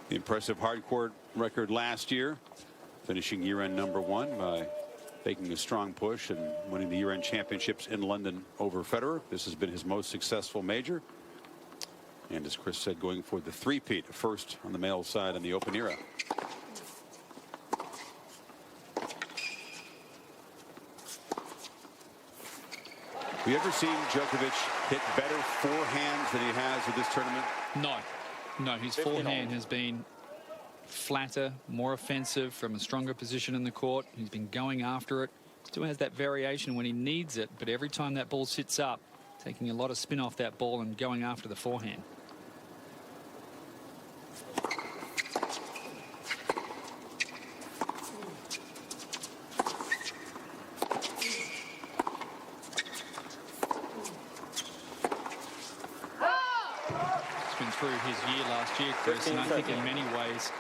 The impressive hardcourt record last year, finishing year-end #1 by making a strong push and winning the year-end championships in London over Federer. This has been his most successful major. And as Chris said, going for the three-peat, first on the male side in the Open era. Have you ever seen Djokovic hit better forehands than he has at this tournament? No, his forehand has been flatter, more offensive from a stronger position in the court. He's been going after it. Still has that variation when he needs it, but every time that ball sits up, taking a lot of spin off that ball and going after the forehand. Through his year last year, Chris, and I think in many ways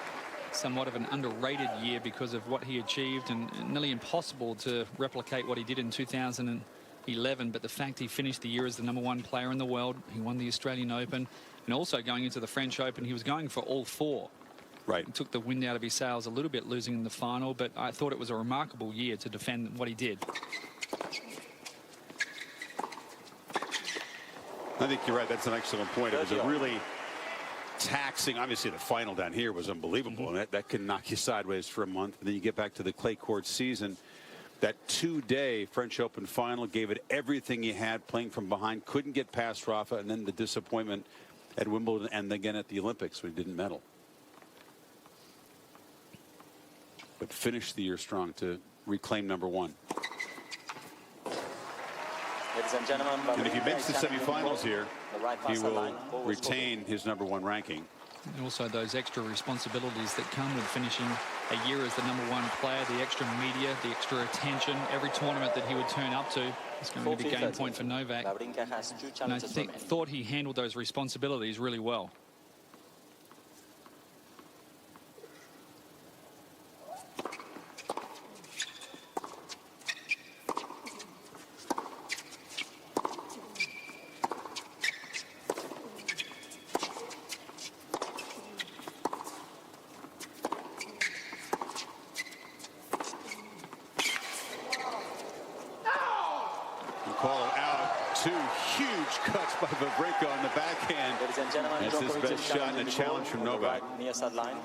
somewhat of an underrated year because of what he achieved, and nearly impossible to replicate what he did in 2011. But the fact he finished the year as the #1 player in the world, he won the Australian Open, and also going into the French Open, he was going for all four. Right. He took the wind out of his sails a little bit, losing in the final, but I thought it was a remarkable year to defend what he did. I think you're right. That's an excellent point. It was a really taxing. Obviously, the final down here was unbelievable, and that can knock you sideways for a month. And then you get back to the clay court season. That 2-day French Open final, gave it everything he had, playing from behind, couldn't get past Rafa, and then the disappointment at Wimbledon and again at the Olympics when he didn't medal. But finished the year strong to reclaim #1. Ladies and gentlemen, and if he makes the semifinals here, he will retain his #1 ranking. And also those extra responsibilities that come with finishing a year as the #1 player, the extra media, the extra attention, every tournament that he would turn up to is going to be game point for Novak. Wawrinka has 2 And I challenges remaining. thought he handled those responsibilities really well. Call it out. 2 huge cuts by Wawrinka on the backhand. Ladies and gentlemen, That's his Djokovic best is shot and a challenge from Novak. Right near sideline,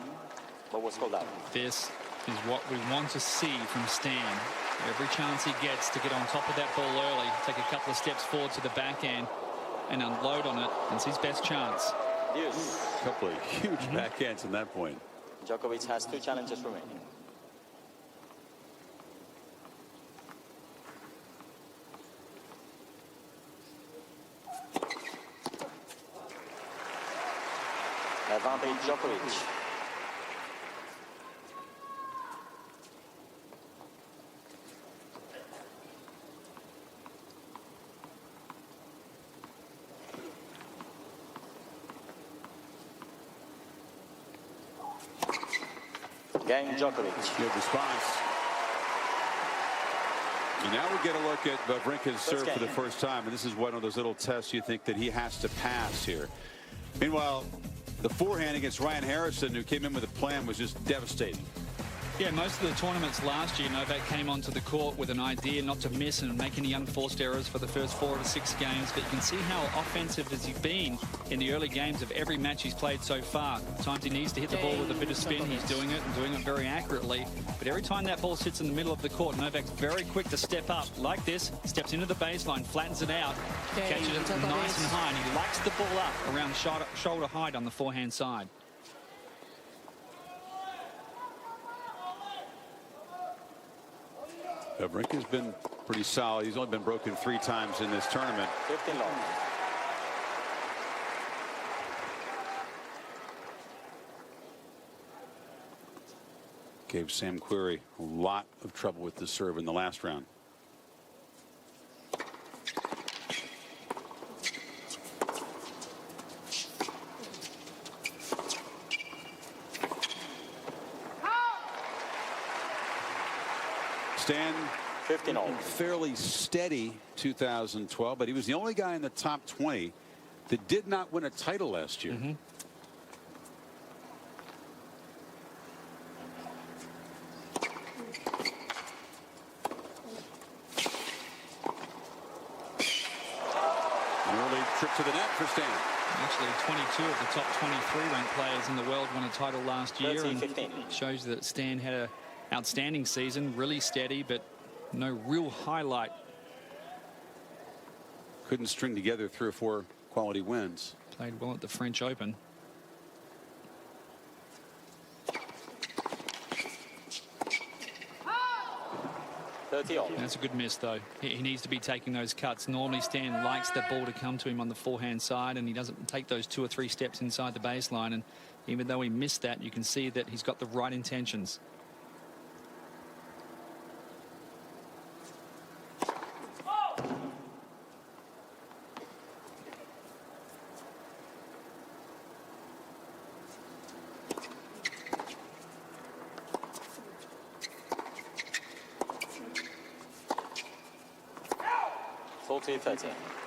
but was called out. This is what we want to see from Stan. Every chance he gets to get on top of that ball early, take a couple of steps forward to the backhand and unload on it. It's his best chance. Yes. A couple of huge backhands at that point. Djokovic has 2 challenges remaining. Advantage Djokovic. Game Djokovic. Good response. And now we get a look at Wawrinka's serve for the first time, and this is one of those little tests you think that he has to pass here. Meanwhile, the forehand against Ryan Harrison, who came in with a plan, was just devastating. Yeah, most of the tournaments last year, Novak came onto the court with an idea not to miss and make any unforced errors for the first 4 to 6 games. But you can see how offensive has he been in the early games of every match he's played so far. Times he needs to hit the ball with a bit of spin, he's doing it and doing it very accurately. But every time that ball sits in the middle of the court, Novak's very quick to step up like this, steps into the baseline, flattens it out, catches it nice and high, and he lights the ball up around shoulder height on the forehand side. Wawrinka's been pretty solid. He's only been broken 3 times in this tournament. 15 long. Gave Sam Querrey a lot of trouble with the serve in the last round. Stan, 15 all. fairly steady 2012, but he was the only guy in the top 20 that did not win a title last year. to the net for Stan. Actually, 22 of the top 23 ranked players in the world won a title last year. And shows that Stan had an outstanding season, really steady, but no real highlight. Couldn't string together 3 or 4 quality wins. Played well at the French Open. That's a good miss, though. He needs to be taking those cuts. Normally, Stan likes the ball to come to him on the forehand side, and he doesn't take those 2 or 3 steps inside the baseline. And even though he missed that, you can see that he's got the right intentions.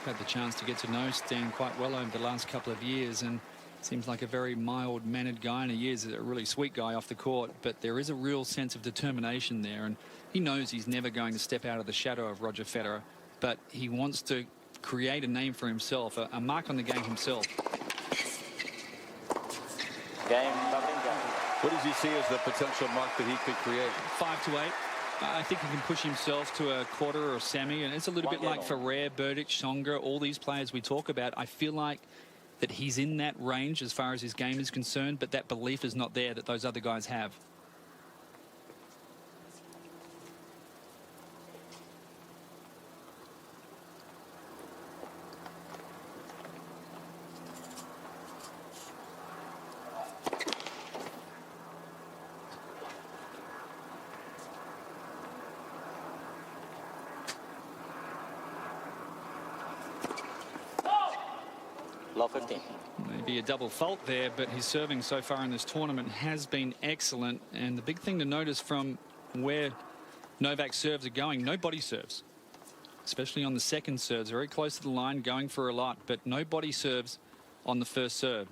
Had the chance to get to know Stan quite well over the last couple of years, and seems like a very mild-mannered guy, and he is a really sweet guy off the court, but there is a real sense of determination there, and he knows he's never going to step out of the shadow of Roger Federer, but he wants to create a name for himself, a mark on the game himself. What does he see as the potential mark that he could create? 5 to 8. I think he can push himself to a quarter or a semi, and it's a little bit like Ferrer, Berdych, Tsonga, all these players we talk about. I feel like that he's in that range as far as his game is concerned, but that belief is not there that those other guys have. Love 15. Maybe a double fault there, but his serving so far in this tournament has been excellent. And the big thing to notice from where Novak's serves are going, no body serves, especially on the second serves, very close to the line, going for a lot, but no body serves on the first serve.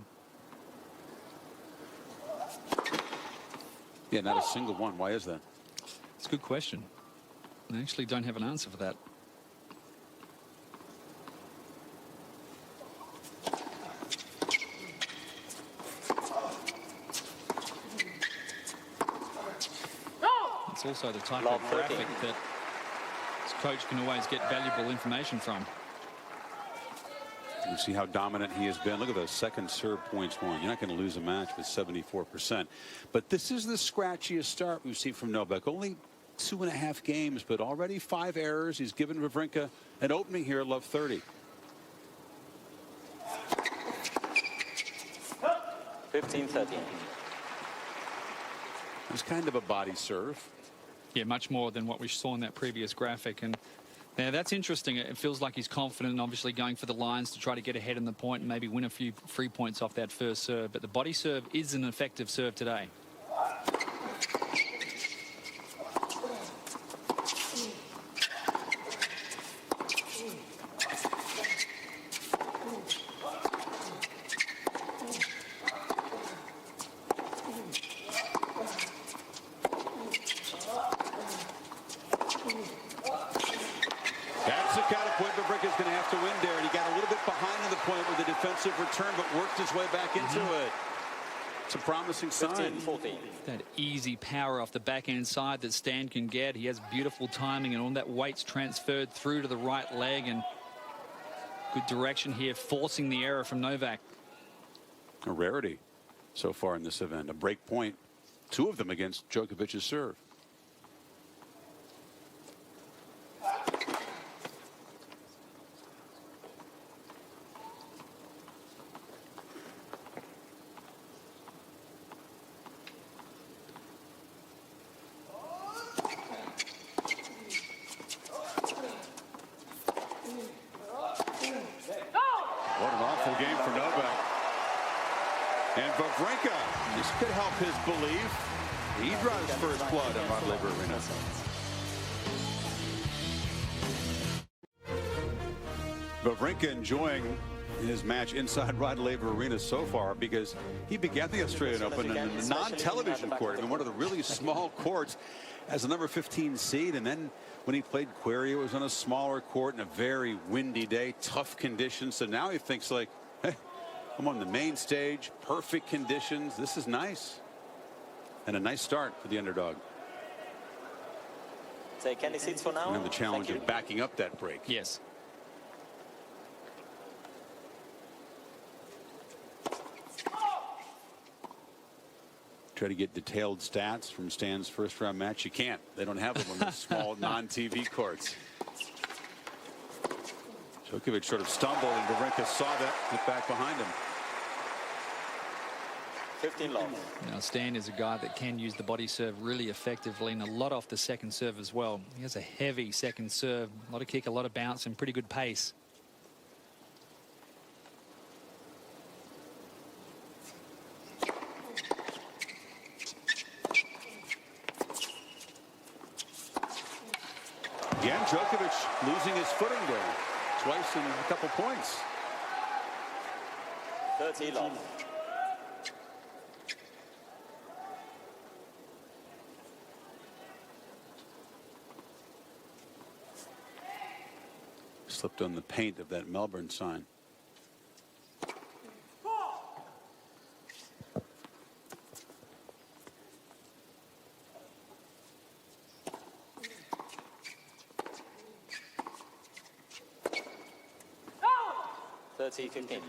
Yeah, not a single one. Why is that? It's a good question. I actually don't have an answer for that. It's also the type of graphic that his coach can always get valuable information from. You see how dominant he has been. Look at those second serve points won. You're not going to lose a match with 74%. But this is the scratchiest start we've seen from Novak. Only 2.5 games, but already 5 errors. He's given Wawrinka an opening here at love 30. 15-13. It's kind of a body serve. Yeah, much more than what we saw in that previous graphic. And yeah, that's interesting. It feels like he's confident and obviously going for the lines to try to get ahead in the point and maybe win a few free points off that first serve. But the body serve is an effective serve today. Wawrinka's going to have to win there, and he got a little bit behind in the point with the defensive return, but worked his way back into it. It's a promising sign. 15-14. That easy power off the backhand side that Stan can get. He has beautiful timing, and all that weight's transferred through to the right leg, and good direction here, forcing the error from Novak. A rarity so far in this event. A break point, 2 of them against Djokovic's serve. What an awful game for Novak. And Wawrinka, this could help his belief. He drives first blood at Mandalay Arena. Wawrinka enjoying his match inside Rod Laver Arena so far, because he began the Australian Open in a non-television court, in one of the really small courts as a number 15 seed, and then when he played Query, it was on a smaller court in a very windy day, tough conditions. So now he thinks like, hey, I'm on the main stage, perfect conditions. This is nice. And a nice start for the underdog. Take any seats for now. And the challenge of backing up that break. Yes. Try to get detailed stats from Stan's first round match. You can't. They don't have them on those small non-TV courts. Djokovic sort of stumbled, and Wawrinka saw that, get back behind him. 15 love. Now Stan is a guy that can use the body serve really effectively, and a lot off the second serve as well. He has a heavy second serve, a lot of kick, a lot of bounce, and pretty good pace. Again, Djokovic losing his footing there twice in a couple points. 30 love. Slipped on the paint of that Melbourne sign. Oh! 30-15.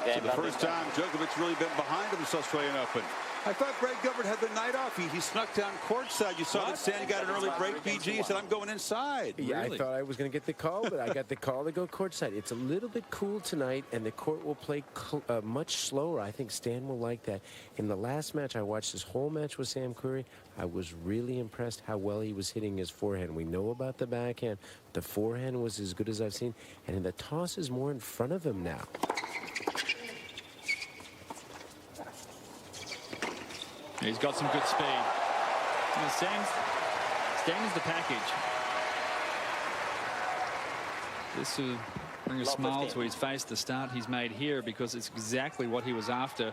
For the first time, Djokovic really been behind in this Australian Open. I thought Brad Gilbert had the night off. He snuck down courtside. You saw that Stan got an early break. BG he said, I'm going inside. Yeah, really? I thought I was going to get the call, but I got the call to go courtside. It's a little bit cool tonight, and the court will play much slower. I think Stan will like that. In the last match, I watched this whole match with Sam Querrey. I was really impressed how well he was hitting his forehand. We know about the backhand. The forehand was as good as I've seen, and the toss is more in front of him now. He's got some good speed. Stan is the package. This will bring a smile to his face, the start he's made here, because it's exactly what he was after.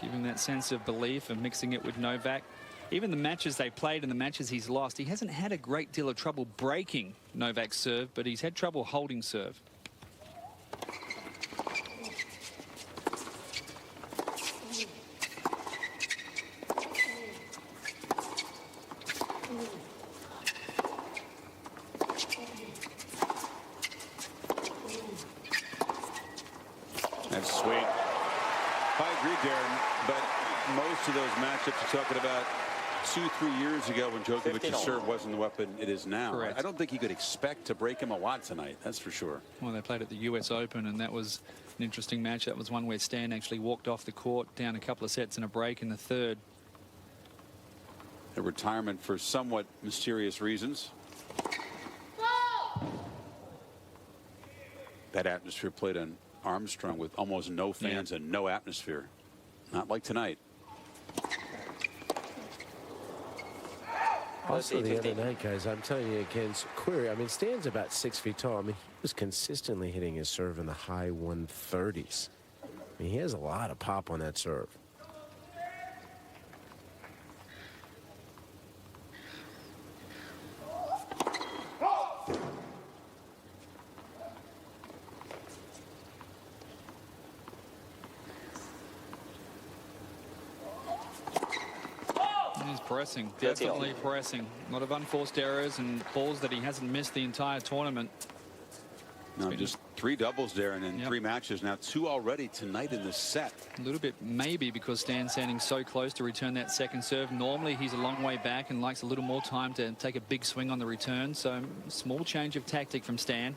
Giving that sense of belief and mixing it with Novak. Even the matches they played and the matches he's lost, he hasn't had a great deal of trouble breaking Novak's serve, but he's had trouble holding serve. That's sweet. I agree, Darren, but most of those matchups you're talking about 2-3 years ago when Djokovic's serve wasn't the weapon it is now. Correct. I don't think you could expect to break him a lot tonight, that's for sure. Well, they played at the US Open, and that was an interesting match. That was one where Stan actually walked off the court, down a couple of sets and a break in the third. A retirement for somewhat mysterious reasons. That atmosphere played on Armstrong with almost no fans and no atmosphere. Not like tonight. Also the other night, guys, I'm telling you, against Querrey, I mean, Stan's about 6 feet tall. I mean, he was consistently hitting his serve in the high 130s. I mean, he has a lot of pop on that serve. Pressing, definitely pressing. A lot of unforced errors and balls that he hasn't missed the entire tournament. No, just 3 doubles there, and in 3 matches now, 2 already tonight in this set. A little bit maybe because Stan's standing so close to return that second serve. Normally he's a long way back and likes a little more time to take a big swing on the return. So small change of tactic from Stan.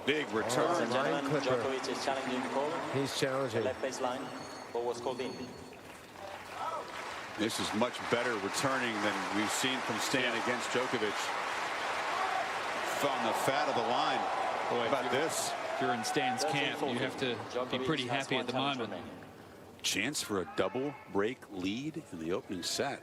Big return. Ladies and gentlemen, Djokovic is challenging the call. He's challenging. The left baseline. Ball was called in. This is much better returning than we've seen from Stan against Djokovic. Found the fat of the line. Boy, How about this? If you're in Stan's camp, you have to be pretty happy at the moment. Chance for a double break lead in the opening set.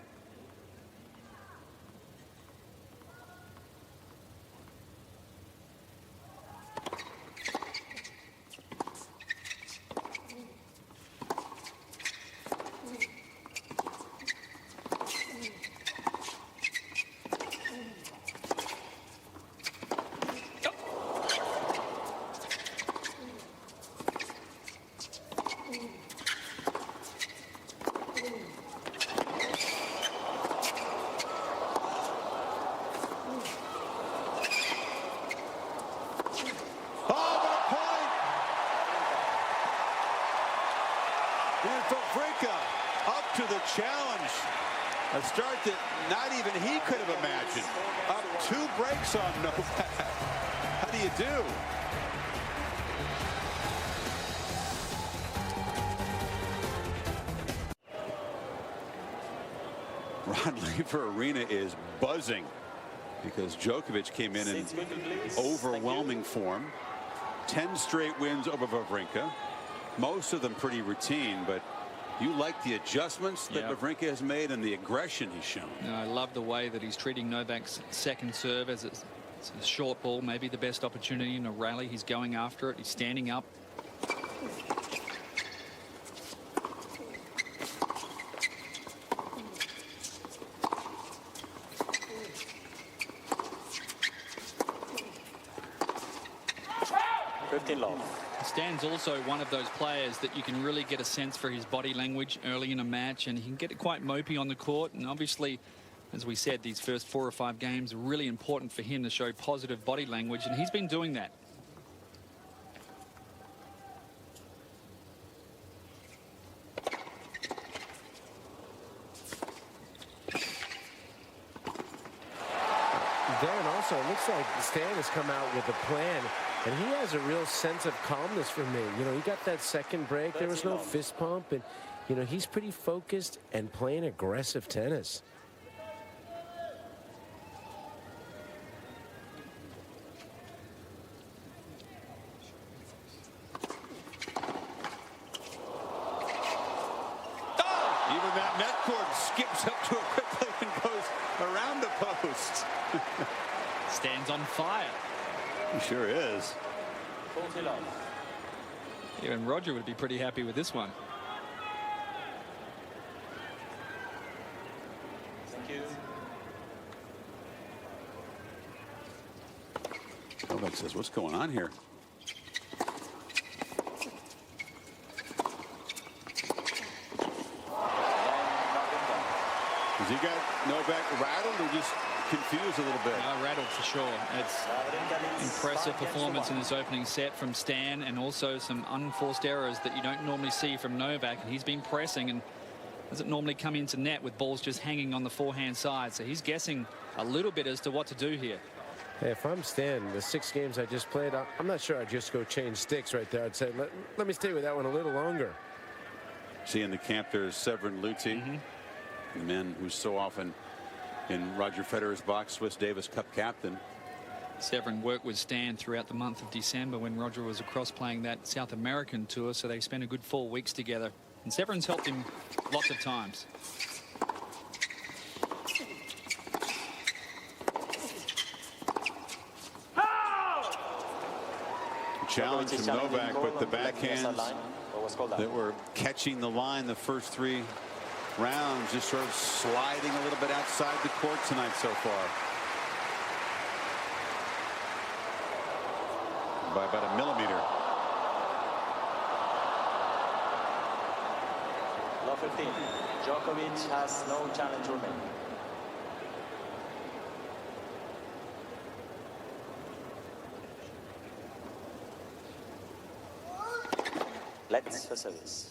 Wawrinka up to the challenge. A start that not even he could have imagined. Up 2 breaks on Novak. How do you do? Rod Laver Arena is buzzing because Djokovic came in overwhelming form. 10 straight wins over Wawrinka. Most of them pretty routine, but you like the adjustments that Wawrinka has made and the aggression he's shown. I love the way that he's treating Novak's second serve as it's a short ball, maybe the best opportunity in a rally. He's going after it. He's standing up. Stan's also one of those players that you can really get a sense for his body language early in a match, and he can get quite mopey on the court. And obviously, as we said, these first 4 or 5 games are really important for him to show positive body language, and he's been doing that. Then also, it looks like Stan has come out with a plan, and he has a real sense of calmness for me. You know, he got that second break. There was no fist pump, and, you know, he's pretty focused and playing aggressive tennis. Even that net cord skips up to it quickly and goes around the post. Stan's on fire. He sure is. Even Roger would be pretty happy with this one. Thank you. Novak says, what's going on here? Has he got Novak rattled or just confused a little bit? No, rattled for sure. It's impressive performance in this opening set from Stan, and also some unforced errors that you don't normally see from Novak. And he's been pressing and doesn't normally come into net with balls just hanging on the forehand side. So he's guessing a little bit as to what to do here. Hey, if I'm Stan, the 6 games I just played, I'm not sure I'd just go change sticks right there. I'd say, let me stay with that one a little longer. See in the camp there's Severin Luthi, the man who's so often in Roger Federer's box, Swiss Davis Cup captain. Severin worked with Stan throughout the month of December when Roger was across playing that South American tour, so they spent a good 4 weeks together. And Severin's helped him lots of times. Challenge from Novak with the backhands that were catching the line the first 3 rounds, just sort of sliding a little bit outside the court tonight so far. by about a millimeter. Love 15. Djokovic has no challenge remaining. Let's for service.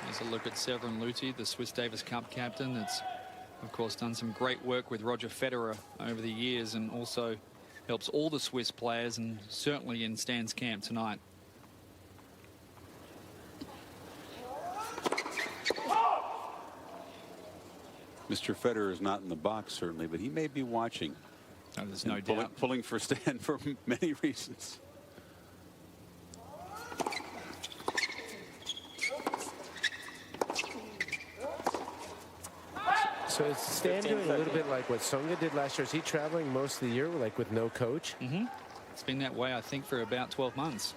There's a look at Severin Luthi, the Swiss Davis Cup captain. That's, of course, done some great work with Roger Federer over the years and also helps all the Swiss players, and certainly in Stan's camp tonight. Mr. Federer is not in the box, certainly, but he may be watching. Oh, there's no doubt. Pulling for Stan for many reasons. So is Stan doing a little bit like what Tsonga did last year? Is he traveling most of the year, like with no coach? Mm-hmm. It's been that way, I think, for about 12 months.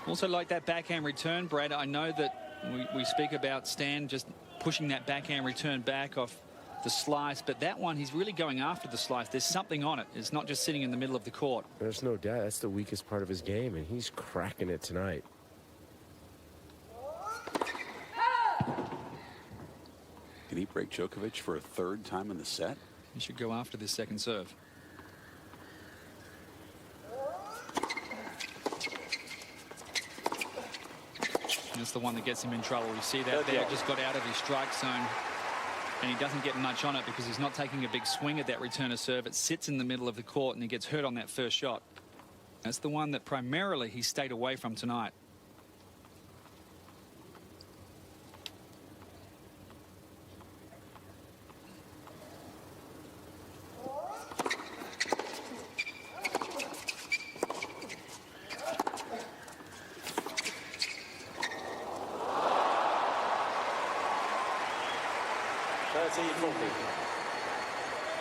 Also like that backhand return, Brad. I know that we speak about Stan just pushing that backhand return back off the slice, but that one, he's really going after the slice. There's something on it. It's not just sitting in the middle of the court. There's no doubt. That's the weakest part of his game, and he's cracking it tonight. Can he break Djokovic for a third time in the set? He should go after this second serve. That's the one that gets him in trouble. You see that there, just got out of his strike zone, and he doesn't get much on it because he's not taking a big swing at that return of serve. It sits in the middle of the court, and he gets hurt on that first shot. That's the one that primarily he stayed away from tonight.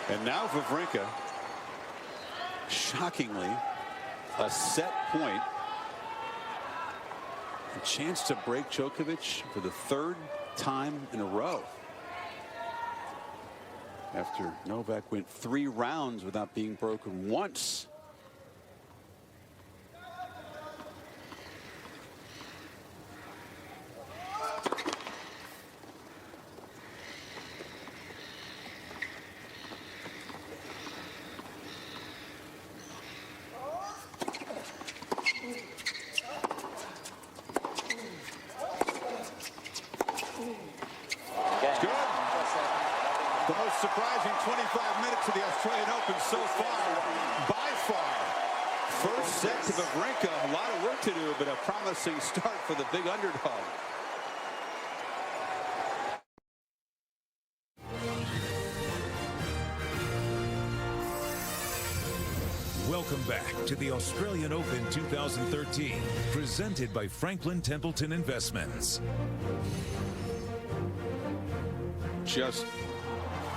And now Wawrinka, shockingly, a set point. A chance to break Djokovic for the third time in a row. After Novak went 3 rounds without being broken once. The most surprising 25 minutes of the Australian Open so far, by far. First set to Wawrinka, a lot of work to do, but a promising start for the big underdog. Welcome back to the Australian Open 2013, presented by Franklin Templeton Investments. Just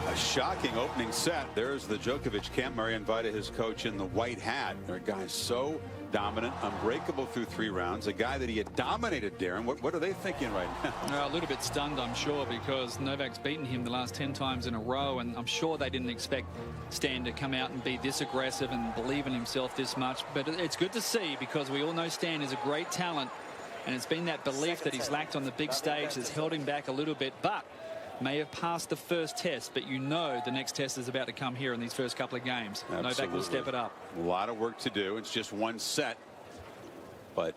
a shocking opening set. There's the Djokovic camp. Marian Vita, his coach, in the white hat. Their guy's so dominant, unbreakable through 3 rounds. A guy that he had dominated, Darren. What are they thinking right now? A little bit stunned, I'm sure, because Novak's beaten him the last 10 times in a row, and I'm sure they didn't expect Stan to come out and be this aggressive and believe in himself this much. But it's good to see, because we all know Stan is a great talent, and it's been that belief that he's lacked on the big stage that's held him back a little bit. But may have passed the first test, but you know the next test is about to come here in these first couple of games. Absolutely. Novak will step it up. A lot of work to do. It's just 1 set, but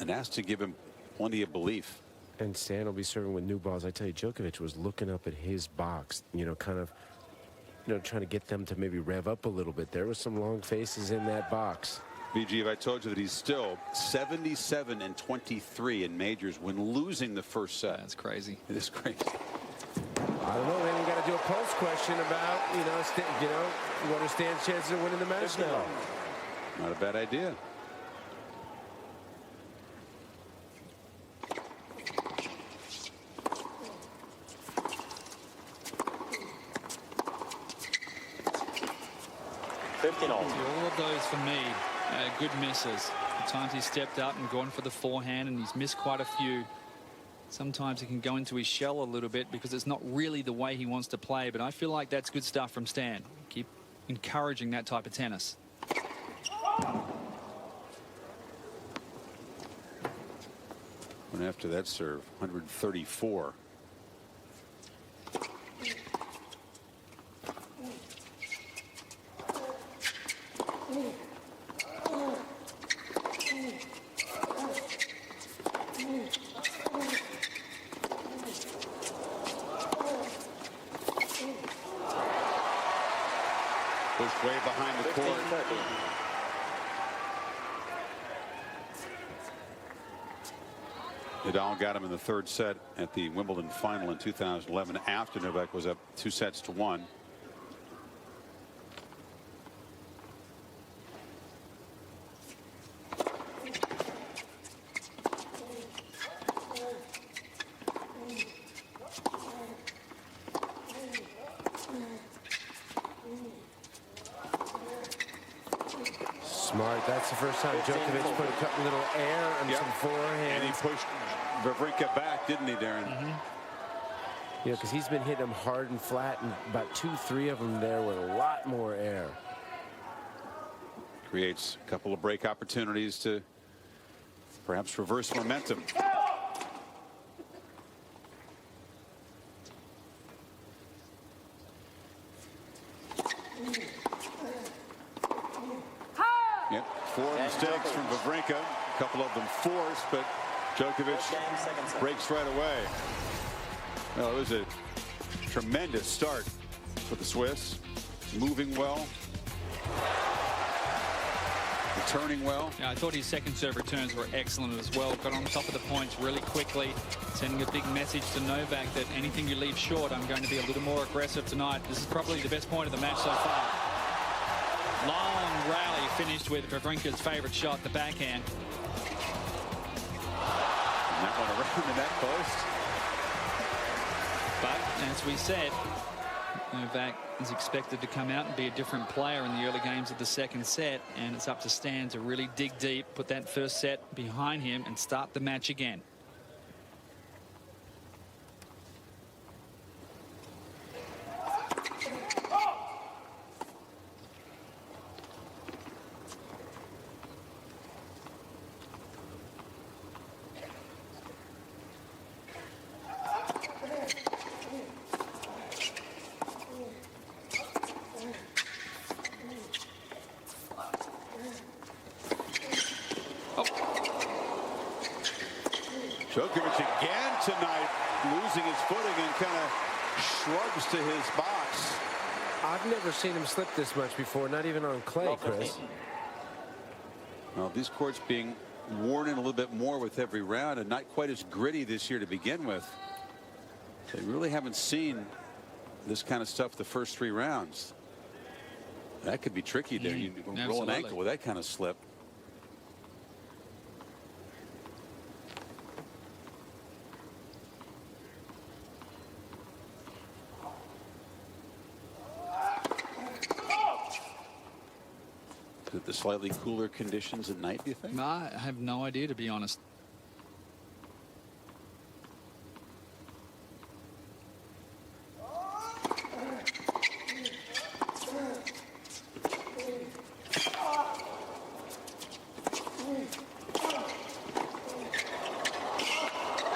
it has to give him plenty of belief. And Stan will be serving with new balls. I tell you, Djokovic was looking up at his box, kind of, trying to get them to maybe rev up a little bit. There was some long faces in that box. BG, if I told you that he's still 77-23 in majors when losing the first set. That's crazy. It is crazy. I don't know, man. You got to do a pulse question about, what are Stan's chances of winning the match now? Not a bad idea. All of those for me good misses. The times he stepped up and gone for the forehand, and he's missed quite a few. Sometimes he can go into his shell a little bit because it's not really the way he wants to play, but I feel like that's good stuff from Stan. Keep encouraging that type of tennis. And after that serve, 134. Pushed way behind the court. Nadal got him in the third set at the Wimbledon final in 2011 after Novak was up 2-1. Smart. That's the first time Djokovic put a couple little air on some forehand. And he pushed Wawrinka back, didn't he, Darren? Because he's been hitting them hard and flat, and about 2-3 of them there with a lot more air. Creates a couple of break opportunities to perhaps reverse momentum. Yep, 4 mistakes from Wawrinka, a couple of them forced, but Djokovic breaks right away. Well, it was a tremendous start for the Swiss. Moving well. Returning well. Yeah, I thought his second serve returns were excellent as well. Got on top of the points really quickly, sending a big message to Novak that anything you leave short, I'm going to be a little more aggressive tonight. This is probably the best point of the match so far. Long rally finished with Wawrinka's favorite shot, the backhand. And that one around the net post. But as we said, Novak is expected to come out and be a different player in the early games of the second set, and it's up to Stan to really dig deep, put that first set behind him, and start the match again. Djokovic again tonight, losing his footing and kind of shrugs to his box. I've never seen him slip this much before, not even on clay, Chris. Well, these courts being worn in a little bit more with every round and not quite as gritty this year to begin with. They really haven't seen this kind of stuff the first 3 rounds. That could be tricky there. You roll an ankle with that kind of slip. Is it the slightly cooler conditions at night, do you think? I have no idea, to be honest.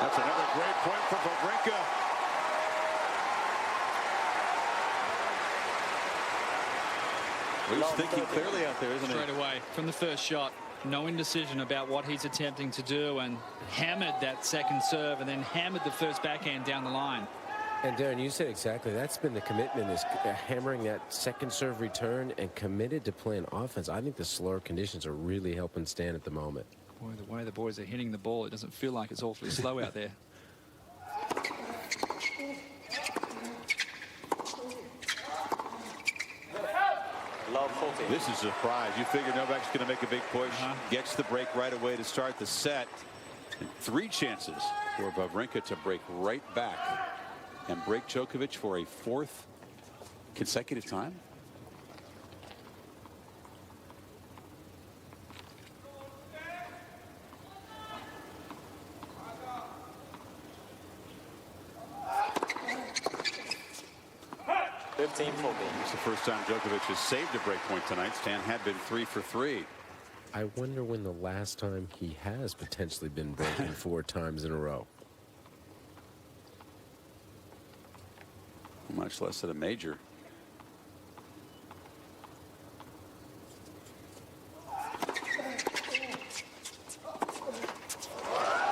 That's another great point for Wawrinka. He's thinking clearly out there, isn't he? Straight away from the first shot, no indecision about what he's attempting to do, and hammered that second serve and then hammered the first backhand down the line. And Darren, you said exactly, that's been the commitment, is hammering that second serve return and committed to playing offense. I think the slower conditions are really helping Stan at the moment. Boy, the way the boys are hitting the ball, it doesn't feel like it's awfully slow out there. 14. This is a surprise. You figure Novak's going to make a big push. Gets the break right away to start the set. And 3 chances for Wawrinka to break right back and break Djokovic for a 4th consecutive time. It's the first time Djokovic has saved a break point tonight. Stan had been 3 for 3. I wonder when the last time he has potentially been broken 4 times in a row. Much less at a major.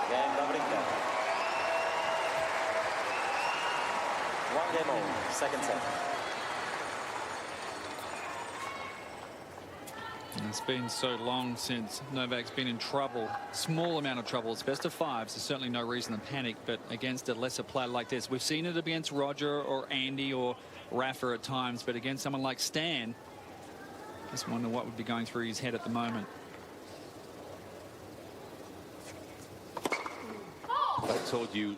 Game Wawrinka. 1 game over. Second set. It's been so long since Novak's been in trouble. Small amount of trouble. It's best of 5s. There's certainly no reason to panic, but against a lesser player like this, we've seen it against Roger or Andy or Rafa at times, but against someone like Stan, just wonder what would be going through his head at the moment. If I told you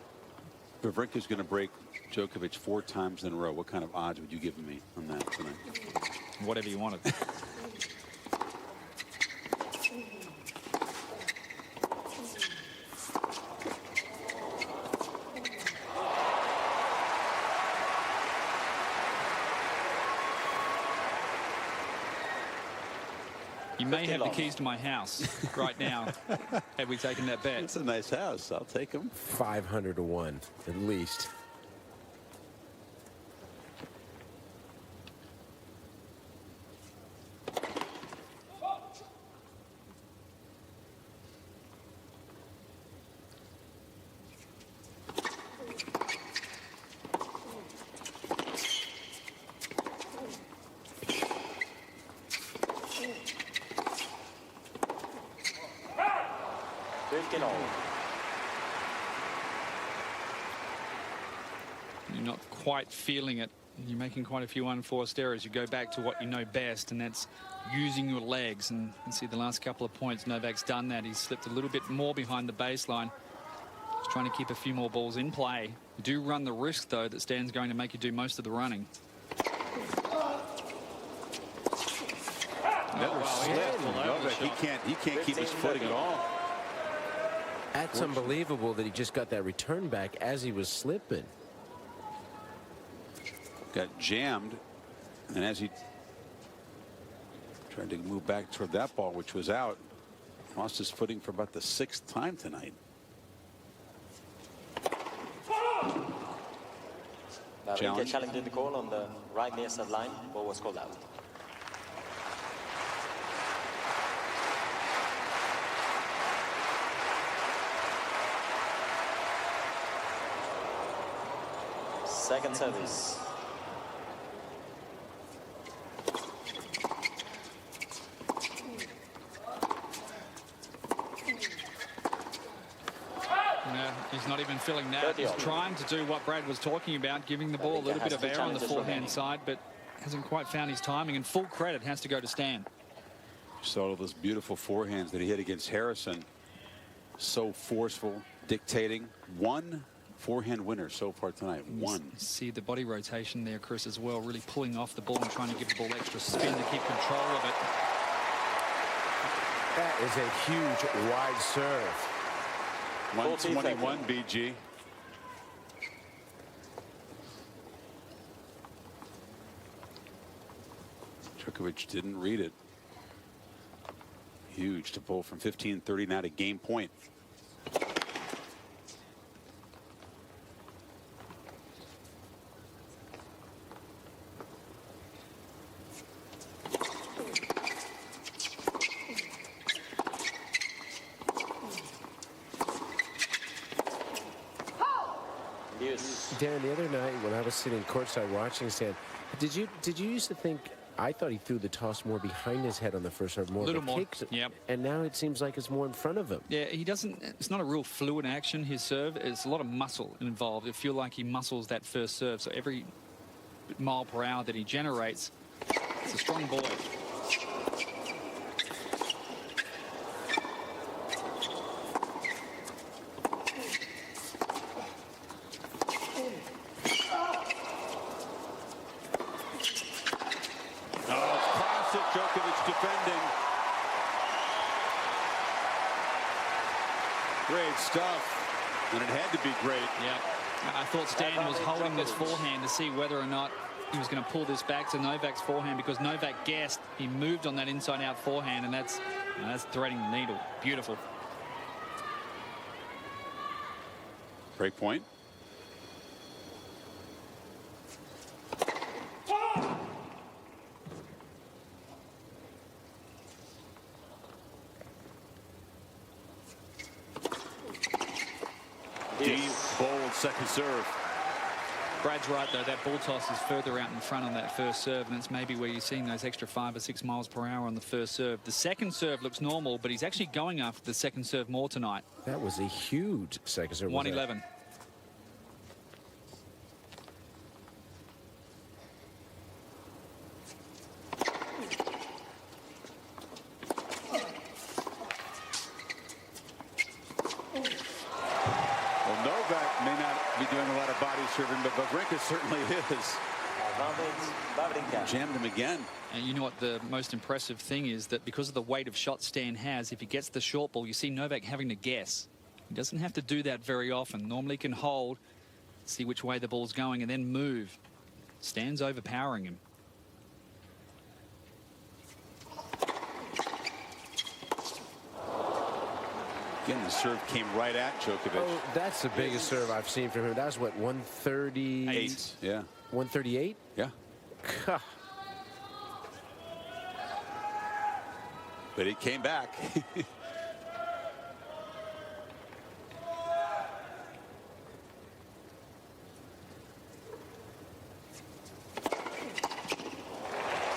Wawrinka's going to break Djokovic 4 times in a row, what kind of odds would you give me on that tonight? Whatever you wanted. You may have the keys to my house right now. Have we taken that bet? It's a nice house. I'll take them. 500 to 1 at least. You're not quite feeling it. You're making quite a few unforced errors. You go back to what you know best, and that's using your legs. And you can see the last couple of points, Novak's done that. He's slipped a little bit more behind the baseline. Just trying to keep a few more balls in play. You do run the risk, though, that Stan's going to make you do most of the running. Never slipped. Novak, he can't keep his footing at all. That's unbelievable that he just got that return back as he was slipping. Got jammed, and as he tried to move back toward that ball, which was out, lost his footing for about the 6th time tonight. Wawrinka challenged the call on the right near side line. Ball was called out. Second service. He's not even feeling that. He's trying to do what Brad was talking about, giving the ball a little bit of air on the forehand side, but hasn't quite found his timing, and full credit has to go to Stan. Saw all those beautiful forehands that he hit against Harrison. So forceful, dictating. 1 forehand winner so far tonight. 1. See the body rotation there, Chris, as well, really pulling off the ball and trying to give the ball extra spin to keep control of it. That is a huge wide serve. 121 BG. Djokovic didn't read it. Huge to pull from 15-30 now to game point. Dan, the other night when I was sitting courtside watching Stan, did you used to think, I thought he threw the toss more behind his head on the first serve, more a little of a more, kick, yep. And now it seems like it's more in front of him. Yeah, he doesn't, it's not a real fluid action, his serve. It's a lot of muscle involved. It feels like he muscles that first serve, so every mile per hour that he generates, it's a strong boy. Great stuff. And it had to be great. Yeah. I thought Stan was holding this forehand to see whether or not he was going to pull this back to Novak's forehand, because Novak guessed. He moved on that inside-out forehand, and that's threading the needle. Beautiful. Break point. Deep, bold second serve. Brad's right, though. That ball toss is further out in front on that first serve, and it's maybe where you're seeing those extra 5 or 6 miles per hour on the first serve. The second serve looks normal, but he's actually going after the second serve more tonight. That was a huge second serve. 111. Serving, but Wawrinka certainly is. Wawrinka. Jammed him again. And you know what the most impressive thing is, that because of the weight of shot Stan has, if he gets the short ball, you see Novak having to guess. He doesn't have to do that very often. Normally can hold, see which way the ball's going, and then move. Stan's overpowering him. Again, the serve came right at Djokovic. Oh, that's the biggest serve I've seen from him. That was what, 138? Yeah. 138? Yeah. But it came back.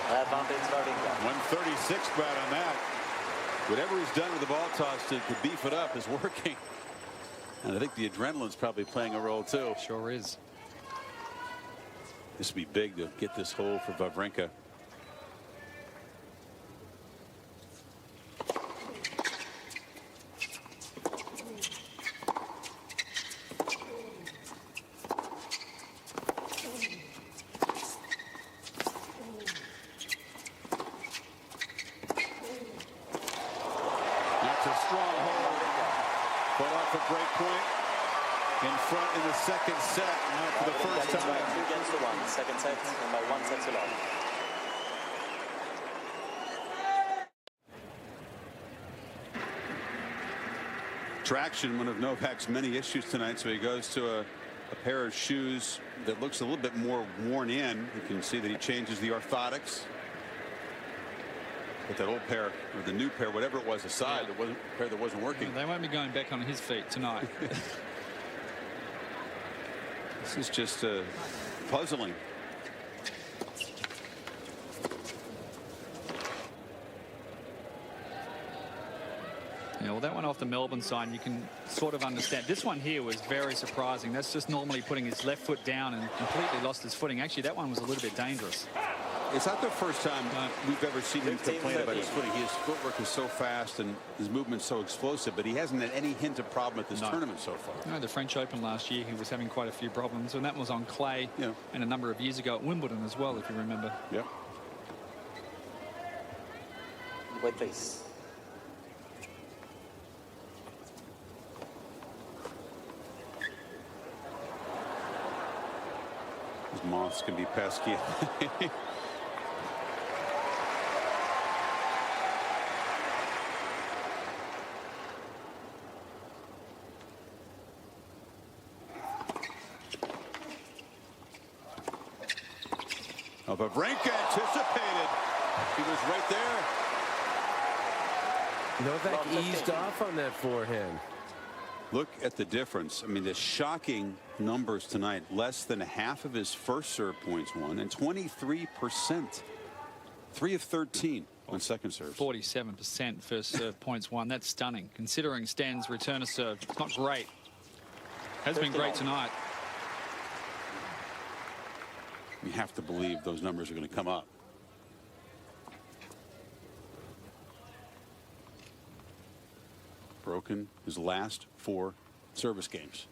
Advantage Wawrinka. 136, Brad, on that. Whatever he's done with the ball toss to beef it up is working. And I think the adrenaline's probably playing a role, too. Sure is. This would be big to get this hole for Wawrinka. Second set for the first time. 2-1. Second set, and by 1 set to love. Traction, one of Novak's many issues tonight, so he goes to a pair of shoes that looks a little bit more worn in. You can see that he changes the orthotics. But that old pair, or the new pair, whatever it was, aside, it wasn't a pair that wasn't working. They won't be going back on his feet tonight. This is just puzzling. Yeah, well, that one off the Melbourne side, you can sort of understand. This one here was very surprising. That's just normally putting his left foot down and completely lost his footing. Actually, that one was a little bit dangerous. It's not the first time we've ever seen him complain about his footing. His footwork is so fast and his movement so explosive, but he hasn't had any hint of problem at this tournament so far. No, the French Open last year, he was having quite a few problems, and that was on clay and a number of years ago at Wimbledon as well, if you remember. Yeah. Wait, please. These moths can be pesky. Oh, Wawrinka anticipated. He was right there. Novak eased off on that forehand. Look at the difference. I mean, the shocking numbers tonight. Less than half of his first serve points won, and 23%. 3 of 13 on second serve. 47% first serve points won. That's stunning, considering Stan's return of serve. It's not great. Has been great tonight. You have to believe those numbers are going to come up. Broken his last 4 service games.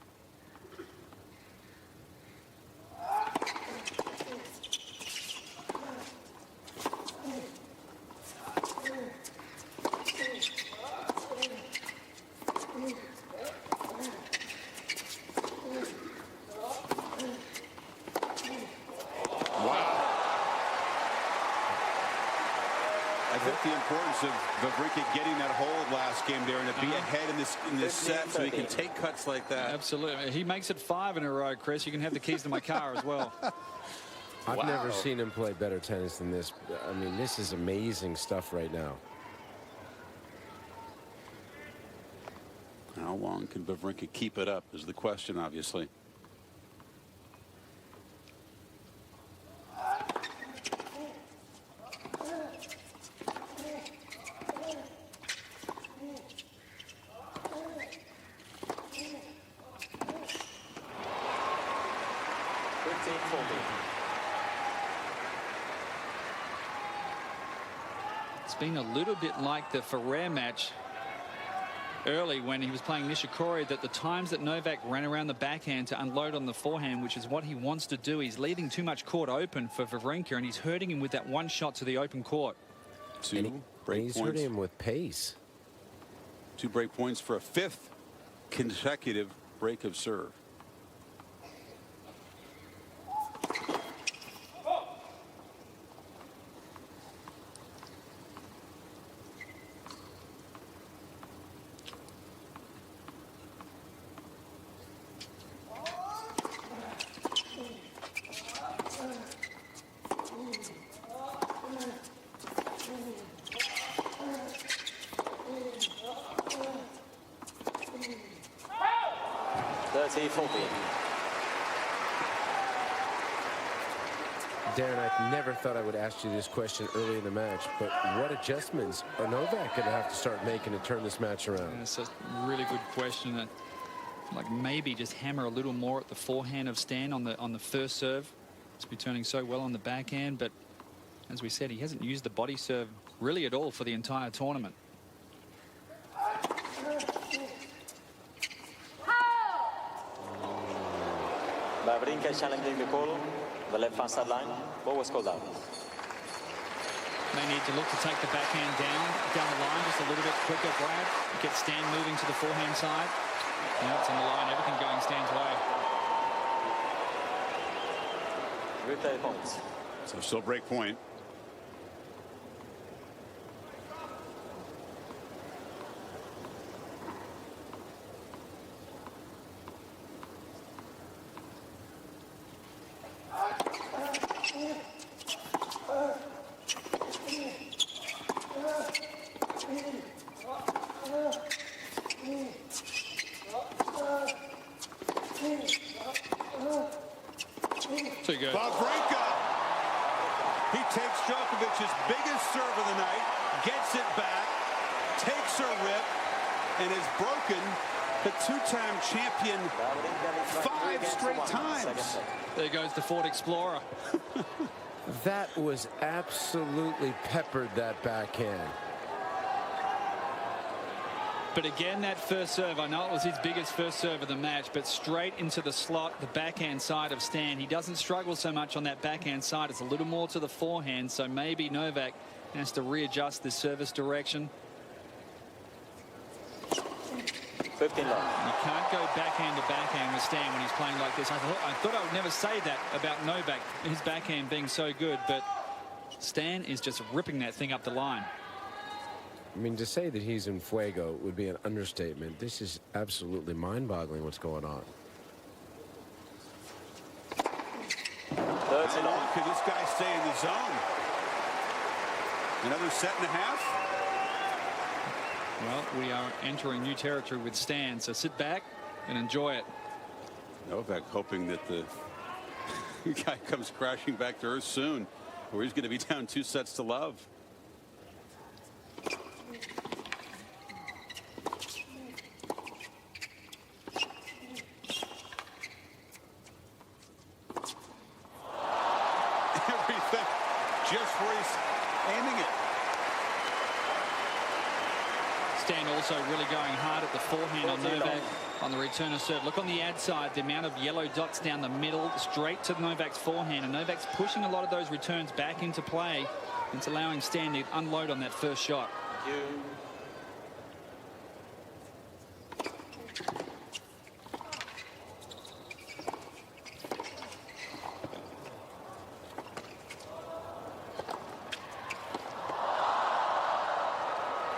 Wawrinka getting that hold last game there and to be ahead in this set so he can take cuts like that. Absolutely. He makes it 5 in a row, Chris. You can have the keys to my car as well. I've never seen him play better tennis than this. I mean, this is amazing stuff right now. How long can Wawrinka keep it up is the question, obviously. It's been a little bit like the Ferrer match early when he was playing Nishikori, that the times that Novak ran around the backhand to unload on the forehand, which is what he wants to do, he's leaving too much court open for Wawrinka, and he's hurting him with that one shot to the open court. He's hurting him with pace. 2 break points for a 5th consecutive break of serve. Darren, I never thought I would ask you this question early in the match, but what adjustments are Novak going to have to start making to turn this match around? And it's a really good question. Like maybe just hammer a little more at the forehand of Stan on the first serve. It's been turning so well on the backhand, but as we said, he hasn't used the body serve really at all for the entire tournament. Wawrinka challenging the call. The left-hand side line. What was called out? May need to look to take the backhand down the line just a little bit quicker, Brad. Get Stan moving to the forehand side. Now it's on the line. Everything going Stan's way. Replay points. So still break point. Wawrinka. He takes Djokovic's biggest serve of the night, gets it back, takes a rip, and has broken the 2-time champion 5 straight times. There goes the Ford Explorer. That was absolutely peppered, that backhand. But again, that first serve, I know it was his biggest first serve of the match, but straight into the slot, the backhand side of Stan. He doesn't struggle so much on that backhand side. It's a little more to the forehand, so maybe Novak has to readjust the service direction. 15 love. You can't go backhand to backhand with Stan when he's playing like this. I thought I would never say that about Novak, his backhand being so good, but Stan is just ripping that thing up the line. I mean, to say that he's in fuego would be an understatement. This is absolutely mind-boggling what's going on. How long could this guy stay in the zone? Another set and a half? Well, we are entering new territory with Stan, so sit back and enjoy it. Novak hoping that the guy comes crashing back to earth soon, or he's going to be down 2 sets to love. Everything just where he's aiming it. Stan also really going hard at the forehand on Novak on the return of serve. Look on the ad side, the amount of yellow dots down the middle, straight to Novak's forehand. And Novak's pushing a lot of those returns back into play. It's allowing Stan to unload on that first shot.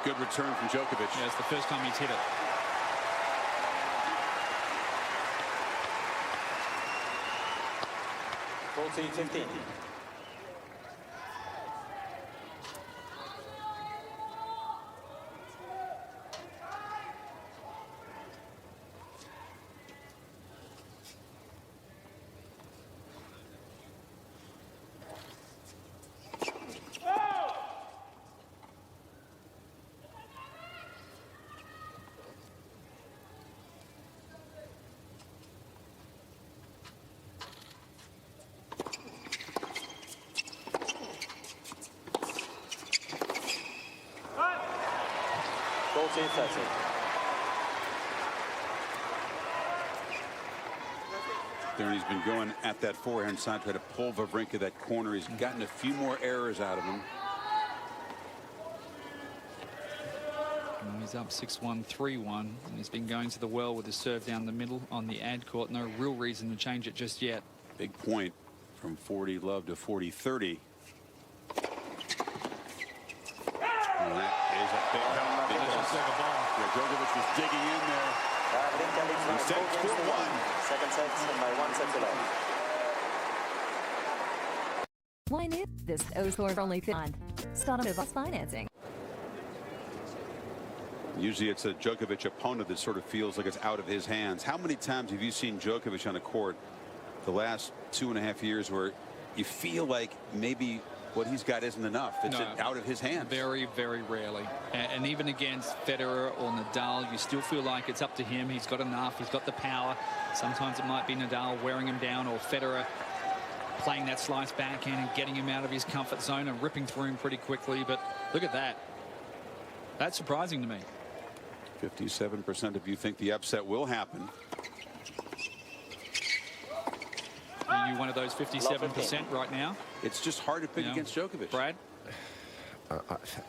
Good good return from Djokovic. Yeah, it's the first time he's hit it. (14-15). There he's been going at that forehand side, try to pull Wawrinka that corner. He's gotten a few more errors out of him. And he's up 6-1, 3-1, and he's been going to the well with his serve down the middle on the ad court. No real reason to change it just yet. Big point from 40 love to 40-30. That is a big help because Djokovic was digging in there. He set 4-1. Second set by 1 set to love. Why new? This Osthor only fund. Start of financing. Usually it's a Djokovic opponent that sort of feels like it's out of his hands. How many times have you seen Djokovic on a court the last 2.5 years where you feel like maybe what he's got isn't enough? It's out of his hands. Very, very rarely. And even against Federer or Nadal, you still feel like it's up to him. He's got enough. He's got the power. Sometimes it might be Nadal wearing him down, or Federer playing that slice backhand and getting him out of his comfort zone and ripping through him pretty quickly. But look at that. That's surprising to me. 57% of you think the upset will happen. Are you one of those 57% right now? It's just hard to pick against Djokovic. Brad?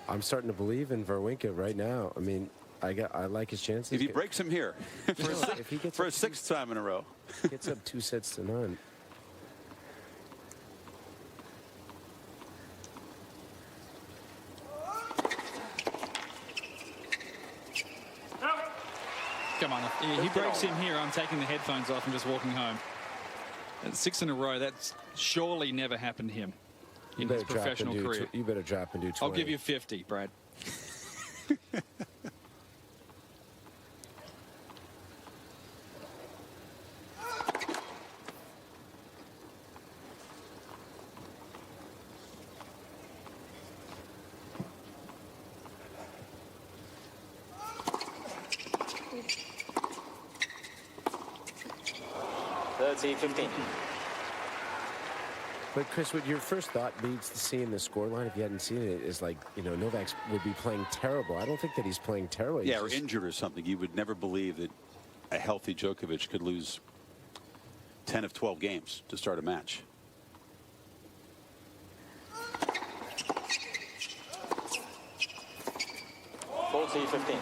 I'm starting to believe in Wawrinka right now. I mean, I like his chances. If he breaks him here for a sixth time in a row. Gets up 2-0. Come on. If he breaks him here, I'm taking the headphones off and just walking home. That's 6 in a row. That's surely never happened to him in his professional career. You better drop and do 20. I'll give you 50, Brad. But Chris, what your first thought leads to seeing the scoreline, if you hadn't seen it, is like, Novak would be playing terrible. I don't think that he's playing terrible. Yeah, or injured or something. You would never believe that a healthy Djokovic could lose 10 of 12 games to start a match. (14-15).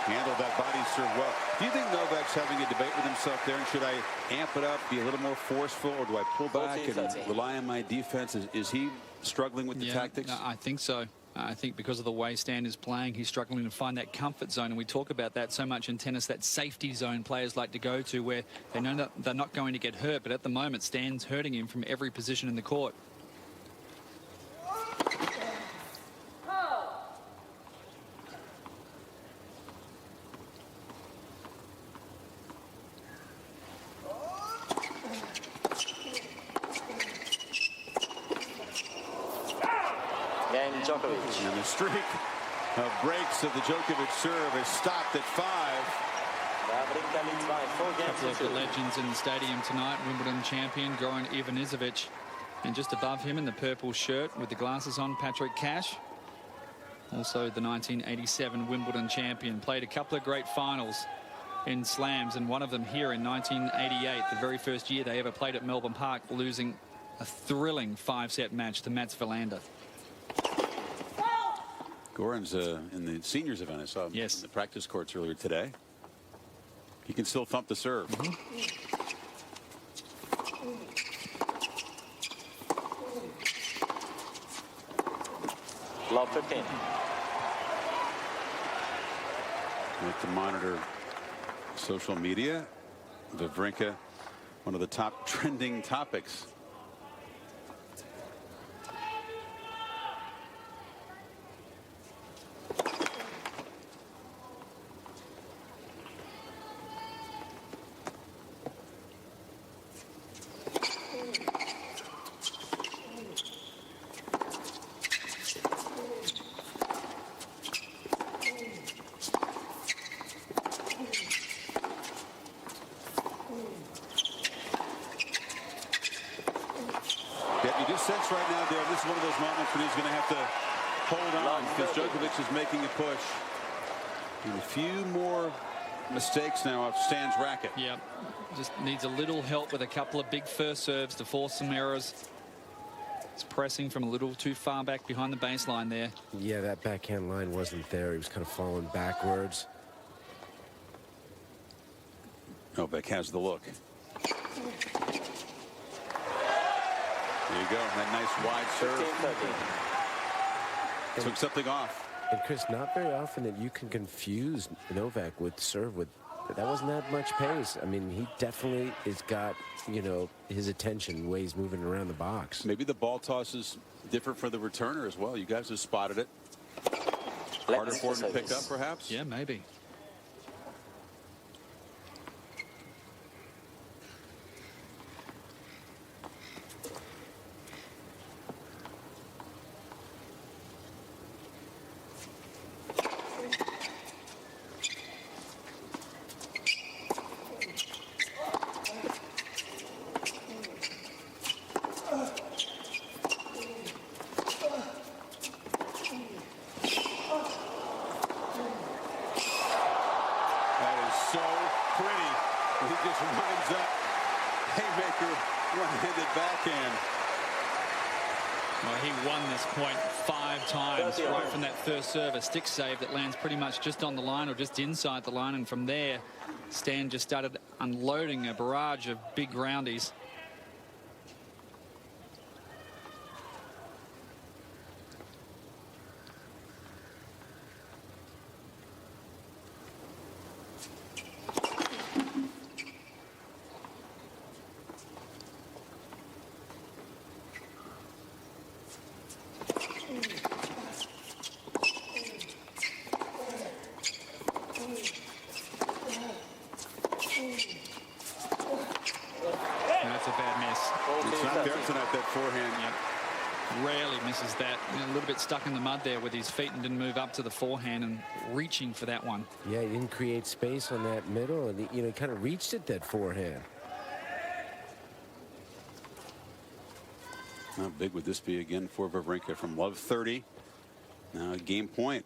Handled that body serve well. Do you think Novak's having a debate with himself there? And should I amp it up, be a little more forceful, or do I pull back and rely on my defense? Is he struggling with the tactics? I think so. I think because of the way Stan is playing, he's struggling to find that comfort zone. And we talk about that so much in tennis, that safety zone players like to go to where they know that they're not going to get hurt. But at the moment, Stan's hurting him from every position in the court. Djokovic. And the streak of breaks of the Djokovic serve is stopped at 5. Wawrinka leads by 4 games. A couple of the legends in the stadium tonight. Wimbledon champion Goran Ivanisevic And just above him in the purple shirt with the glasses on, Patrick Cash. Also the 1987 Wimbledon champion. Played a couple of great finals in slams, and one of them here in 1988, the very first year they ever played at Melbourne Park, losing a thrilling 5-set match to Mats Wilander. Goran's in the seniors event. I saw him in the practice courts earlier today. He can still thump the serve. Love 15. You have to monitor social media. Wawrinka, one of the top trending topics. You just sense right now, Dale, this is one of those moments when he's going to have to hold on because Djokovic is making a push. And a few more mistakes now off Stan's racket. Yeah, just needs a little help with a couple of big first serves to force some errors. It's pressing from a little too far back behind the baseline there. Yeah, that backhand line wasn't there. He was kind of falling backwards. Novak has the look. There you go. That nice wide serve. Took something off. And Chris, not very often that you can confuse Novak with serve with. That wasn't that much pace. I mean, he definitely has got, you know, his attention the way he's moving around the box. Maybe the ball toss is different for the returner as well. You guys have spotted it. Harder for him to pick up, perhaps? Yeah, maybe. Well, he won this point 5 times right from that first serve. A stick save that lands pretty much just on the line or just inside the line. And from there, Stan just started unloading a barrage of big groundies. That's a bad miss. It's not there tonight, that forehand. Yep. Rarely misses that. You know, a little bit stuck in the mud there with his feet and didn't move up to the forehand and reaching for that one. Yeah, he didn't create space on that middle, and he kind of reached it, that forehand. How big would this be again for Wawrinka from love 30? Now a game point.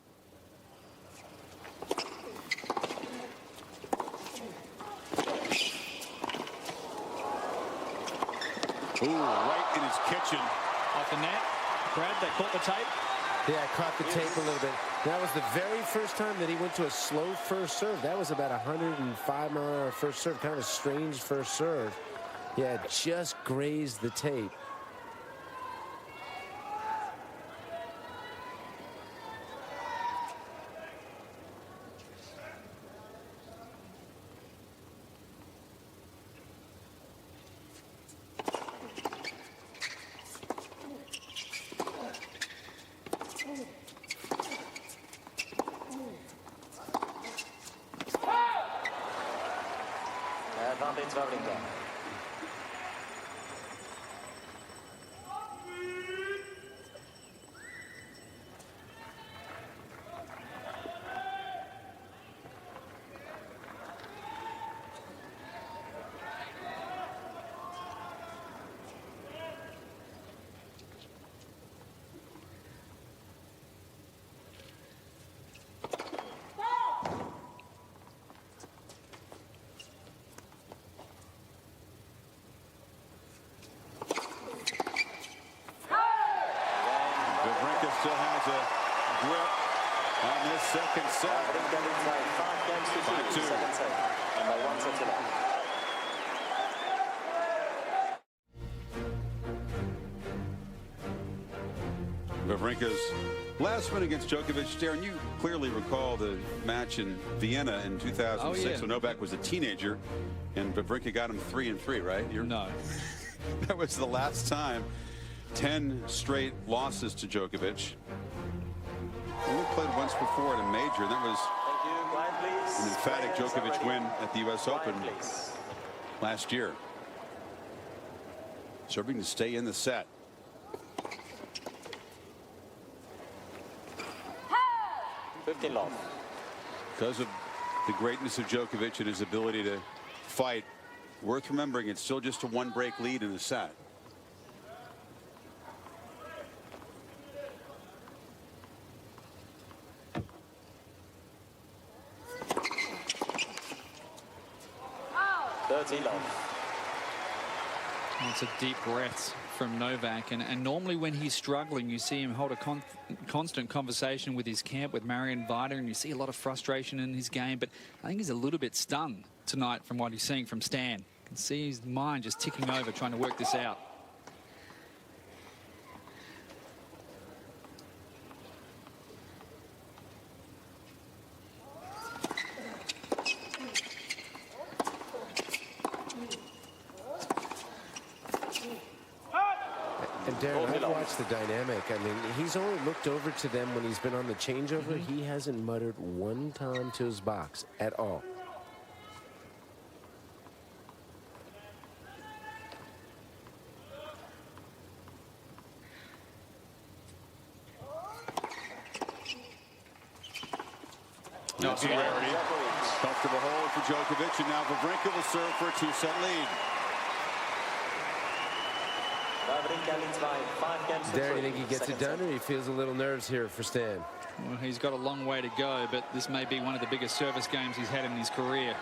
Ooh, right in his kitchen. Off the net. Brad, that caught the tape. Yeah, caught the tape a little bit. That was the very first time that he went to a slow first serve. That was about 105-mile-an-hour first serve. Kind of a strange first serve. Yeah, just grazed the tape. Advantage Wawrinka. on this second set. Wawrinka leads by 5 games to 2. 5-2. Second set. And by 1 set to love. Wawrinka's last win against Djokovic. Darren, you clearly recall the match in Vienna in 2006 when Novak was a teenager, and Wawrinka got him 3-3, right? No. That was the last time. 10 straight losses to Djokovic. Only played once before in a major. That was Thank you. Quiet, please. an emphatic Djokovic win at the U.S. Open Please. last year. Serving to stay in the set. Love. Because of the greatness of Djokovic and his ability to fight, worth remembering it's still just a 1-break lead in the set. It's a deep breath from Novak, and normally when he's struggling, you see him hold a constant conversation with his camp, with Marion Vida, and you see a lot of frustration in his game. But I think he's a little bit stunned tonight from what he's seeing from Stan. You can see his mind just ticking over, trying to work this out. And Darren, I've watched the dynamic. I mean, he's only looked over to them when he's been on the changeover. He hasn't muttered one time to his box at all. No, comfortable hold for Djokovic, and now Wawrinka will serve for a 2-set lead. Darren, you think he gets it done, or he feels a little nerves here for Stan? Well, he's got a long way to go, but this may be one of the biggest service games he's had in his career.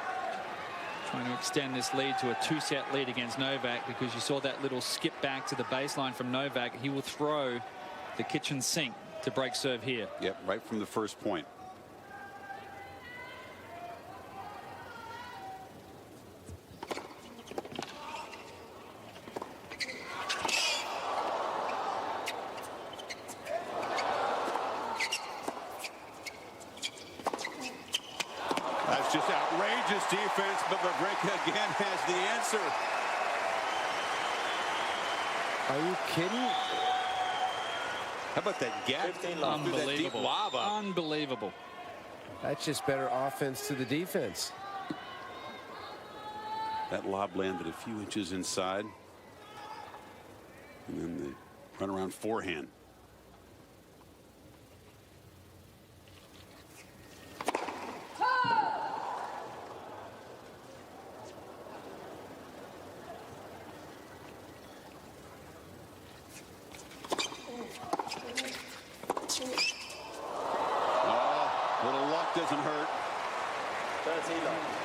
Trying to extend this lead to a 2-set lead against Novak, because you saw that little skip back to the baseline from Novak. He will throw the kitchen sink to break serve here. Yep, right from the first point. That's just outrageous defense, but Wawrinka again has the answer. Are you kidding? How about that gap? Unbelievable. That deep lob up. Unbelievable. That's just better offense to the defense. That lob landed a few inches inside. And then the runaround forehand. Oh, little luck doesn't hurt. 13 love.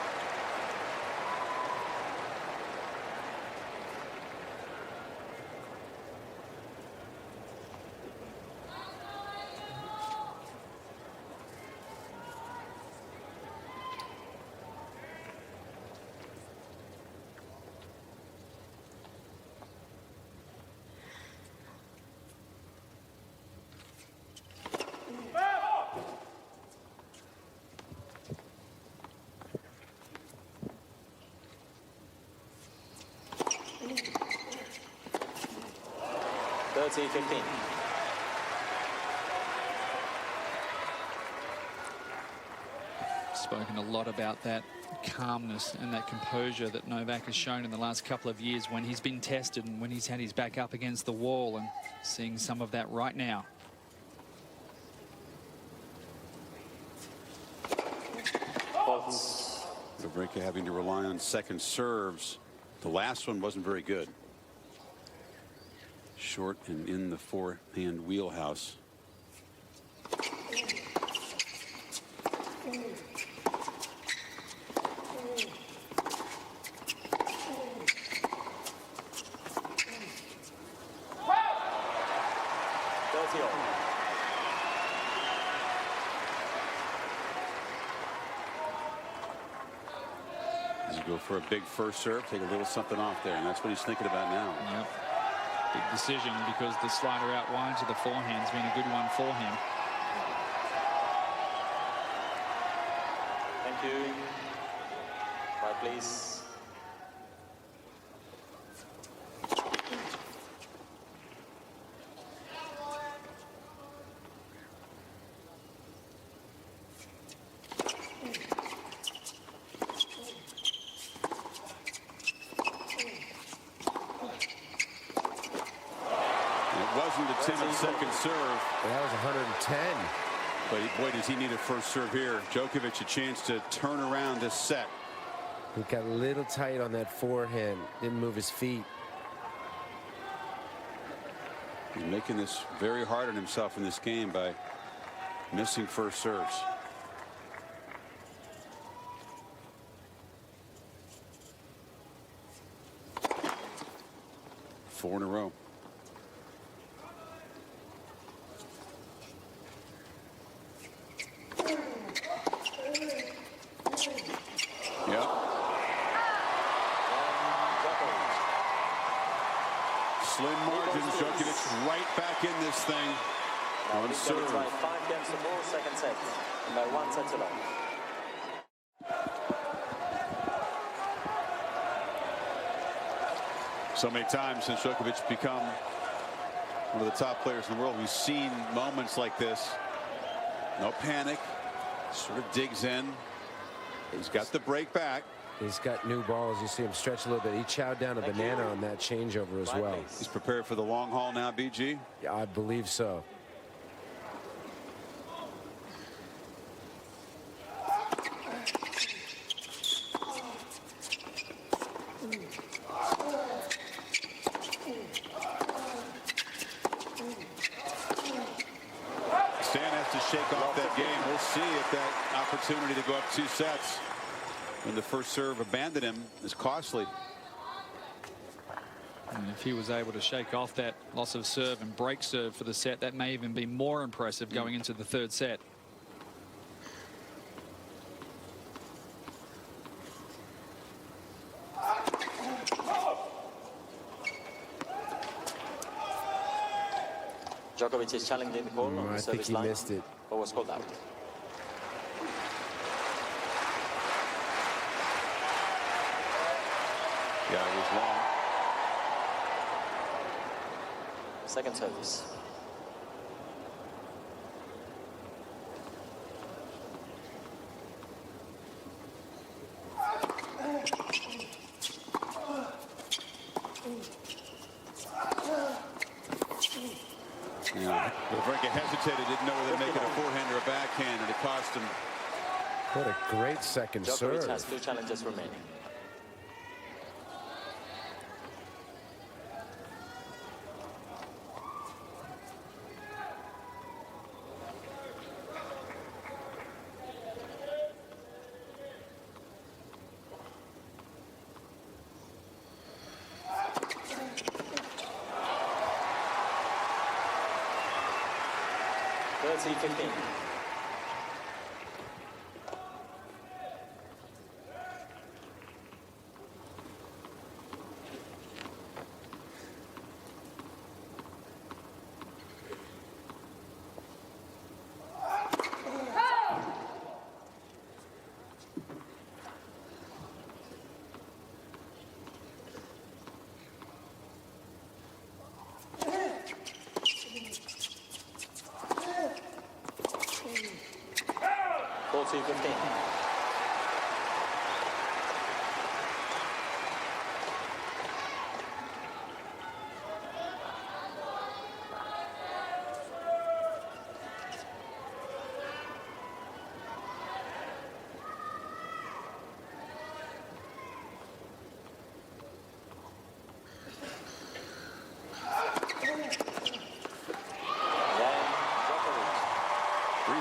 $13-15. Spoken a lot about that calmness and that composure that Novak has shown in the last couple of years when he's been tested and when he's had his back up against the wall, and seeing some of that right now. Wawrinka having to rely on second serves. The last one wasn't very good. Short and in the forehand wheelhouse. Go for a big first serve, take a little something off there, and that's what he's thinking about now. Yep. Big decision, because the slider out wide to the forehand's been a good one for him. Thank you. Right, please. Wasn't a timid second serve. That was 110. But boy, does he need a first serve here. Djokovic a chance to turn around this set. He got a little tight on that forehand. Didn't move his feet. He's making this very hard on himself in this game by missing first serves. Four in a row. Slim margins. Djokovic right back in this thing. On serve. 5 games to 4, second set. By 1 set to love. So many times since Djokovic become one of the top players in the world, we've seen moments like this. No panic. Sort of digs in. He's got the break back. He's got new balls. You see him stretch a little bit. He chowed down a banana on that changeover as well. He's prepared for the long haul now, BG? Yeah, I believe so. Stan has to shake off that game. We'll see if that opportunity to go up 2 sets when the first serve abandoned him is costly. And if he was able to shake off that loss of serve and break serve for the set, that may even be more impressive going into the 3rd set. Djokovic is challenging the call on the I think service he line. missed it. But was called out. Yeah, it was long. Second service. Wawrinka hesitated, didn't know whether to make it a forehand or a backhand, and it cost him. What a great second Djokovic serve. has 2 challenges remaining. Third 15.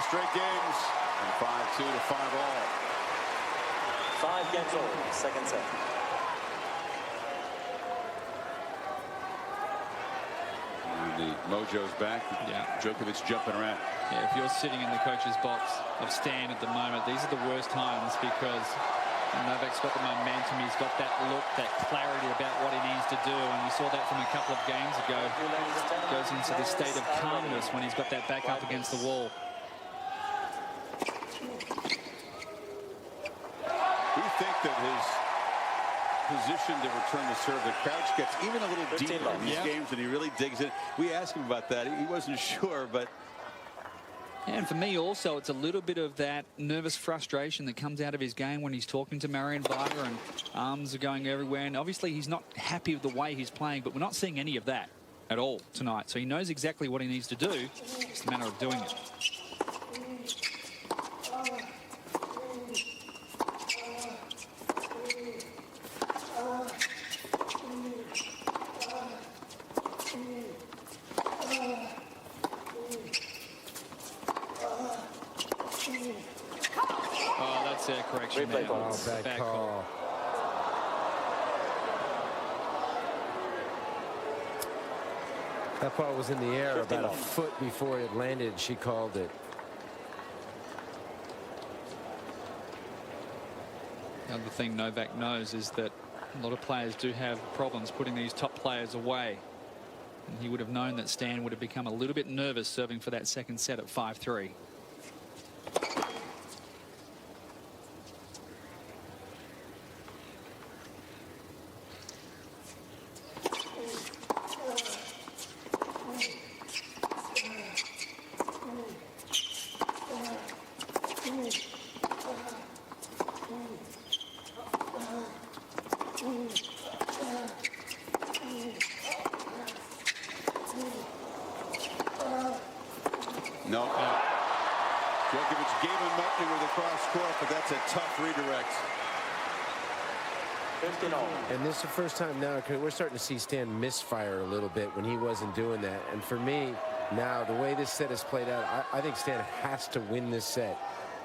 Straight games, and 5-2 to 5-all. 5 games all, second set. And the mojo's back. Yeah. Djokovic jumping around. Yeah, if you're sitting in the coach's box of Stan at the moment, these are the worst times, because Novak's got the momentum. He's got that look, that clarity about what he needs to do. And we saw that from a couple of games ago. Goes into this state of calmness when he's got that back up against the wall. We think that his position to return the serve, the crouch gets even a little deeper in these games, and he really digs it. We asked him about that. He wasn't sure, but... And for me also, it's a little bit of that nervous frustration that comes out of his game when he's talking to Marion Varga and arms are going everywhere. And obviously he's not happy with the way he's playing, but we're not seeing any of that at all tonight. So he knows exactly what he needs to do. It's a matter of doing it. Correction. Replay ball. Oh, bad call. That ball was in the air about a foot before it landed. She called it. The other thing Novak knows is that a lot of players do have problems putting these top players away. And he would have known that Stan would have become a little bit nervous serving for that second set at 5-3. No. Djokovic gave him nothing with a cross court, but that's a tough redirect. 15-all. And this is the first time now, because we're starting to see Stan misfire a little bit when he wasn't doing that. And for me, now, the way this set has played out, I think Stan has to win this set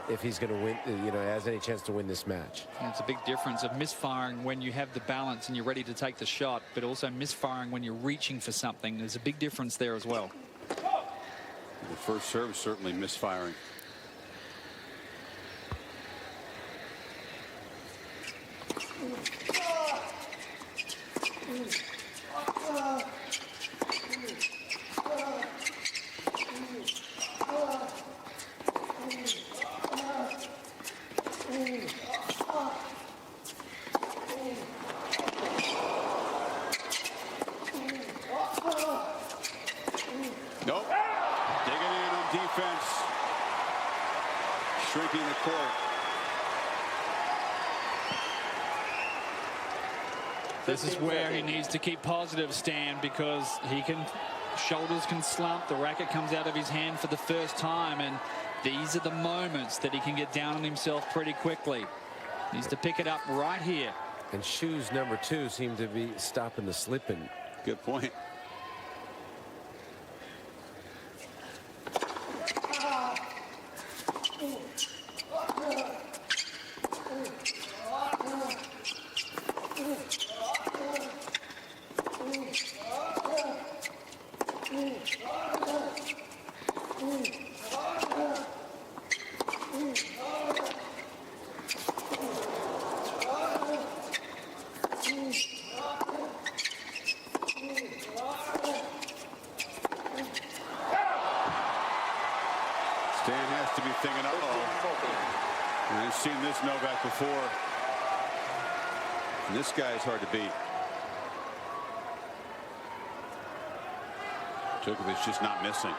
if he's going to win, you know, has any chance to win this match. And it's a big difference of misfiring when you have the balance and you're ready to take the shot, but also misfiring when you're reaching for something. There's a big difference there as well. The first serve certainly misfiring. Nope. Digging in on defense. Shrinking the court. This is where he needs to keep positive, Stan, because shoulders can slump. The racket comes out of his hand for the first time, and these are the moments that he can get down on himself pretty quickly. Needs to pick it up right here. And shoes number 2 seem to be stopping the slipping. Good point. Stan has to be thinking, uh-oh. I've seen this Novak before. And this guy is hard to beat. Djokovic just not missing.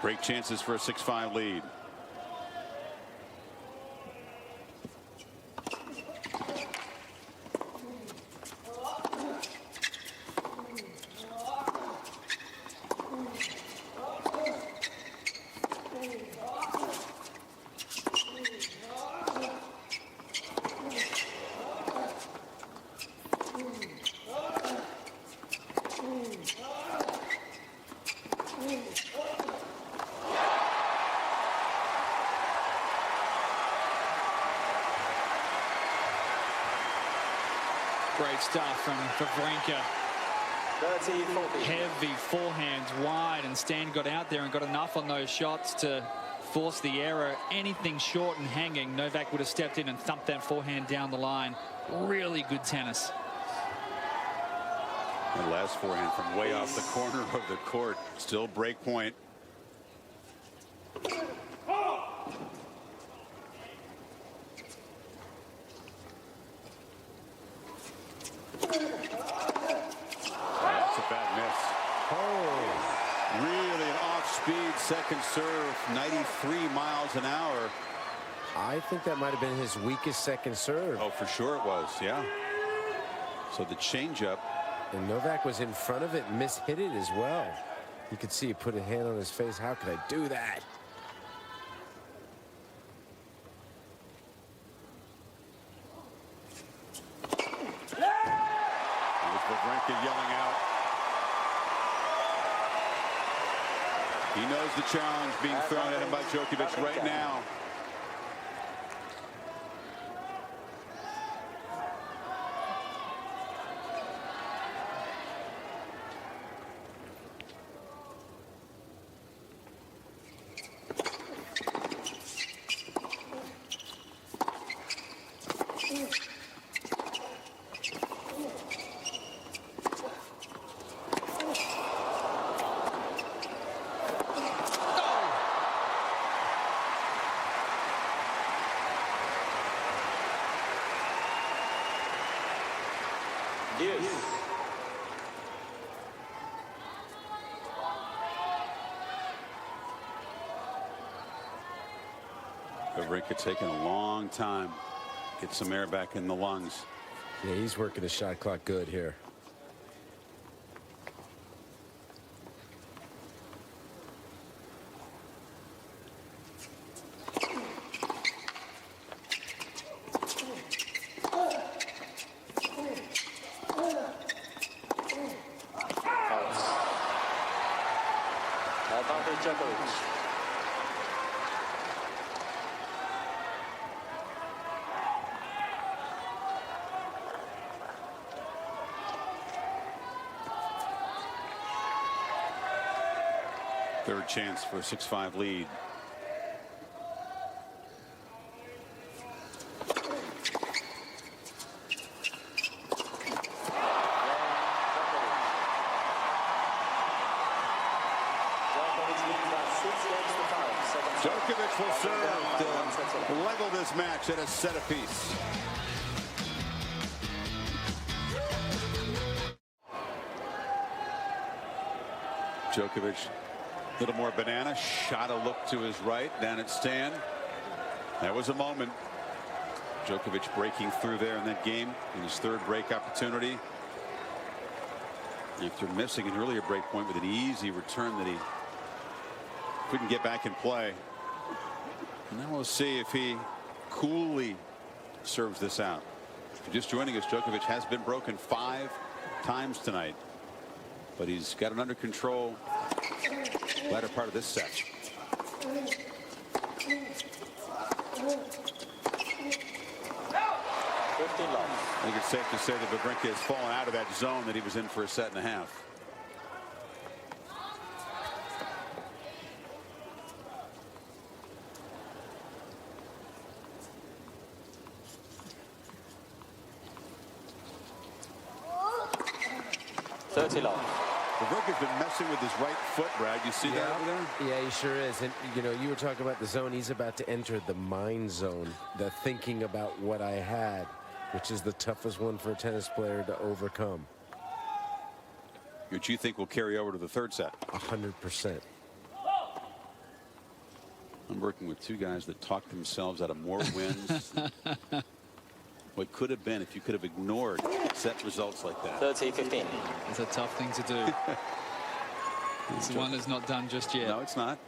Great chances for a 6-5 lead. Great stuff from Wawrinka. 30-40. Heavy forehands wide, and Stan got out there and got enough on those shots to force the error. Anything short and hanging, Novak would have stepped in and thumped that forehand down the line. Really good tennis. The last forehand from way off the corner of the court. Still break point. That's a bad miss. Oh, really an off-speed second serve, 93 miles an hour. I think that might have been his weakest second serve. Oh, for sure it was, yeah. So the changeup. And Novak was in front of it and mishit it as well. You could see he put a hand on his face. How could I do that? Wawrinka yelling out. He knows the challenge being thrown at him by Djokovic right now. Wawrinka taking a long time. Get some air back in the lungs. Yeah, he's working the shot clock good here. Djokovic. Third chance for a 6-5 lead. Djokovic will serve to level this match at a set apiece. Djokovic, a little more banana, shot a look to his right, down at Stan. That was a moment. Djokovic breaking through there in that game in his third break opportunity. After missing an earlier break point with an easy return that he couldn't get back in play. And now we'll see if he coolly serves this out. If you're just joining us, Djokovic has been broken 5 times tonight, but he's got it under control latter part of this set. 15 love. I think it's safe to say that Wawrinka has fallen out of that zone that he was in for a set and a half. Wawrinka's been messing with his right foot, Brad. You see that over there? Yeah, he sure is. And, you know, you were talking about the zone. He's about to enter the mind zone, the thinking about what I had, which is the toughest one for a tennis player to overcome. Which you think will carry over to the third set? 100%. I'm working with two guys that talk themselves out of more wins. What could have been if you could have ignored set results like that. 30-15. It's a tough thing to do. It's one that's not done just yet. No, it's not.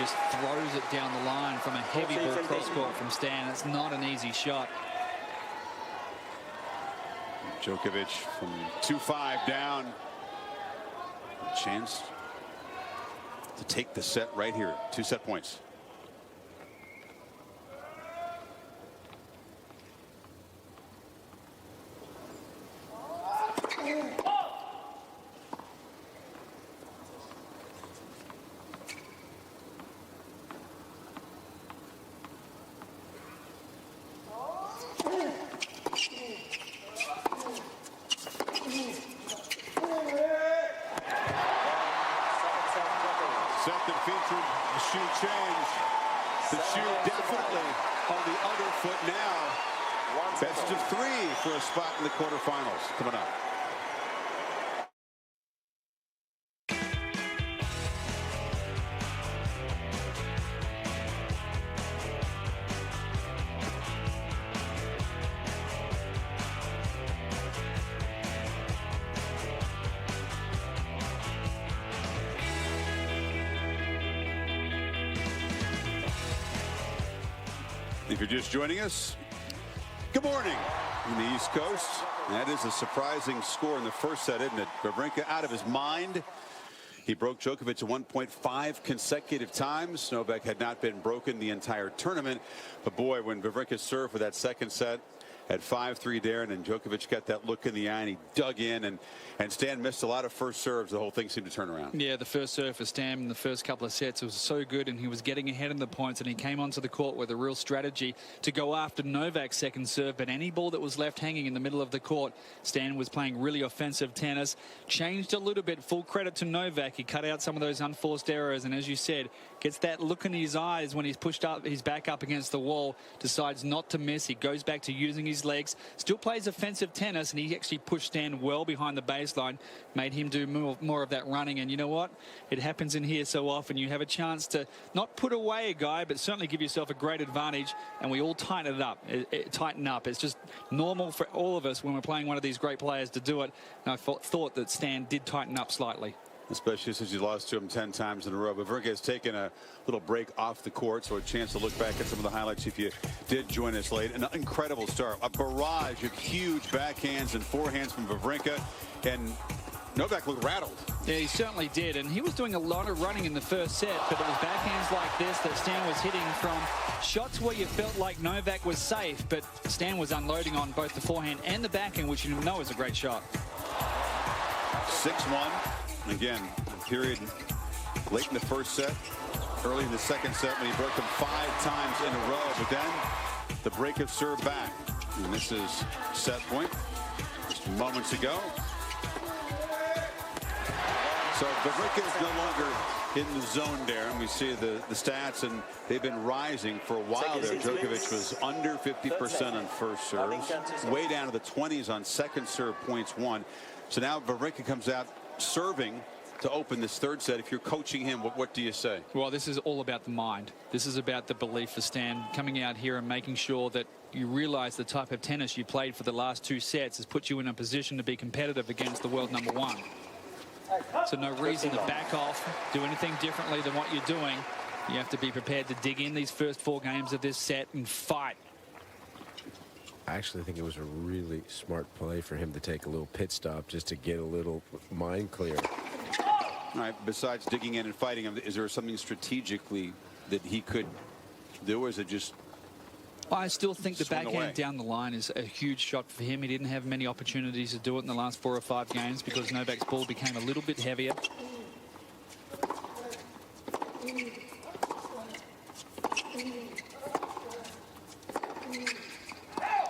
just throws it down the line from a heavy ball cross-court from Stan. It's not an easy shot. Djokovic from 2-5 down. Chance to take the set right here. 2 set points. Second feature, the shoe change. The shoe definitely on the other foot now. Best of 3 for a spot in the quarterfinals coming up. If you're just joining us, good morning in the East Coast. That is a surprising score in the first set, isn't it? Wawrinka out of his mind. He broke Djokovic 1.5 consecutive times. Novak had not been broken the entire tournament. But boy, when Wawrinka served for that second set at 5-3 there, and then Djokovic got that look in the eye and he dug in, and Stan missed a lot of first serves. The whole thing seemed to turn around. Yeah, the first serve for Stan in the first couple of sets was so good, and he was getting ahead in the points, and he came onto the court with a real strategy to go after Novak's second serve. But any ball that was left hanging in the middle of the court, Stan was playing really offensive tennis. Changed a little bit. Full credit to Novak. He cut out some of those unforced errors, and as you said, gets that look in his eyes when he's pushed up his back up against the wall, decides not to miss. He goes back to using his legs, still plays offensive tennis, and he actually pushed Stan well behind the baseline, made him do more of that running. And you know what? It happens in here so often. You have a chance to not put away a guy, but certainly give yourself a great advantage, and we all tighten it up. Tighten up. It's just normal for all of us when we're playing one of these great players to do it. And I thought that Stan did tighten up slightly. Especially since you lost to him 10 times in a row. But Wawrinka has taken a little break off the court, so a chance to look back at some of the highlights if you did join us late. An incredible start. A barrage of huge backhands and forehands from Wawrinka, and Novak looked rattled. Yeah, he certainly did, and he was doing a lot of running in the first set, but it was backhands like this that Stan was hitting from shots where you felt like Novak was safe, but Stan was unloading on both the forehand and the backhand, which you know is a great shot. 6-1. Again, period late in the first set, early in the second set when he broke them 5 times in a row. But then the break of serve back. And this is set point just moments ago. So Wawrinka is no longer in the zone there. And we see the stats, and they've been rising for a while there. Djokovic was under 50% on first serves, way down to the 20s on second serve points won. So now Wawrinka comes out serving to open this third set. If you're coaching him, what do you say? Well, this is all about the mind. This is about the belief for Stan coming out here and making sure that you realize the type of tennis you played for the last 2 sets has put you in a position to be competitive against the world #1. So no reason to back off, do anything differently than what you're doing. You have to be prepared to dig in these first 4 games of this set and fight. I actually think it was a really smart play for him to take a little pit stop just to get a little mind clear. All right, besides digging in and fighting him, is there something strategically that he could do, or is it just... I still think the backhand away down the line is a huge shot for him. He didn't have many opportunities to do it in the last 4 or 5 games because Novak's ball became a little bit heavier.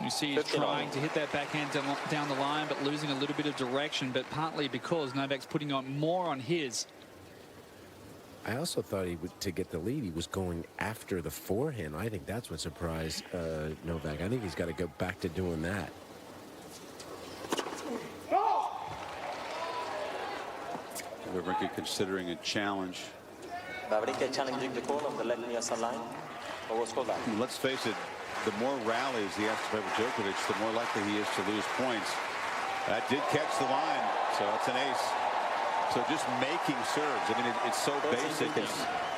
You see he's trying to hit that backhand down the line, but losing a little bit of direction, but partly because Novak's putting on more on his. I also thought he would, to get the lead, he was going after the forehand. I think that's what surprised Novak. I think he's got to go back to doing that. Wawrinka considering a challenge. Wawrinka challenging the call on the left near side line. What was called that? Let's face it, the more rallies he has to play with Djokovic, the more likely he is to lose points. That did catch the line, so that's an ace. So just making serves. I mean, it's so basic.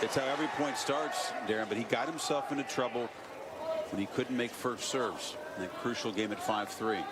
It's how every point starts, Darren. But he got himself into trouble when he couldn't make first serves in that crucial game at 5-3.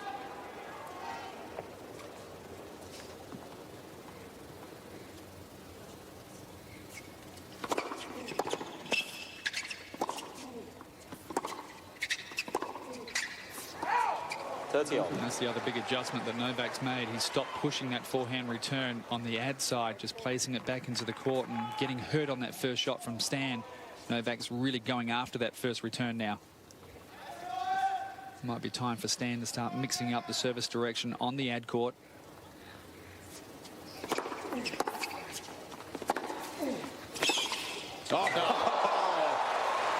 And that's the other big adjustment that Novak's made. He stopped pushing that forehand return on the ad side, just placing it back into the court and getting hurt on that first shot from Stan. Novak's really going after that first return now. Might be time for Stan to start mixing up the service direction on the ad court.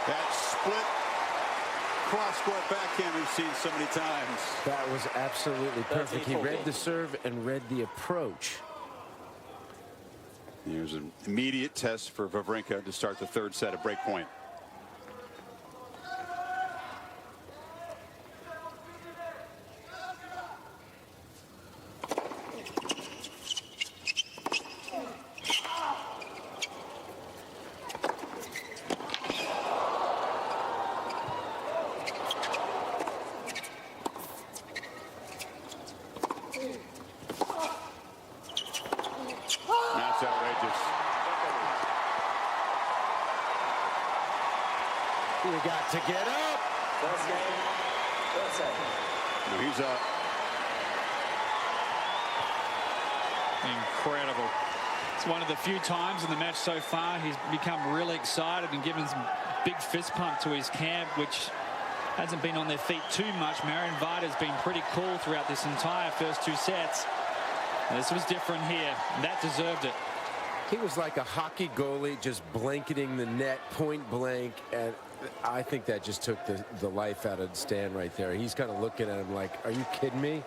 That split cross-court backhand we've seen so many times. That was absolutely perfect. He read the serve and read the approach. Here's an immediate test for Wawrinka to start the third set at break point. That's outrageous. You got to get up. First game, third set. No, he's up. Incredible. It's one of the few times in the match so far he's become really excited and given some big fist pump to his camp, which hasn't been on their feet too much. Marion Vida's been pretty cool throughout this entire first two sets. This was different here, and that deserved it. He was like a hockey goalie, just blanketing the net, point blank, and I think that just took the life out of Stan right there. He's kind of looking at him like, are you kidding me?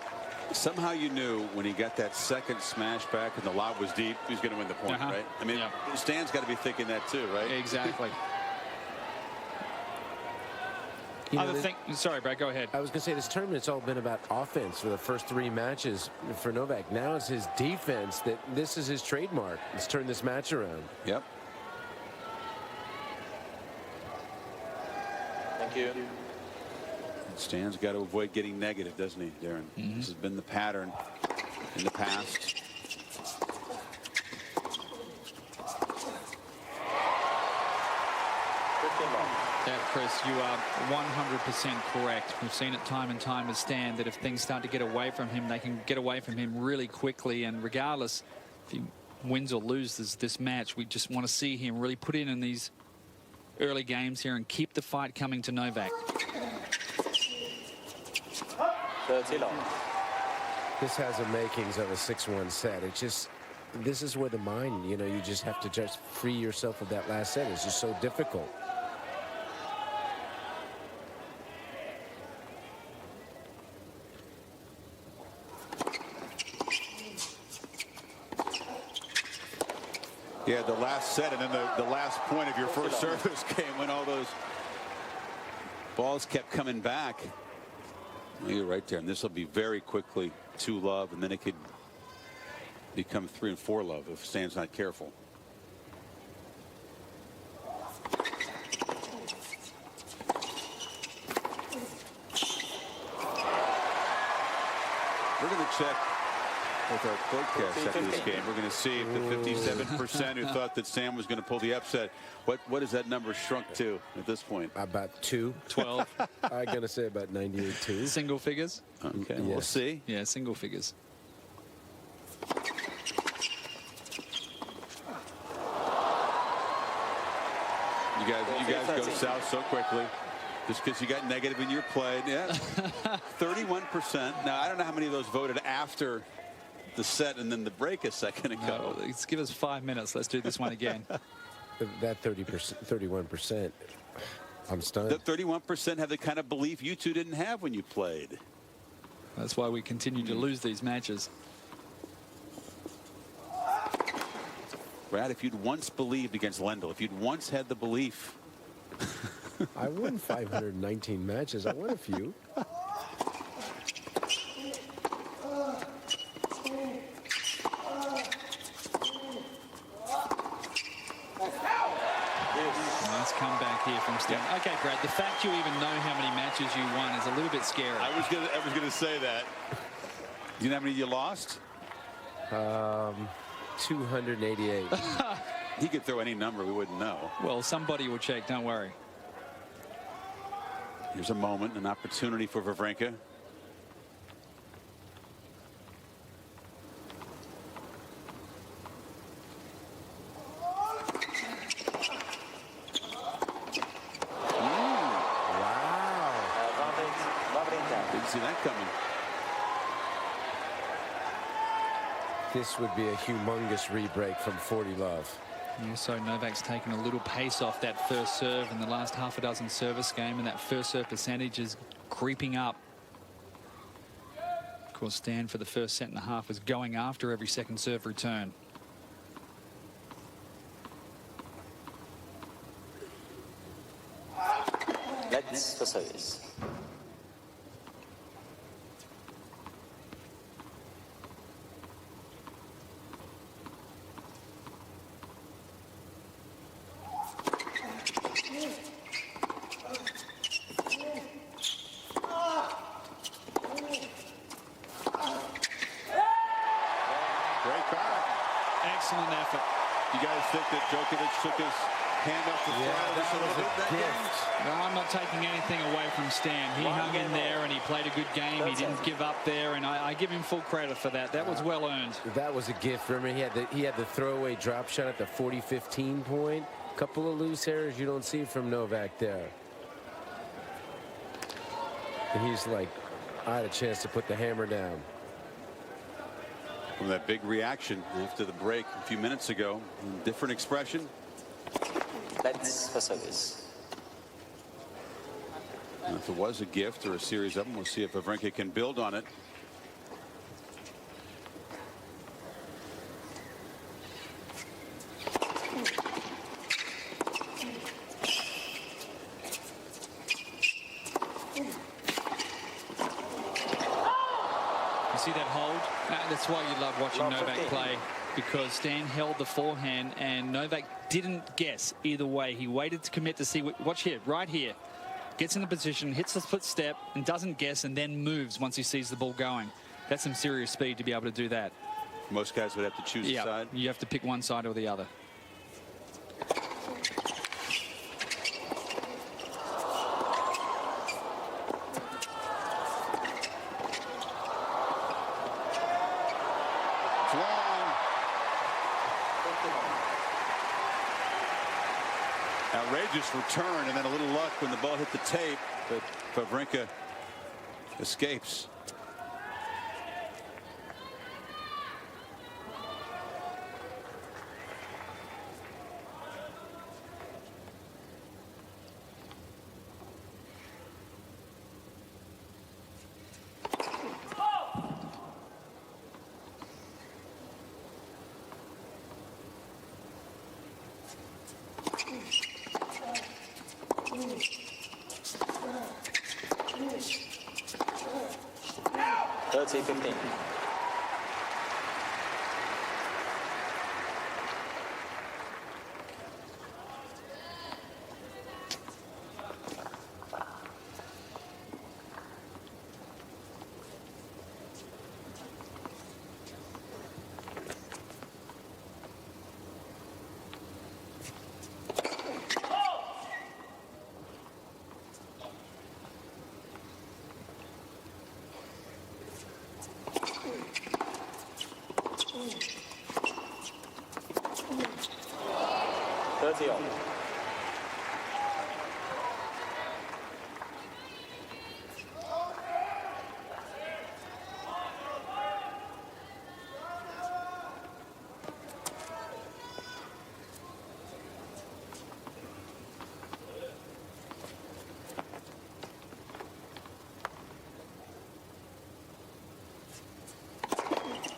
Somehow you knew when he got that second smash back and the lob was deep, he was going to win the point, right? I mean, Stan's got to be thinking that too, right? Exactly. Sorry, Brad, go ahead. I was going to say this tournament's all been about offense for the first three matches for Novak. Now it's his defense that this is his trademark. Let's turn this match around. Yep. Thank you. Stan's got to avoid getting negative, doesn't he, Darren? This has been the pattern in the past. Yeah, Chris, you are 100% correct. We've seen it time and time with Stan that if things start to get away from him, they can get away from him really quickly. And regardless if he wins or loses this match, we just want to see him really put in these early games here and keep the fight coming to Novak. 30 long. This has the makings of a 6-1 set. It just, this is where the mind, you know, you just have to just free yourself of that last set. It's just so difficult. Yeah, the last set and then the last point of your first service game when all those balls kept coming back. You're right there, and this will be very quickly 2-love, and then it could become 3 and 4-love if Stan's not careful. We're going to check with our broadcast after this game. We're going to see if the 57% who thought that Stan was going to pull the upset, what has that number shrunk to at this point? About 2. 12. I'm going to say about 98-2. Single figures? Okay, Yes. we'll see. Yeah, single figures. You guys go south so quickly. Just because you got negative in your play. Yeah, 31%. Now, I don't know how many of those voted after the set and then the break a second ago. No, let's give us 5 minutes. Let's do this one again. That 30%, 31%, I'm stunned. The 31% have the kind of belief you two didn't have when you played. That's why we continue to lose these matches. Brad, if you'd once believed against Lendl, if you'd once had the belief. I won 519 matches. I won a few. Okay, Brad, the fact you even know how many matches you won is a little bit scary. I was gonna say that. Do you know how many you lost? 288. He could throw any number, we wouldn't know. Well, somebody will check, don't worry. Here's a moment, an opportunity for Wawrinka. Didn't see that coming. This would be a humongous re-break from 40 love. Yeah, so Novak's taken a little pace off that first serve in the last half a dozen service game, and that first serve percentage is creeping up. Of course, Stan for the first set and a half was going after every second serve return. Let's for service. Excellent effort. You guys think that Djokovic took his hand off the throttle just a little bit that game? No, I'm not taking anything away from Stan. He hung in there and he played a good game. He didn't give up there, and I give him full credit for that. That was well earned. That was a gift. Remember, he had the throwaway drop shot at the 40-15 point. A couple of loose errors you don't see from Novak there. And he's like, I had a chance to put the hammer down. From that big reaction after the break a few minutes ago, different expression. Let's for service. And if it was a gift or a series of them, we'll see if Wawrinka can build on it. You see that hold? That's why you love watching Novak play, because Stan held the forehand and Novak didn't guess either way. He waited to commit to see. Watch here, right here. Gets in the position, hits the split step, and doesn't guess, and then moves once he sees the ball going. That's some serious speed to be able to do that. Most guys would have to choose a side. You have to pick one side or the other. Outrageous return, and then a little luck when the ball hit the tape, but Wawrinka escapes.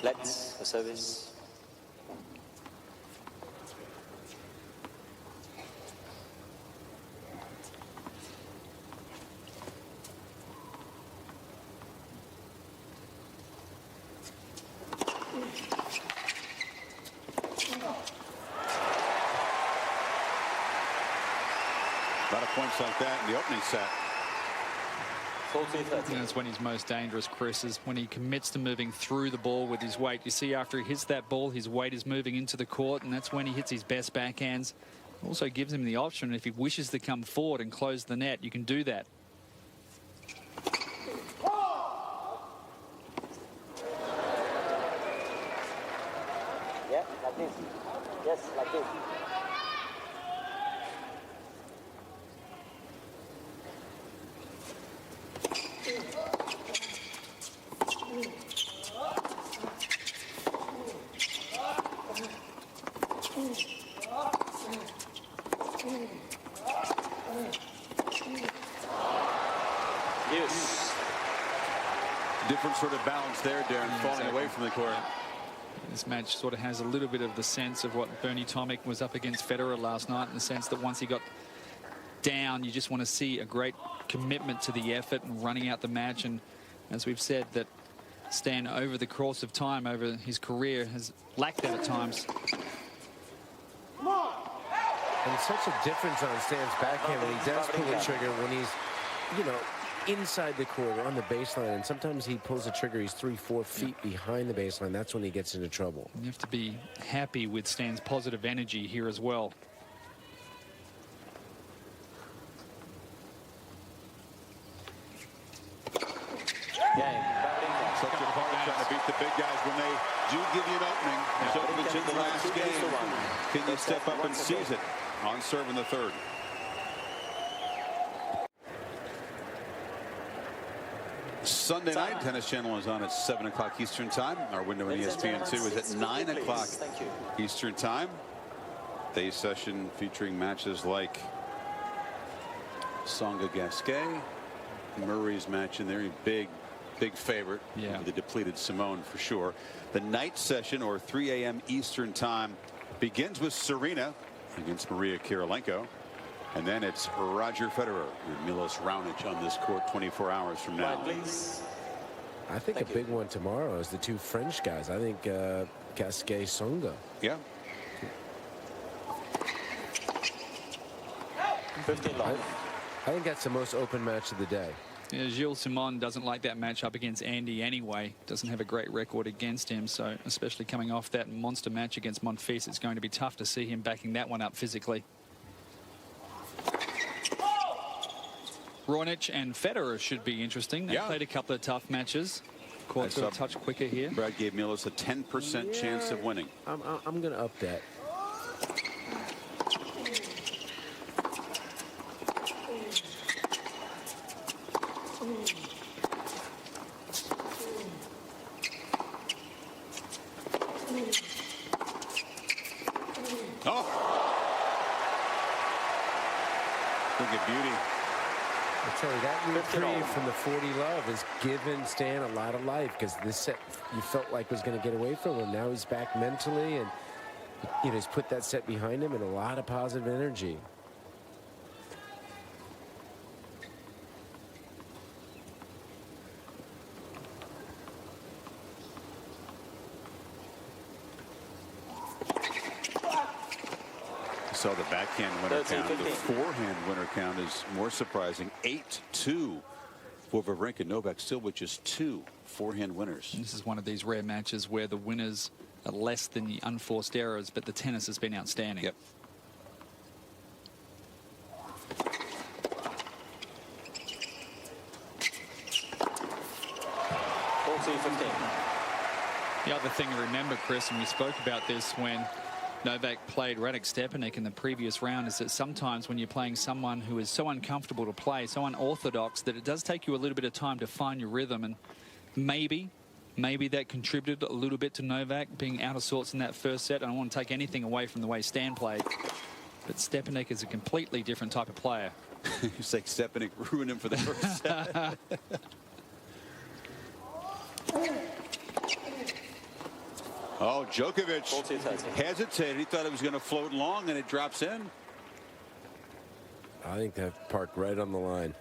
Let's for service. A lot of points like that in the opening set. 40-30. And that's when he's most dangerous, Chris, is when he commits to moving through the ball with his weight. You see, after he hits that ball, his weight is moving into the court, and that's when he hits his best backhands. Also gives him the option, if he wishes to come forward and close the net, you can do that. Yeah, like this. Yes, like this. Yes. Different sort of balance there, Darren, falling away from the court. This match sort of has a little bit of the sense of what Bernie Tomic was up against Federer last night, in the sense that once he got down, you just want to see a great commitment to the effort and running out the match. And as we've said, that Stan, over the course of time, over his career, has lacked that at times. And such a difference on Stan's backhand when he does pull the trigger, when he's, you know, inside the court on the baseline, and sometimes he pulls the trigger, he's 3-4 feet behind the baseline. That's when he gets into trouble. You have to be happy with Stan's positive energy here as well. Such a part trying to beat the big guys when they do give you an opening. Djokovic in the last game. Can you step up and seize it on serve in the third? Sunday night, Tennis Channel is on at 7 o'clock Eastern Time. Our window in ESPN2 is at 9 o'clock Eastern Time. Day session featuring matches like Tsonga Gasquet, Murray's match in there, big favorite. Yeah. The depleted Simone for sure. The night session, or 3 a.m. Eastern Time, begins with Serena against Maria Kirilenko. And then it's Roger Federer and Milos Raonic on this court 24 hours from now. I think a big one tomorrow is the two French guys. I think Gasquet, Tsonga. Yeah. 15 long. I think that's the most open match of the day. Yeah, Gilles Simon doesn't like that matchup against Andy anyway. Doesn't have a great record against him. So especially coming off that monster match against Monfils, it's going to be tough to see him backing that one up physically. Raonic and Federer should be interesting. They played a couple of tough matches. Court's a touch quicker here. Brad gave Milos a 10% chance of winning. I'm going to up that. Oh! Look at beauty. I tell you, that reprieve from the 40 love has given Stan a lot of life, because this set you felt like was going to get away from him. Now he's back mentally, and you know, he's put that set behind him, and a lot of positive energy. So the backhand winner count, the forehand winner count is more surprising. 8-2 for Wawrinka. Novak still with just 2 forehand winners. This is one of these rare matches where the winners are less than the unforced errors, but the tennis has been outstanding. Yep. The other thing to remember, Chris, and we spoke about this when Novak played Radek Stepanek in the previous round, is that sometimes when you're playing someone who is so uncomfortable to play, so unorthodox, that it does take you a little bit of time to find your rhythm. And maybe that contributed a little bit to Novak being out of sorts in that first set. I don't want to take anything away from the way Stan played, but Stepanek is a completely different type of player. It's like Stepanek ruined him for the first set. Oh, Djokovic hesitated. He thought it was going to float long, and it drops in. I think that parked right on the line.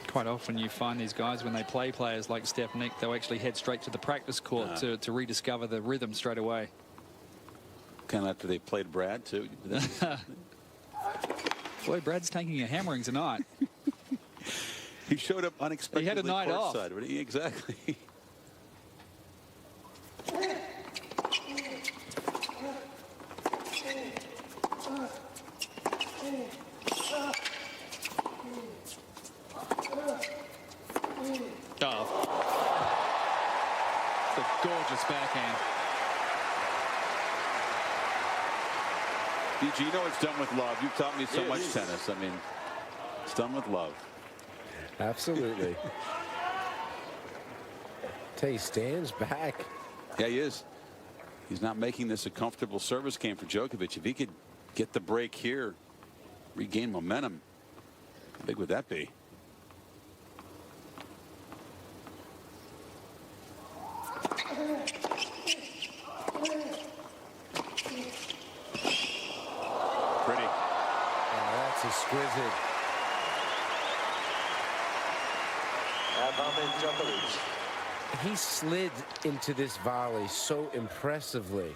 Quite often you find these guys, when they play players like Stepanek, they'll actually head straight to the practice court to rediscover the rhythm straight away. Kind of after they played Brad, too. Boy, Brad's taking a hammering tonight. He showed up unexpectedly. He had a night off. Exactly. Oh. It's a gorgeous backhand. DG, you know it's done with love. You've taught me so much tennis. I mean, it's done with love. Absolutely. Tell you, Stan's back. Yeah, he is. He's not making this a comfortable service game for Djokovic. If he could get the break here, regain momentum, how big would that be? Pretty. Oh, that's exquisite. Advantage Djokovic. He slid into this volley so impressively.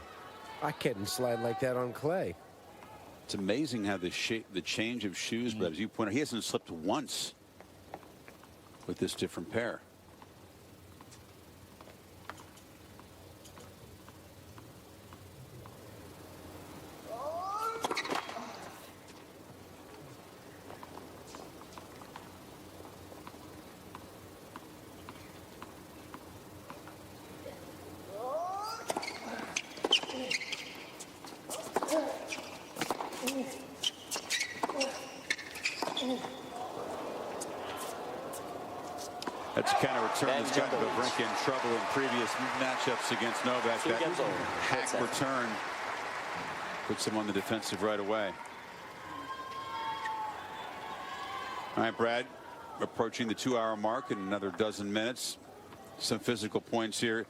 I couldn't slide like that on clay. It's amazing how the change of shoes, but as you pointed out, he hasn't slipped once with this different pair. That's the kind of return that's gotten Wawrinka in trouble in previous matchups against Novak. That hack return puts him on the defensive right away. All right, Brad, approaching the 2-hour mark in another dozen minutes. Some physical points here.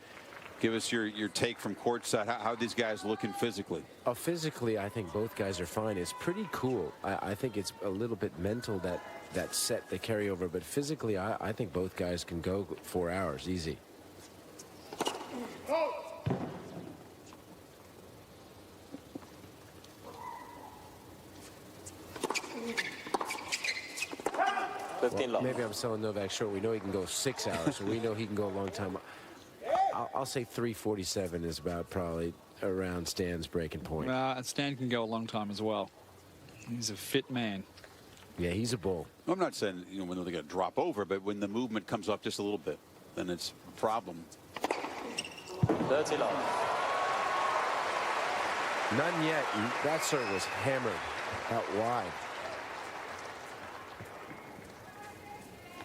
Give us your take from courtside. How these guys looking physically? Physically, I think both guys are fine. It's pretty cool. I think it's a little bit mental, that set they carry over, but physically I think both guys can go 4 hours easy. Well, maybe I'm selling Novak short. We know he can go 6 hours, so we know he can go a long time. I'll say 3:47 is about probably around Stan's breaking point. Stan can go a long time as well. He's a fit man. Yeah, he's a bull. I'm not saying when they're going to drop over, but when the movement comes up just a little bit, then it's a problem. 30 love. None yet. That serve was hammered out wide.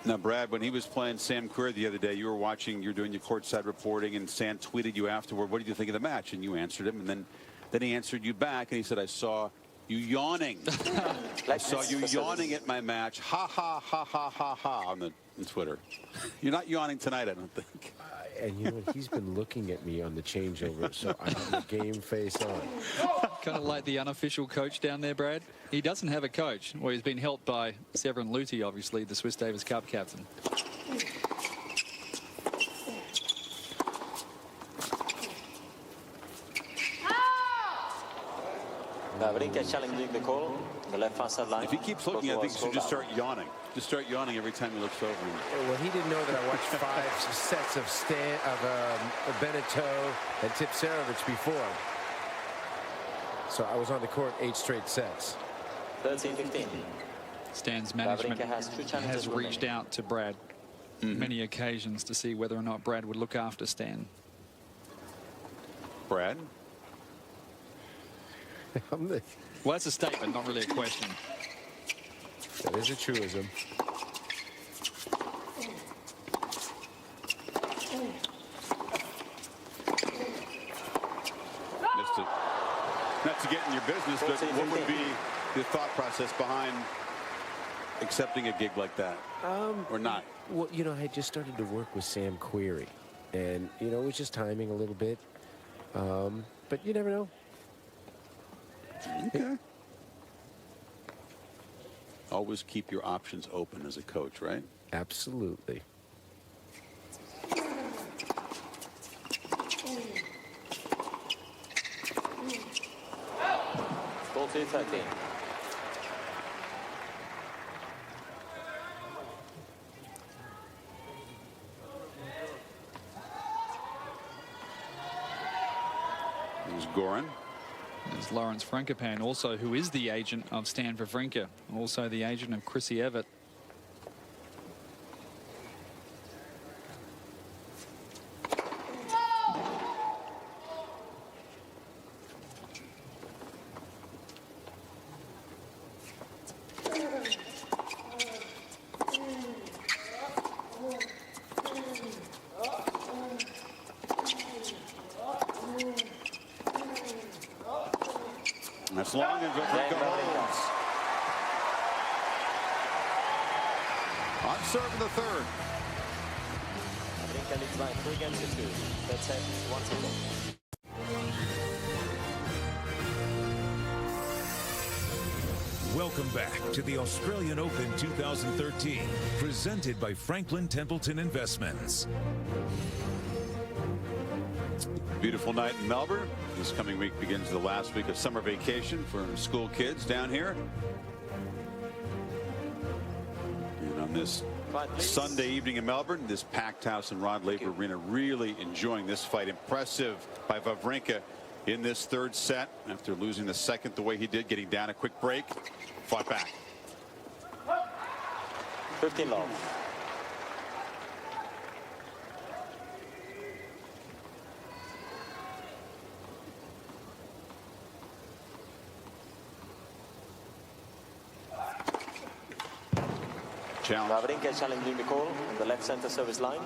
Now, Brad, when he was playing Sam Kerr the other day, you were watching, you're doing your courtside reporting, and Sam tweeted you afterward, what did you think of the match? And you answered him, and then he answered you back, and he said, I saw you yawning. I saw you yawning at my match. Ha, ha, ha, ha, ha, ha, on Twitter. You're not yawning tonight, I don't think. And you know what? He's been looking at me on the changeover, so I have the game face on. Kind of like the unofficial coach down there, Brad. He doesn't have a coach. Well, he's been helped by Severin Luthi, obviously, the Swiss Davis Cup captain. Wawrinka challenging the call on the left-hand side line. If he keeps looking, I think he should just start yawning. Just start yawning every time he looks over him. Well, he didn't know that I watched 5 sets of Beneteau and Tipsarevic before. So I was on the court 8 straight sets. 13-15. Stan's management has reached out to Brad many occasions to see whether or not Brad would look after Stan. Brad? Well, that's a statement, not really a question. That is a truism. Not to get in your business, but what would be the thought process behind accepting a gig like that, or not? Well, you know, I just started to work with Sam Querrey, and you know, it was just timing a little bit. But you never know. Okay. Always keep your options open as a coach, right? Absolutely. Goran. There's Lawrence Frankopan, also, who is the agent of Stan Wawrinka, also the agent of Chrissy Evert. That's long and Wawrinka holds. On serve in the third. Wawrinka leads by 3 games to 2. That's set 1-0. Welcome back to the Australian Open 2013, presented by Franklin Templeton Investments. Beautiful night in Melbourne. This coming week begins the last week of summer vacation for school kids down here. And on this Sunday evening in Melbourne, this packed house in Rod Laver Arena, really enjoying this fight. Impressive by Wawrinka in this third set after losing the second the way he did, getting down a quick break, fought back. 15 love. Wawrinka challenging the call on the left center service line.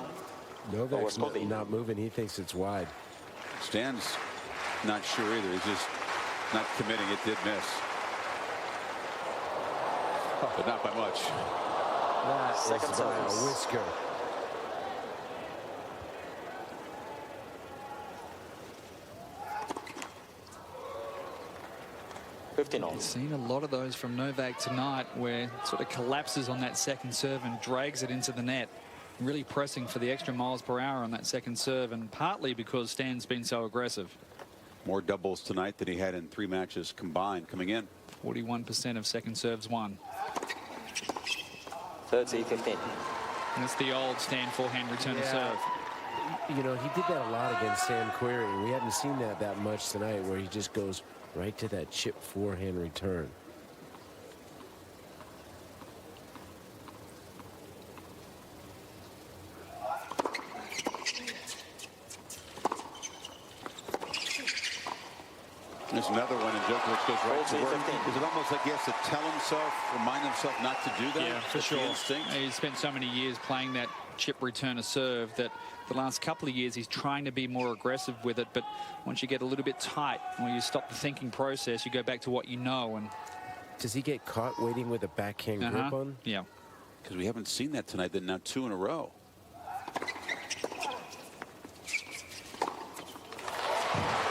Novak's not moving. He thinks it's wide. Stan's not sure either. He's just not committing. It did miss. But not by much. That Second is by a service. whisker. Seen a lot of those from Novak tonight, where it sort of collapses on that second serve and drags it into the net. Really pressing for the extra miles per hour on that second serve, and partly because Stan's been so aggressive. More doubles tonight than he had in 3 matches combined coming in. 41% of second serves won. 30-15. That's the old Stan forehand return to serve. You know, he did that a lot against Sam Querrey. We haven't seen that much tonight, where he just goes right to that chip forehand return. There's another one, and Djokovic goes right to work. Is it almost like he has to tell himself, remind himself not to do that? Yeah, for sure. He's spent so many years playing that chip return to serve that the last couple of years he's trying to be more aggressive with it, but once you get a little bit tight, when you stop the thinking process, you go back to what you know. And does he get caught waiting with a backhand grip on? Yeah, because we haven't seen that tonight. Then now 2 in a row.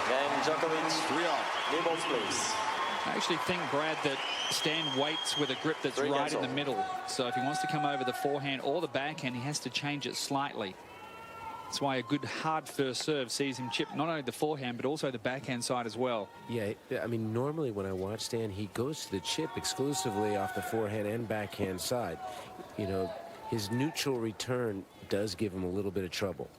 Then Djokovic, 3-all. new balls, please. I actually think, Brad, that Stan waits with a grip that's right in the middle. So if he wants to come over the forehand or the backhand, he has to change it slightly. That's why a good hard first serve sees him chip not only the forehand but also the backhand side as well. Yeah, I mean, normally when I watch Stan, he goes to the chip exclusively off the forehand and backhand side. You know, his neutral return does give him a little bit of trouble.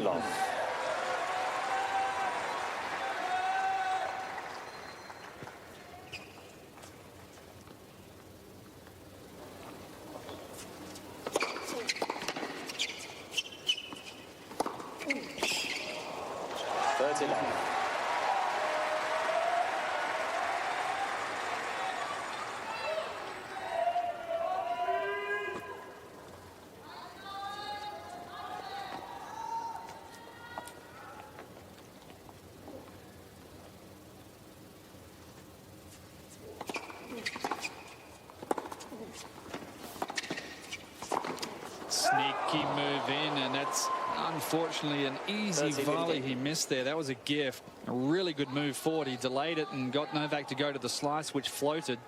Long. Sneaky move in, and that's unfortunately an easy volley he missed there. That was a gift. A really good move forward. He delayed it and got Novak to go to the slice, which floated.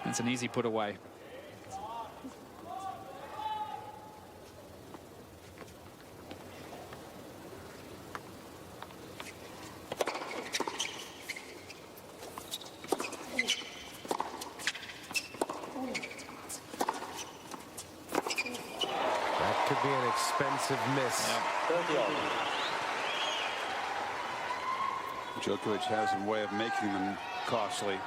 That's an easy put away. could be an expensive miss. Yep. 30 all. Djokovic has a way of making them costly.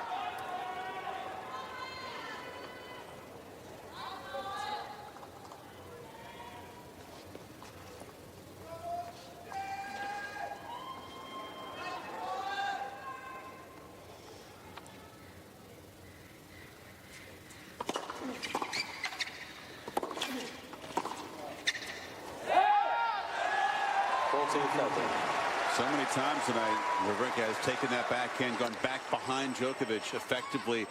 So many times tonight, Wawrinka has taken that backhand, gone back behind Djokovic effectively,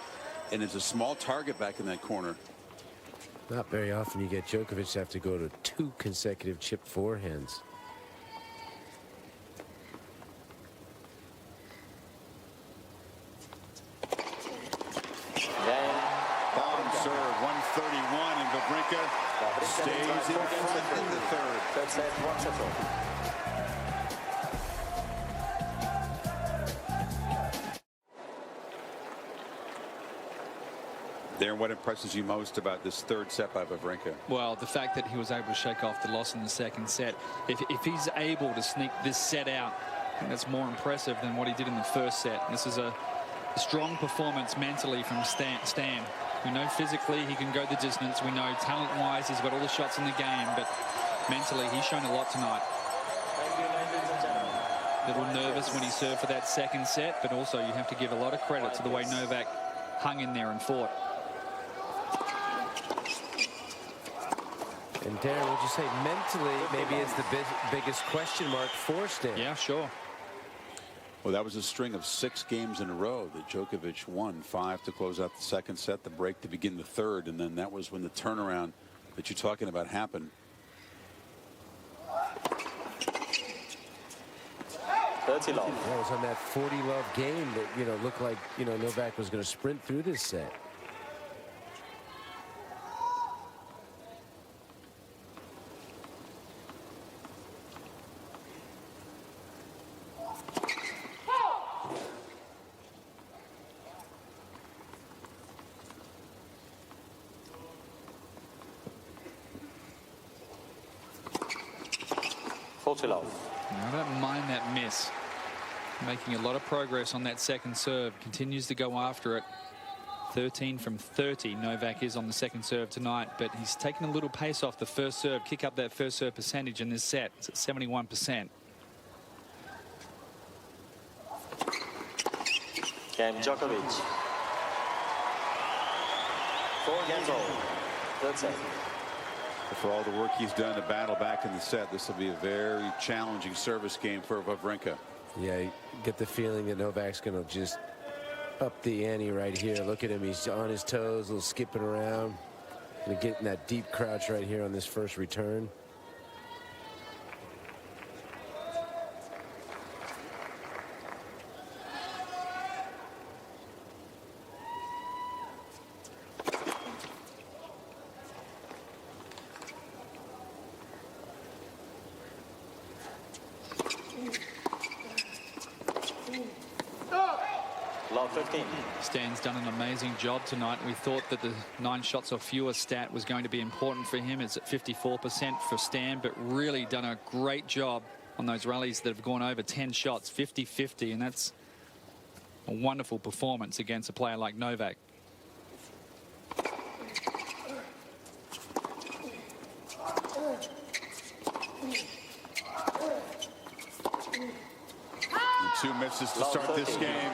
and it's a small target back in that corner. Not very often you get Djokovic to have to go to 2 consecutive chip forehands. Bomb serve, 131, and Wawrinka stays in front in the third. Third set, 1-0. Darren, what impresses you most about this third set by Wawrinka? Well, the fact that he was able to shake off the loss in the second set. If he's able to sneak this set out, I think that's more impressive than what he did in the first set. This is a strong performance mentally from Stan. We know physically he can go the distance. We know talent-wise he's got all the shots in the game, but mentally he's shown a lot tonight. A little nervous when he served for that second set, but also you have to give a lot of credit to the way Novak hung in there and fought. And Darren, would you say mentally maybe is the biggest question mark for Stan? Yeah, sure. Well, that was a string of 6 games in a row that Djokovic won. 5 to close out the second set, the break to begin the third, and then that was when the turnaround that you're talking about happened. 30 love. That was on that 40-love game that, looked like, Novak was going to sprint through this set. I don't mind that miss. Making a lot of progress on that second serve. Continues to go after it. 13 from 30 Novak is on the second serve tonight, but he's taken a little pace off the first serve. Kick up that first serve percentage in this set. It's at 71%. Game Djokovic. 4 games all. Third set. For all the work he's done to battle back in the set, this will be a very challenging service game for Wawrinka. Yeah, you get the feeling that Novak's going to just up the ante right here. Look at him. He's on his toes, a little skipping around. Going to get in that deep crouch right here on this first return. Stan's done an amazing job tonight. We thought that the 9 shots or fewer stat was going to be important for him. It's at 54% for Stan, but really done a great job on those rallies that have gone over 10 shots, 50-50, and that's a wonderful performance against a player like Novak. And 2 misses to start this game.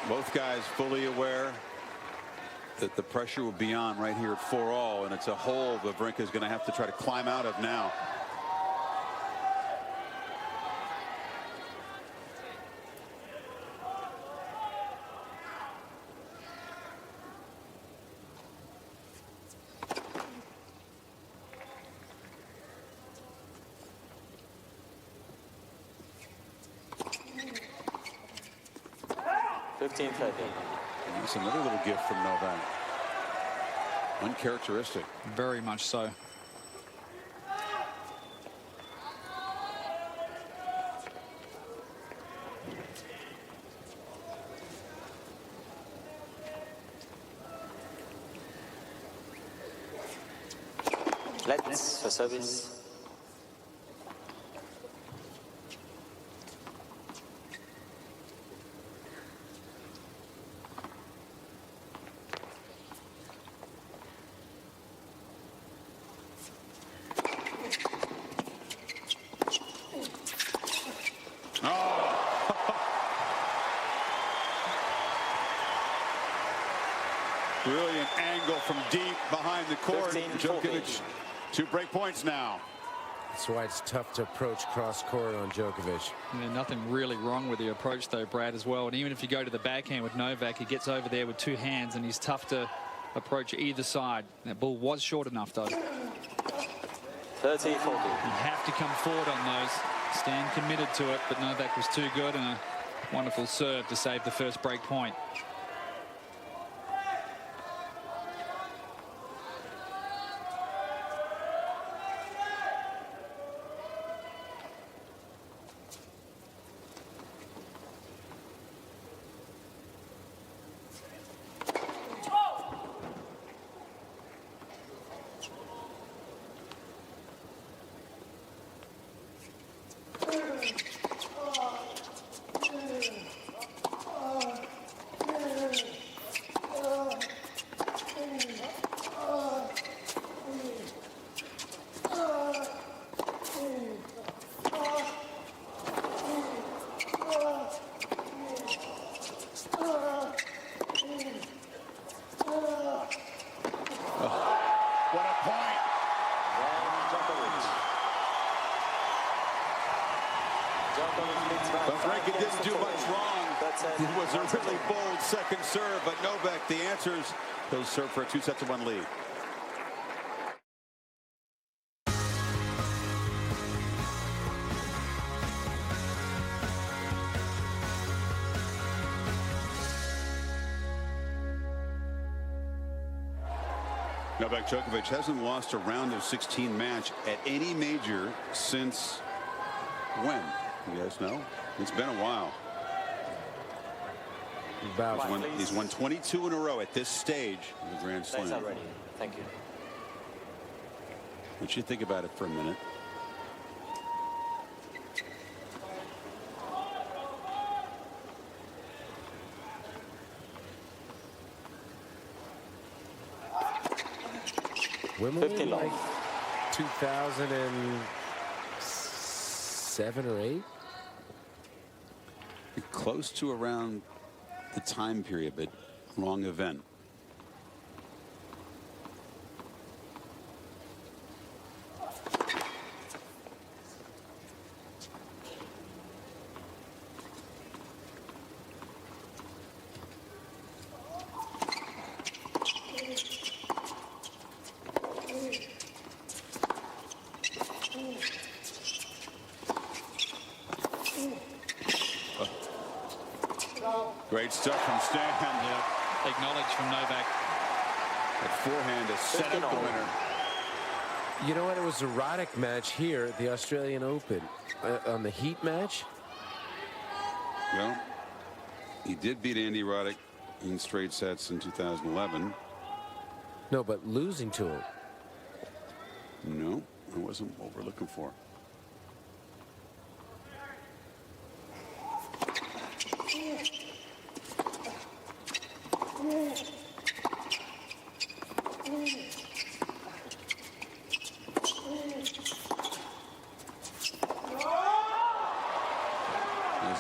Both guys fully aware that the pressure will be on right here at 4-all, and it's a hole Wawrinka is going to have to try to climb out of now. That's another little gift from Novak. Uncharacteristic. Very much so. Let's for service. Brilliant angle from deep behind the court. 15-14. Djokovic, 2 break points now. That's why it's tough to approach cross court on Djokovic. Yeah, nothing really wrong with the approach though, Brad, as well. And even if you go to the backhand with Novak, he gets over there with 2 hands and he's tough to approach either side. That ball was short enough though. 30-40. You have to come forward on those. Stan committed to it, but Novak was too good, and a wonderful serve to save the first break point. What a point. Wawrinka didn't do much wrong. It was a really bold second serve, but Novak, the answers, he'll serve for a 2-1 lead. Novak Djokovic hasn't lost a round of 16 match at any major since when? You guys know? It's been a while. He's won 22 in a row at this stage of the Grand Slam. That's already. Thank you. What you think about it for a minute? Wimbledon, like 2007 or 8? Close to around the time period, but wrong event. Great stuff from Stan. Yep. Acknowledged from Novak. That forehand to set up the winner. You know what? It was a Roddick match here at the Australian Open. On the heat match. Well, he did beat Andy Roddick in straight sets in 2011. No, but losing to him. No, that wasn't what we're looking for. His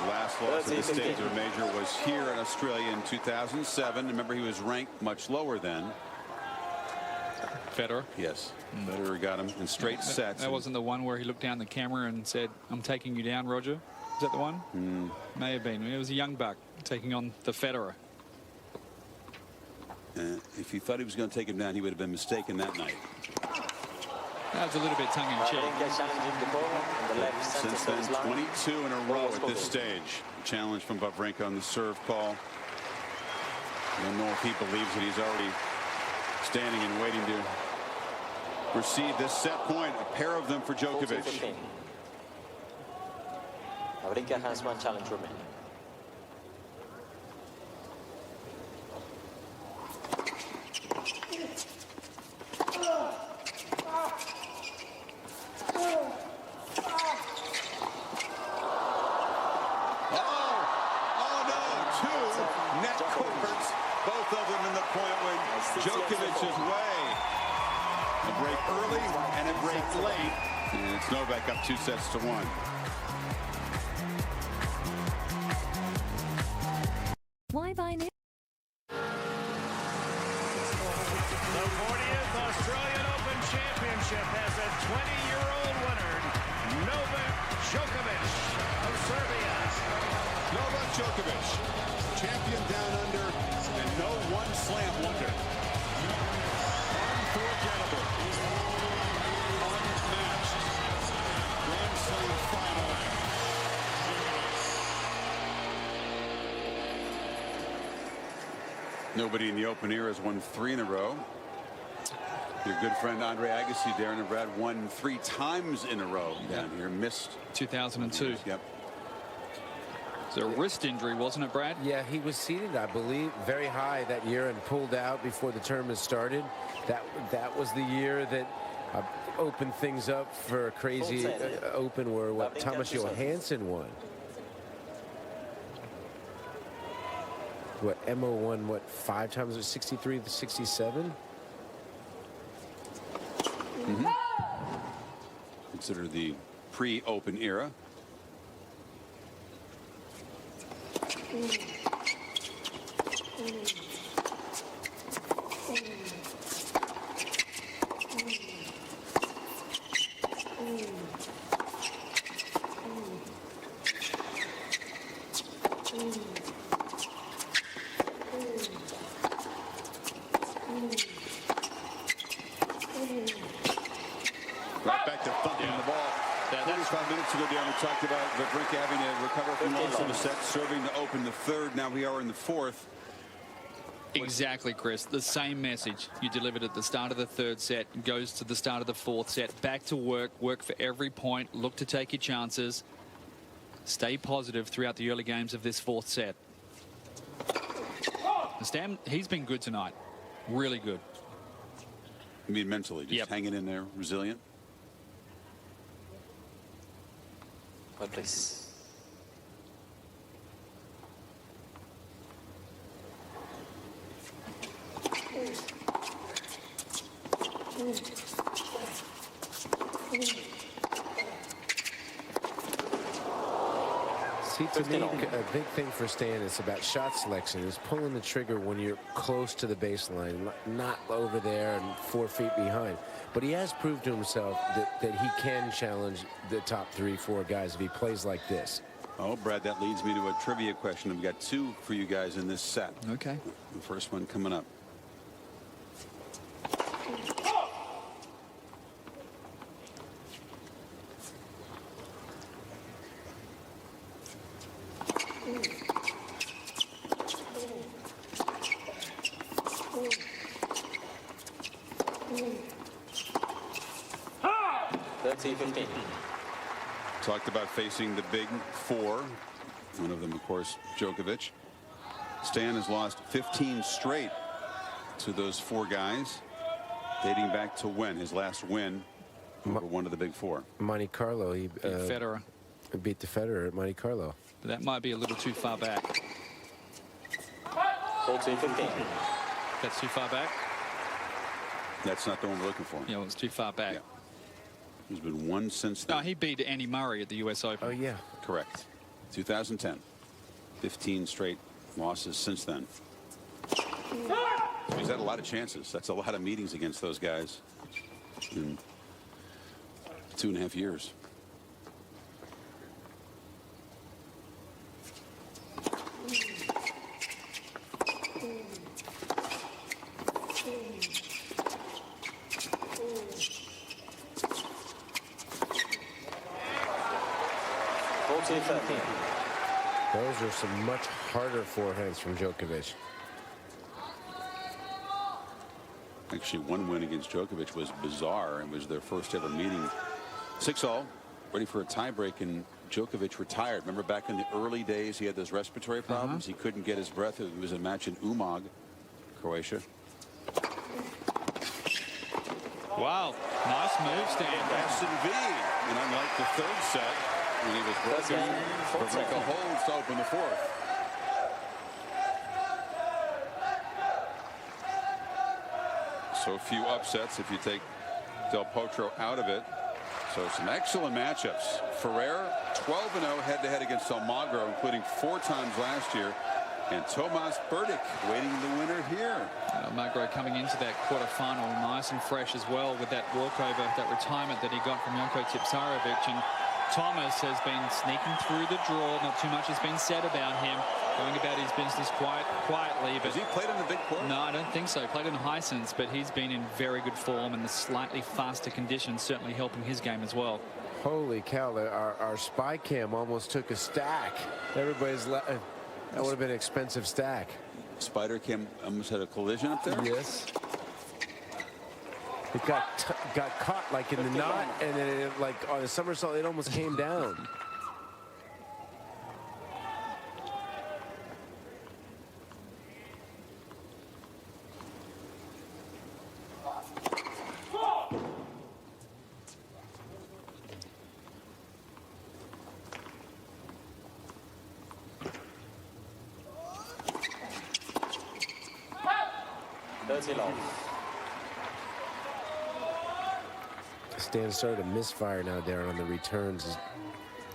last loss at the stage of a major was here in Australia in 2007. Remember, he was ranked much lower then. Federer. Yes. Federer got him in straight sets. That wasn't the one where he looked down the camera and said, "I'm taking you down, Roger." Is that the one? May have been. It was a young buck taking on the Federer. If he thought he was going to take him down, he would have been mistaken that night. That was a little bit tongue-in-cheek. Since then, 22 in a row at this stage. Challenge from Wawrinka on the serve call. I don't know if he believes that he's already standing and waiting to receive this set point. A pair of them for Djokovic. Wawrinka has one challenge remaining. Djokovic's way. A break early and a break late. And it's Novak up 2-1. Why buy new? The 40th Australian Open Championship has a 20-year-old winner, Novak Djokovic of Serbia. Novak Djokovic, champion down under, and no one slam wonder. Unforgettable. Unmatched. Grand Slam final. Nobody in the Open era has won 3 in a row. Your good friend Andre Agassi, Darren and Brad, won 3 times in a row down here. Missed 2002. Yep. It's a wrist injury, wasn't it, Brad? Yeah, he was seated, I believe, very high that year and pulled out before the tournament started. That was the year that opened things up for a crazy Open where Thomas Johansson won. What, Emma won, what, 5 times? It was 63 to 67? Consider the pre-Open era. Right back to thumping the ball. 45 minutes ago, Darren, we talked about Wawrinka having to recover from loss in the set, serving to open the 3rd. Now we are in the 4th. Exactly, Chris. The same message you delivered at the start of the 3rd set goes to the start of the 4th set. Back to work. Work for every point. Look to take your chances. Stay positive throughout the early games of this 4th set. Stan, he's been good tonight. Really good. I mean, mentally, just hanging in there, resilient. Well, please. See, to me, a big thing for Stan is about shot selection is pulling the trigger when you're close to the baseline, not over there and 4 feet behind. But he has proved to himself that he can challenge the top 3-4 guys if he plays like this. Oh, Brad, that leads me to a trivia question. We've got 2 for you guys in this set. Okay. The first one coming up. Talked about facing the big 4. One of them, of course, Djokovic. Stan has lost 15 straight to those 4 guys, dating back to when? His last win over one of the big 4. Monte Carlo. He Federer. Beat the Federer at Monte Carlo. But that might be a little too far back. 14-15. That's too far back? That's not the one we're looking for. Yeah, well, it's too far back. Yeah. There's been 1 since then. No, he beat Andy Murray at the US Open. Oh, yeah. Correct. 2010. 15 straight losses since then. So he's had a lot of chances. That's a lot of meetings against those guys in 2.5 years. Those are some much harder forehands from Djokovic. Actually, one win against Djokovic was bizarre. It was their first ever meeting. 6-all, ready for a tiebreak, and Djokovic retired. Remember back in the early days, he had those respiratory problems. He couldn't get his breath. It was a match in Umag, Croatia. Wow, nice move, Stan. S&V, and unlike the 3rd set, when he was broken, Wawrinka holds to open the 4th. So few upsets if you take Del Potro out of it. So some excellent matchups. Ferrer 12-0 head-to-head against Almagro, including 4 times last year. And Tomas Berdych waiting the winner here. Almagro coming into that quarterfinal nice and fresh as well with that walkover, that retirement that he got from Janko Tipsarevic. And Thomas has been sneaking through the draw. Not too much has been said about him. Going about his business quietly. But has he played on the big court? No, I don't think so. Played in Hisense, but he's been in very good form, and the slightly faster conditions certainly helping his game as well. Holy cow, our spy cam almost took a stack. Everybody's that would have been an expensive stack. Spider cam almost had a collision up there. Yes. It got caught like in the knot, and then it, like on a somersault, it almost came down. Stan started to misfire now, Darren, on the returns. His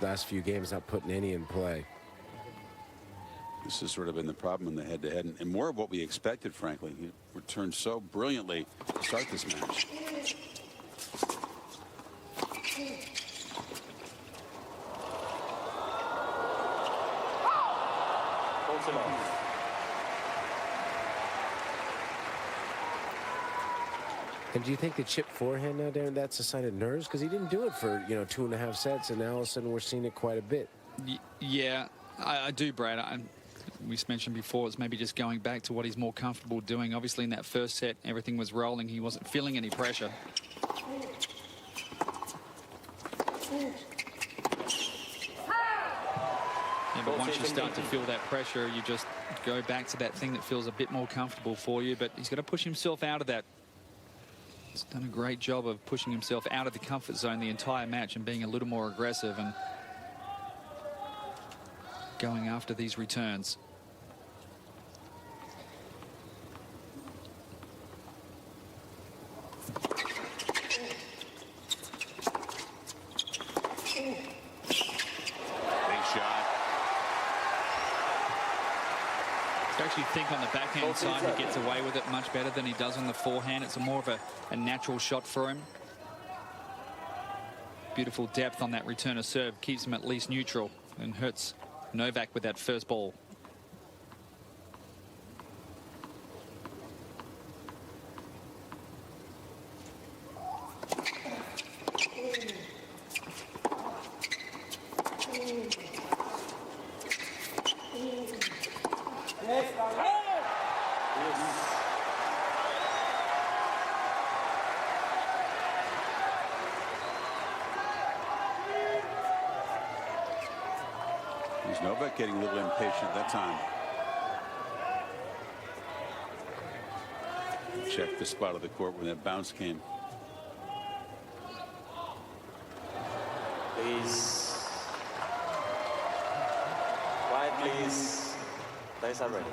last few games not putting any in play. This has sort of been the problem in the head-to-head, and more of what we expected, frankly. He returned so brilliantly to start this match. And do you think the chip forehand now, Darren, that's a sign of nerves? Because he didn't do it for, 2.5 sets, and now all of a sudden we're seeing it quite a bit. Yeah, I do, Brad. We mentioned before, it's maybe just going back to what he's more comfortable doing. Obviously, in that first set, everything was rolling. He wasn't feeling any pressure. Yeah, but once you start to feel that pressure, you just go back to that thing that feels a bit more comfortable for you. But he's got to push himself out of that. He's done a great job of pushing himself out of the comfort zone the entire match and being a little more aggressive and going after these returns. You think on the backhand side he gets away with it much better than he does on the forehand. It's more of a natural shot for him. Beautiful depth on that return of serve, keeps him at least neutral and hurts Novak with that first ball. Novak getting a little impatient that time. Check the spot of the court when that bounce came. Please. Quiet, please. Players are ready.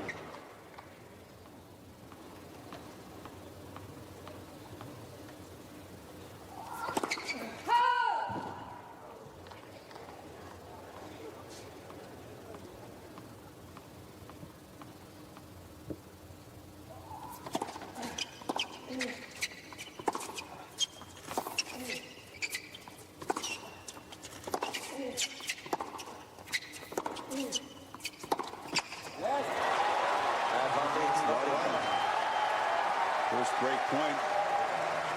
First break point.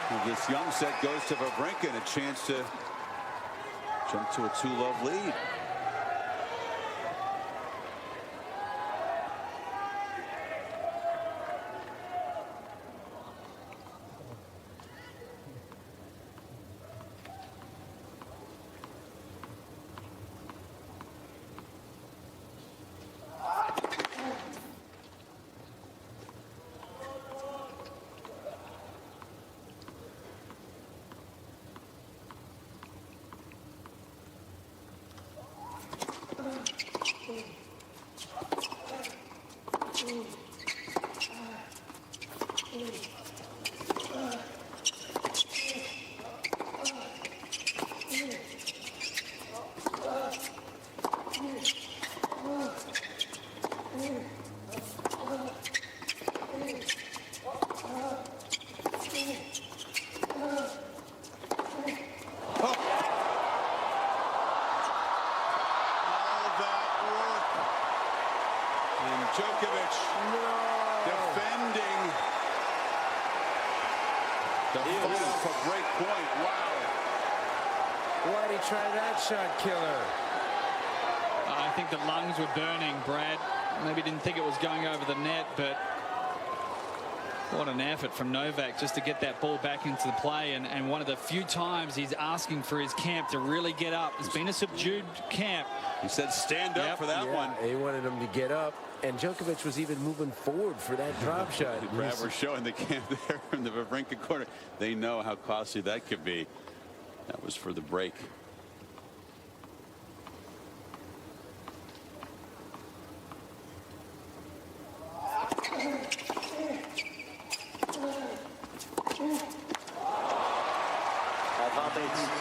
And this young set goes to Wawrinka, and a chance to jump to a 2-love lead. The fight off a break point. Wow. Why'd he try that shot killer? I think the lungs were burning, Brad. Maybe didn't think it was going over the net, but what an effort from Novak just to get that ball back into the play. And one of the few times he's asking for his camp to really get up. It's been a subdued camp. He said stand up for that one. He wanted him to get up. And Djokovic was even moving forward for that drop shot. Brad, we're showing the camp there in the Wawrinka corner. They know how costly that could be. That was for the break.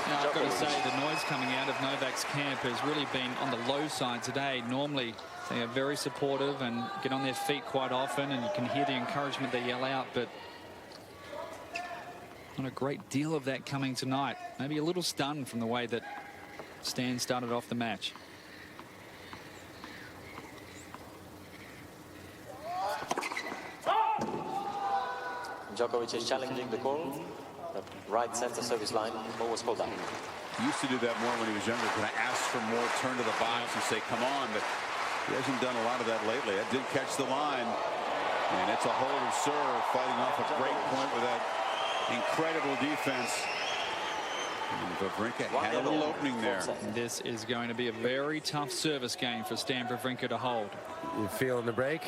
Now, I've got to say, the noise coming out of Novak's camp has really been on the low side today. Normally, they are very supportive and get on their feet quite often, and you can hear the encouragement they yell out, but not a great deal of that coming tonight. Maybe a little stunned from the way that Stan started off the match. Djokovic is challenging the call. The right center service line. What was called out? He used to do that more when he was younger. Can I ask for more, turn to the box and say, come on? But he hasn't done a lot of that lately. That did catch the line. And it's a hold of serve, fighting off a break point with that incredible defense. And Wawrinka had a little opening there. This is going to be a very tough service game for Stan Wawrinka to hold. You feeling the break?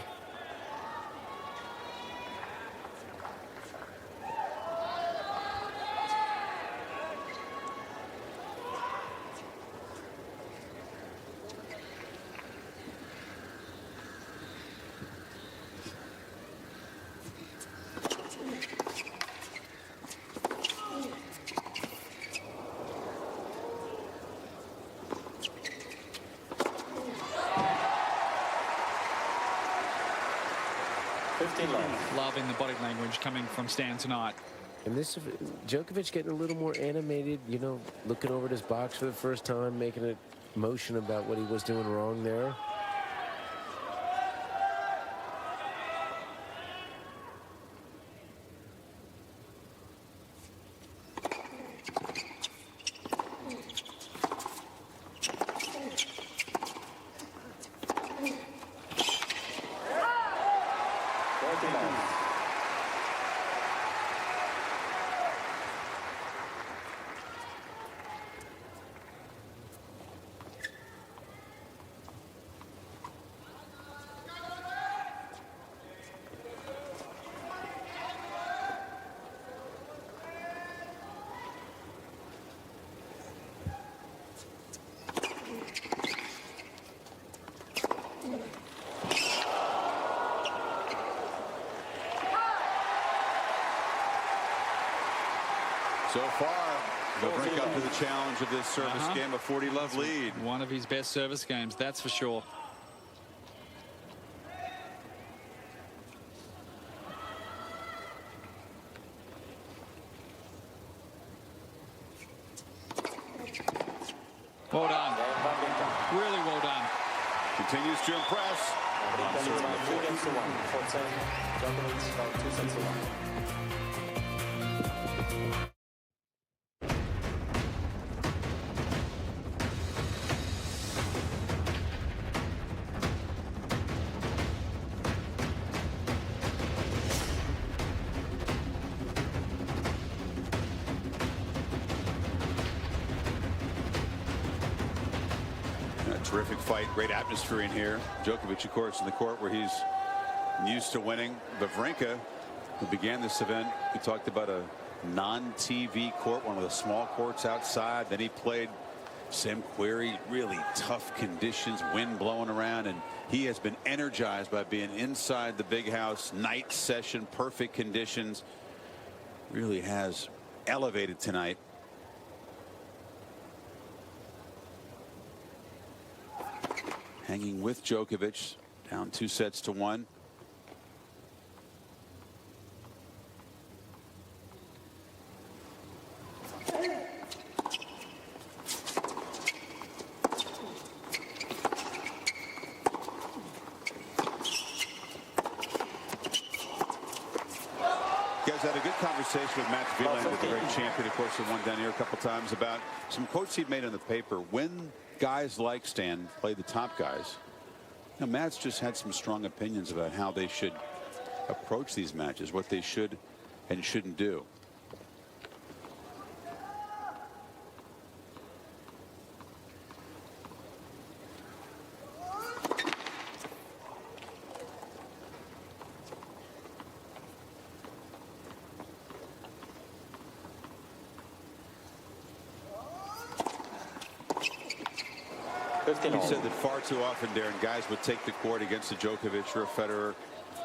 Loving the body language coming from Stan tonight. And this Djokovic getting a little more animated, you know, looking over at his box for the first time, making a motion about what he was doing wrong there. So far, Wawrinka up to the challenge of this service game, a 40-love lead. One of his best service games, that's for sure. Well done. Really well done. Continues to impress. Terrific fight, great atmosphere in here. Djokovic, of course, in the court where he's used to winning. Wawrinka, who began this event, we talked about a non-TV court, one of the small courts outside. Then he played Sam Querrey, really tough conditions, wind blowing around, and he has been energized by being inside the big house, night session, perfect conditions. Really has elevated tonight. Hanging with Djokovic, down 2-1. Guys, I had a good conversation with Matt Wieland, the great champion, of course, who won down here a couple times, about some quotes he'd made on the paper. When guys like Stan play the top guys, you know, Matt's just had some strong opinions about how they should approach these matches, what they should and shouldn't do. He said that far too often, Darren, guys would take the court against a Djokovic or a Federer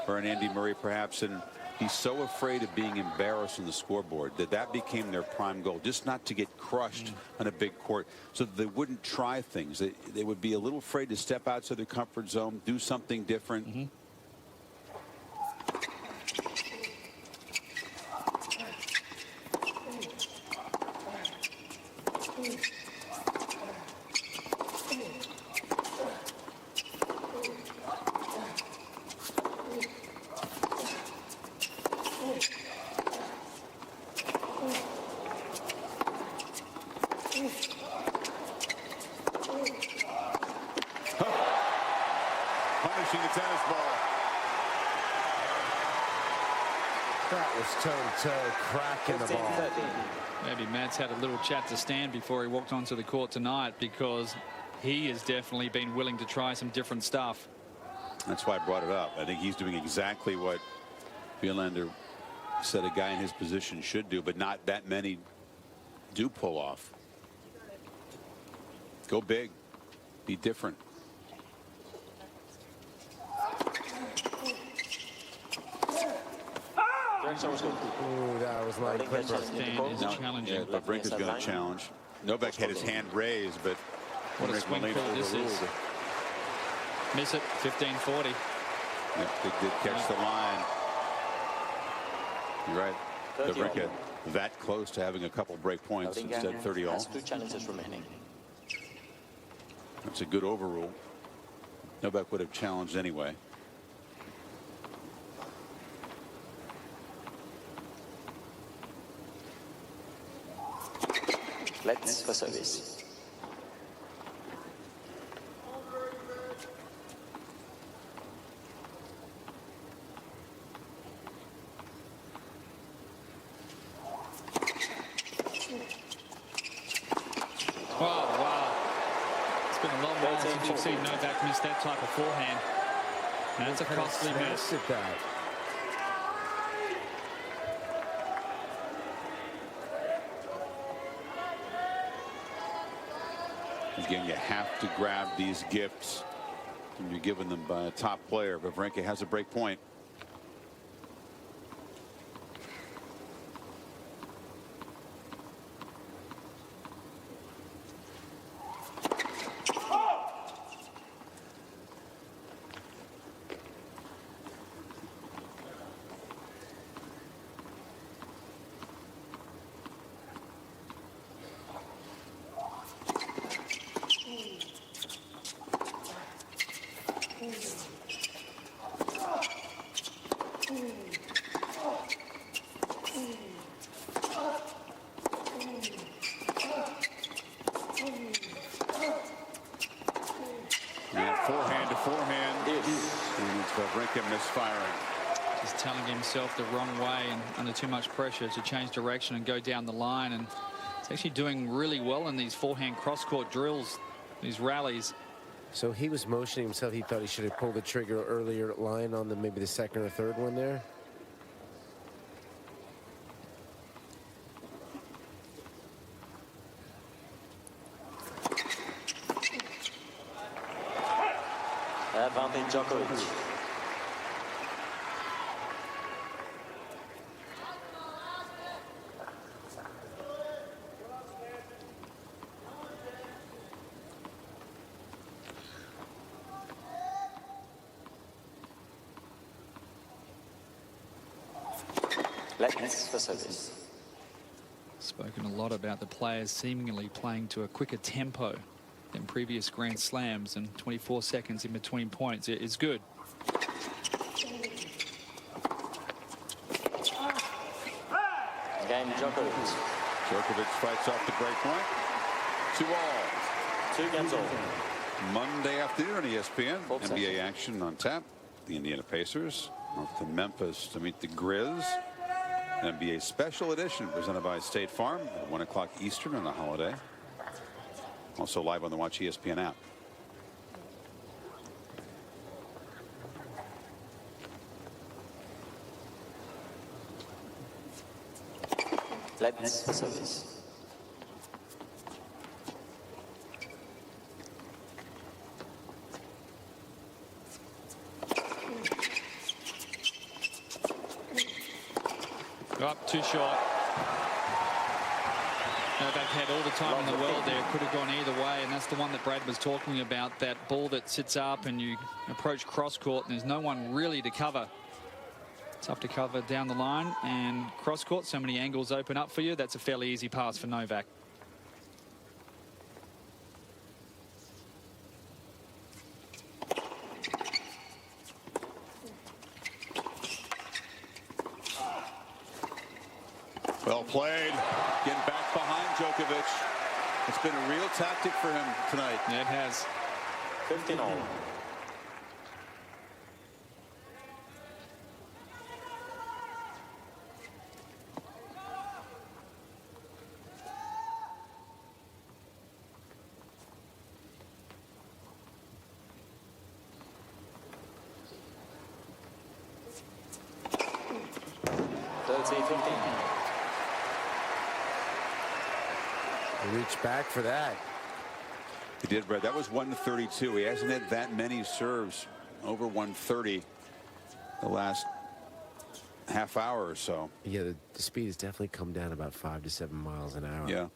or an Andy Murray, perhaps, and he's so afraid of being embarrassed on the scoreboard that became their prime goal, just not to get crushed on a big court, so that they wouldn't try things. They would be a little afraid to step outside their comfort zone, do something different. Punishing the tennis ball. That was toe-to-toe, cracking the ball. Maybe Matt's had a little chat to Stan before he walked onto the court tonight, because he has definitely been willing to try some different stuff. That's why I brought it up. I think he's doing exactly what Wielander said a guy in his position should do, but not that many do pull off. Go big. Be different. Ooh, that was like Clipper. Stan is challenging. Wawrinka's going to challenge. Novak had his hand raised, but What a swing call this is. Miss it, 15-40. Yep, they did catch the line. You're right. Wawrinka that close to having a couple break points instead 30 all. 2 challenges remaining. That's a good overrule. Novak would have challenged anyway. Let's for service. Oh, wow. It's been a long while since you've seen Novak miss that type of forehand. That's a costly miss. At that. Again, you have to grab these gifts when you're given them by a top player. Wawrinka has a break point. Forehand to forehand. And it's Wawrinka misfiring. Just telling himself the wrong way and under too much pressure to change direction and go down the line. And it's actually doing really well in these forehand cross-court drills, these rallies. So he was motioning himself. He thought he should have pulled the trigger earlier line on maybe the second or third one there. Advantage Djokovic. Let's for service. Spoken a lot about the players seemingly playing to a quicker tempo than previous Grand Slams, and 24 seconds in between points is good. Game Djokovic. Djokovic fights off the break point. 2-all. 2 games all. Monday afternoon on ESPN. Full set. NBA action on tap. The Indiana Pacers off to Memphis to meet the Grizz. An NBA special edition presented by State Farm at 1 o'clock Eastern on a holiday. Also live on the Watch ESPN app. Let's service. Up too short. Novak had all the time in the world there. Could have gone either way, and that's the one that Brad was talking about. That ball that sits up and you approach cross court and there's no one really to cover. Tough to cover down the line, and cross court, so many angles open up for you. That's a fairly easy pass for Novak. Well played. Getting back behind Djokovic. It's been a real tactic for him tonight. Yeah, it has. 15-all. Reach back for that. He did, Brad. That was 132. He hasn't had that many serves over 130 the last half hour or so. Yeah, the speed has definitely come down about 5 to 7 miles an hour. Yeah.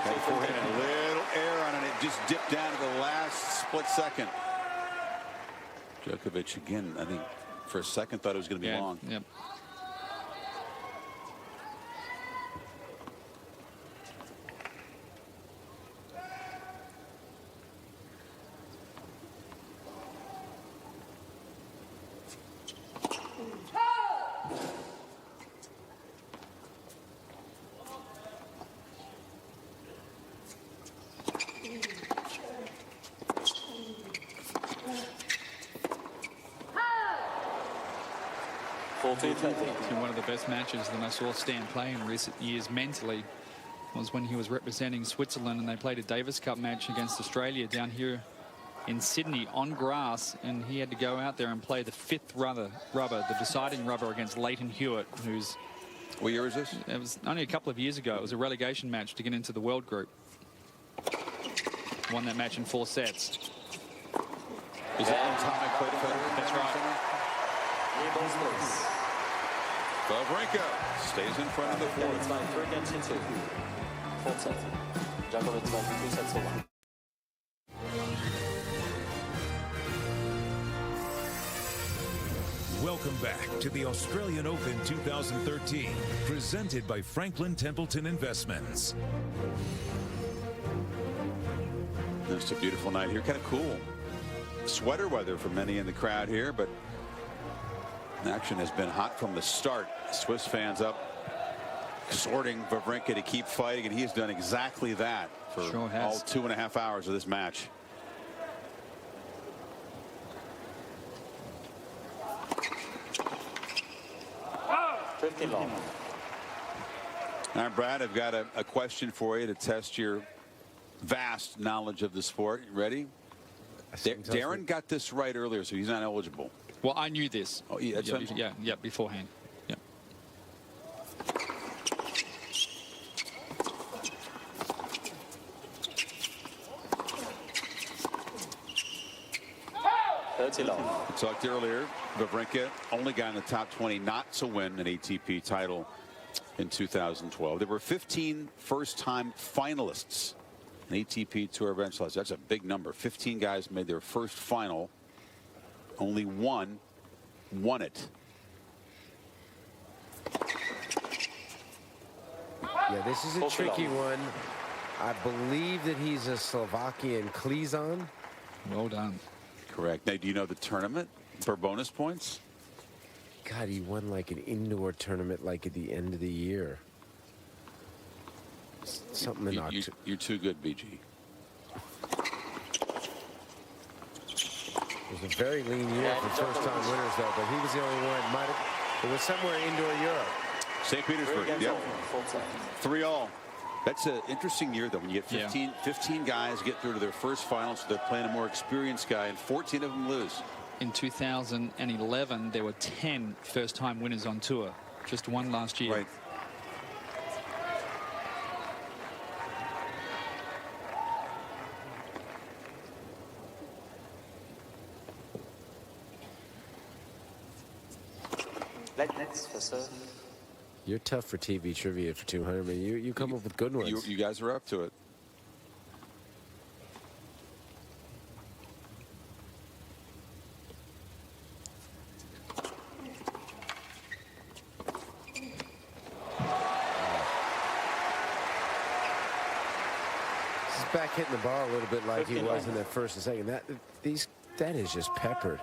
That forehand had a little air on it. It just dipped down to the last split second. Djokovic again, I think for a second thought it was going to be long. Yep. One of the best matches that I saw Stan play in recent years mentally was when he was representing Switzerland and they played a Davis Cup match against Australia down here in Sydney on grass, and he had to go out there and play the 5th rubber, the deciding rubber against Leighton Hewitt, who's... What year is this? It was only a couple of years ago. It was a relegation match to get into the world group. Won that match in 4 sets. Is that one time I played a Federer? That's right. Wawrinka stays in front of the fourth. 3 games in 2. 4th set. Djokovic won 2 sets to 1. Welcome back to the Australian Open 2013, presented by Franklin Templeton Investments. It's a beautiful night here, kind of cool. Sweater weather for many in the crowd here, but action has been hot from the start. Swiss fans up, exhorting Wawrinka to keep fighting, and he has done exactly that for all 2.5 hours of this match. Long. All right, Brad, I've got a question for you to test your vast knowledge of the sport. You ready? Darren got this right earlier, so he's not eligible. Well, I knew this. Oh, yeah, that's yeah, beforehand. Yeah. We talked earlier, Wawrinka, only guy in the top 20 not to win an ATP title in 2012. There were 15 first-time finalists in ATP Tour events. That's a big number. 15 guys made their first final. Only one won it. Yeah, this is a tricky one. I believe that he's a Slovakian Klizan. Well done. Correct. Now, do you know the tournament for bonus points? God, he won like an indoor tournament like at the end of the year. Something in October. You're too good, BG. It was a very lean year for first-time winners, though, but he was the only one. It was somewhere indoor Europe. St. Petersburg, yep. 3-all. That's an interesting year, though, when you get 15 guys get through to their first final, so they're playing a more experienced guy, and 14 of them lose. In 2011, there were 10 first-time winners on tour. Just one last year. Right. Let's for serve. You're tough for TV trivia for 200, but you come up with good ones. You guys are up to it. He's back hitting the ball a little bit like he was in that first and second. That is just peppered.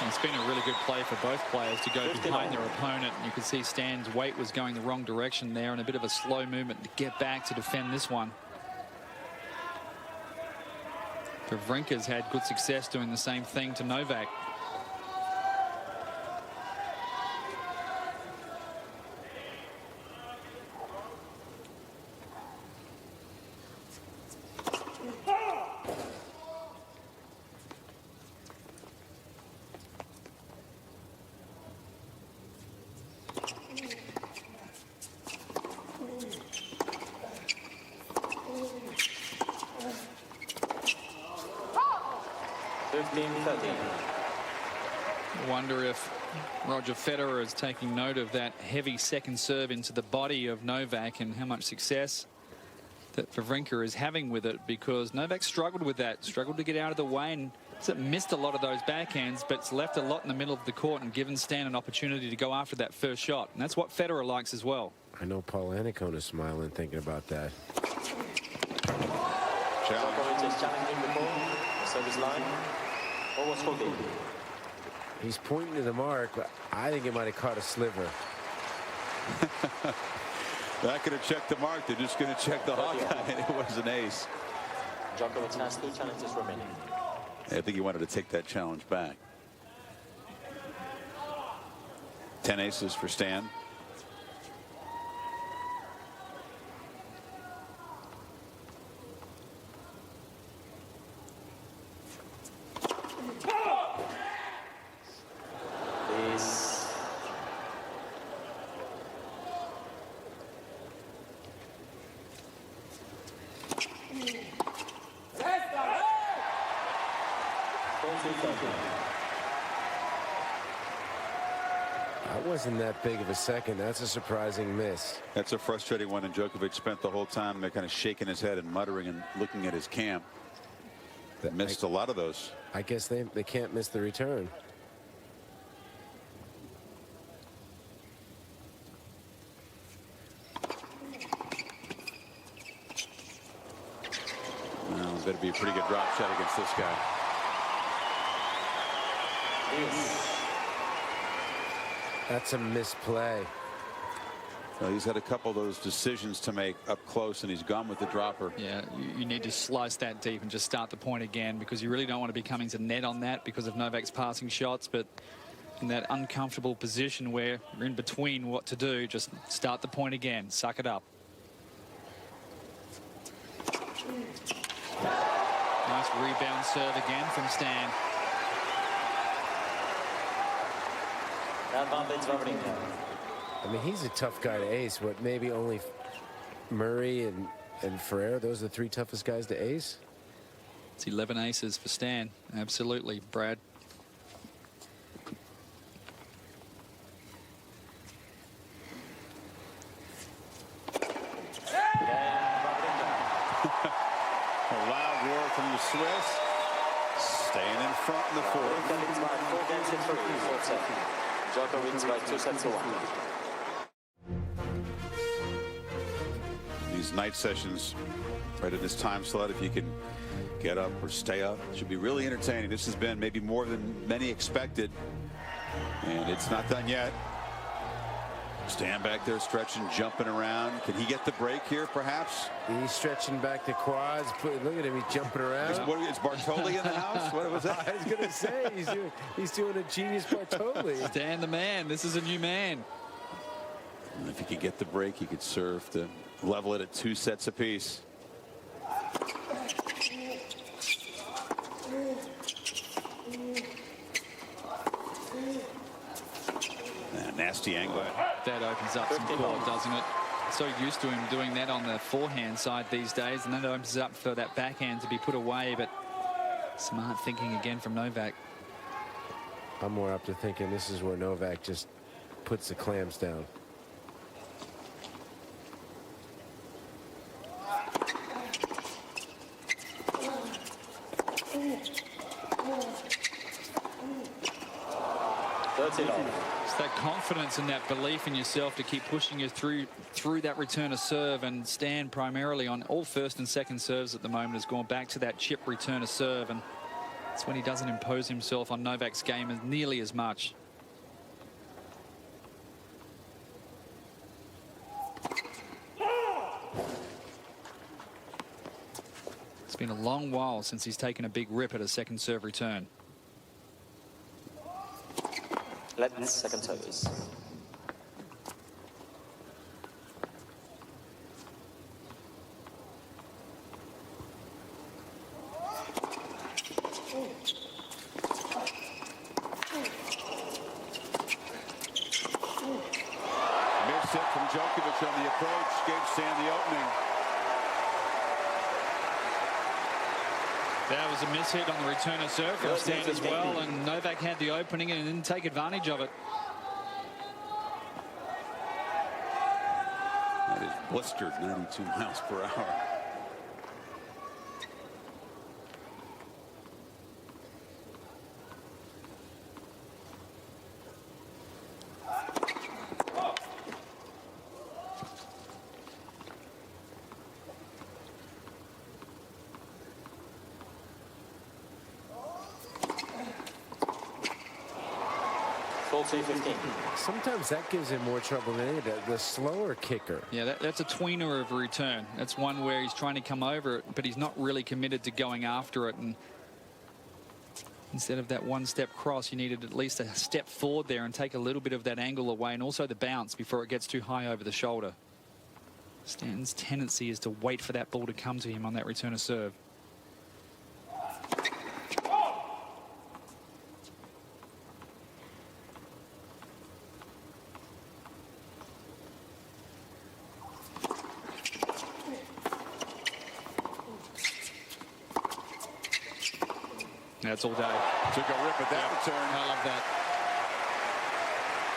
It's been a really good play for both players to go behind their opponent. You could see Stan's weight was going the wrong direction there, and a bit of a slow movement to get back to defend this one. Wawrinka's had good success doing the same thing to Novak. Wonder if Roger Federer is taking note of that heavy second serve into the body of Novak and how much success that Wawrinka is having with it, because Novak struggled with that, struggled to get out of the way and missed a lot of those backhands, but it's left a lot in the middle of the court and given Stan an opportunity to go after that first shot, and that's what Federer likes as well. I know Paul Annacone is smiling thinking about that. Djokovic is challenging the ball, service line. Almost holding. He's pointing to the mark, but I think he might have caught a sliver. Not going to check the mark. They're just going to check the Hawkeye, and it was an ace. Djokovic has 2 challenges remaining. I think he wanted to take that challenge back. 10 aces for Stan. That wasn't that big of a second. That's a surprising miss. That's a frustrating one, and Djokovic spent the whole time kind of shaking his head and muttering and looking at his camp. That missed a lot of those. I guess they can't miss the return. Well, it's better be a pretty good drop shot against this guy. That's a misplay. Well, he's had a couple of those decisions to make up close, and he's gone with the dropper. Yeah, you need to slice that deep and just start the point again, because you really don't want to be coming to net on that because of Novak's passing shots. But in that uncomfortable position where you're in between what to do, just start the point again. Suck it up. Nice rebound serve again from Stan. I mean, he's a tough guy to ace, but maybe only Murray and And Ferrer, those are the 3 toughest guys to ace? It's 11 aces for Stan. Absolutely, Brad. A loud roar from the Swiss. Staying in front in the fourth. Wawrinka leads by 4 games to 3, fourth set. Djokovic by 2 sets to 1. These night sessions, right at this time slot, if you can get up or stay up, should be really entertaining. This has been maybe more than many expected, and it's not done yet. Stand back there stretching, jumping around. Can he get the break here, perhaps? He's stretching back the quads. Look at him, he's jumping around. Is Bartoli in the house? What was that? I was going to say, he's doing a genius Bartoli. Stan the man. This is a new man. And if he could get the break, he could serve to level it at 2 sets apiece. Nasty angle. That opens up some court, doesn't it? So used to him doing that on the forehand side these days, and then it opens up for that backhand to be put away. But smart thinking again from Novak. I'm more up to thinking this is where Novak just puts the clams down. It's that confidence and that belief in yourself to keep pushing you through that return of serve. And Stan, primarily on all first and second serves at the moment, has gone back to that chip return of serve, and it's when he doesn't impose himself on Novak's game as nearly as much. It's been a long while since he's taken a big rip at a second serve return. Let's second service. Missed it from Djokovic on the approach. Gave Stan the opening. That was a mishit on the return of serve from Stan as well, and Novak had the opening and didn't take advantage of it. That is blistered 92 miles per hour. Sometimes that gives him more trouble than any of that. The slower kicker. Yeah, that's a tweener of a return. That's one where he's trying to come over it, but he's not really committed to going after it. And instead of that one-step cross, you needed at least a step forward there and take a little bit of that angle away, and also the bounce before it gets too high over the shoulder. Stan's tendency is to wait for that ball to come to him on that return of serve. That's all day. Took a rip at that return. I love that.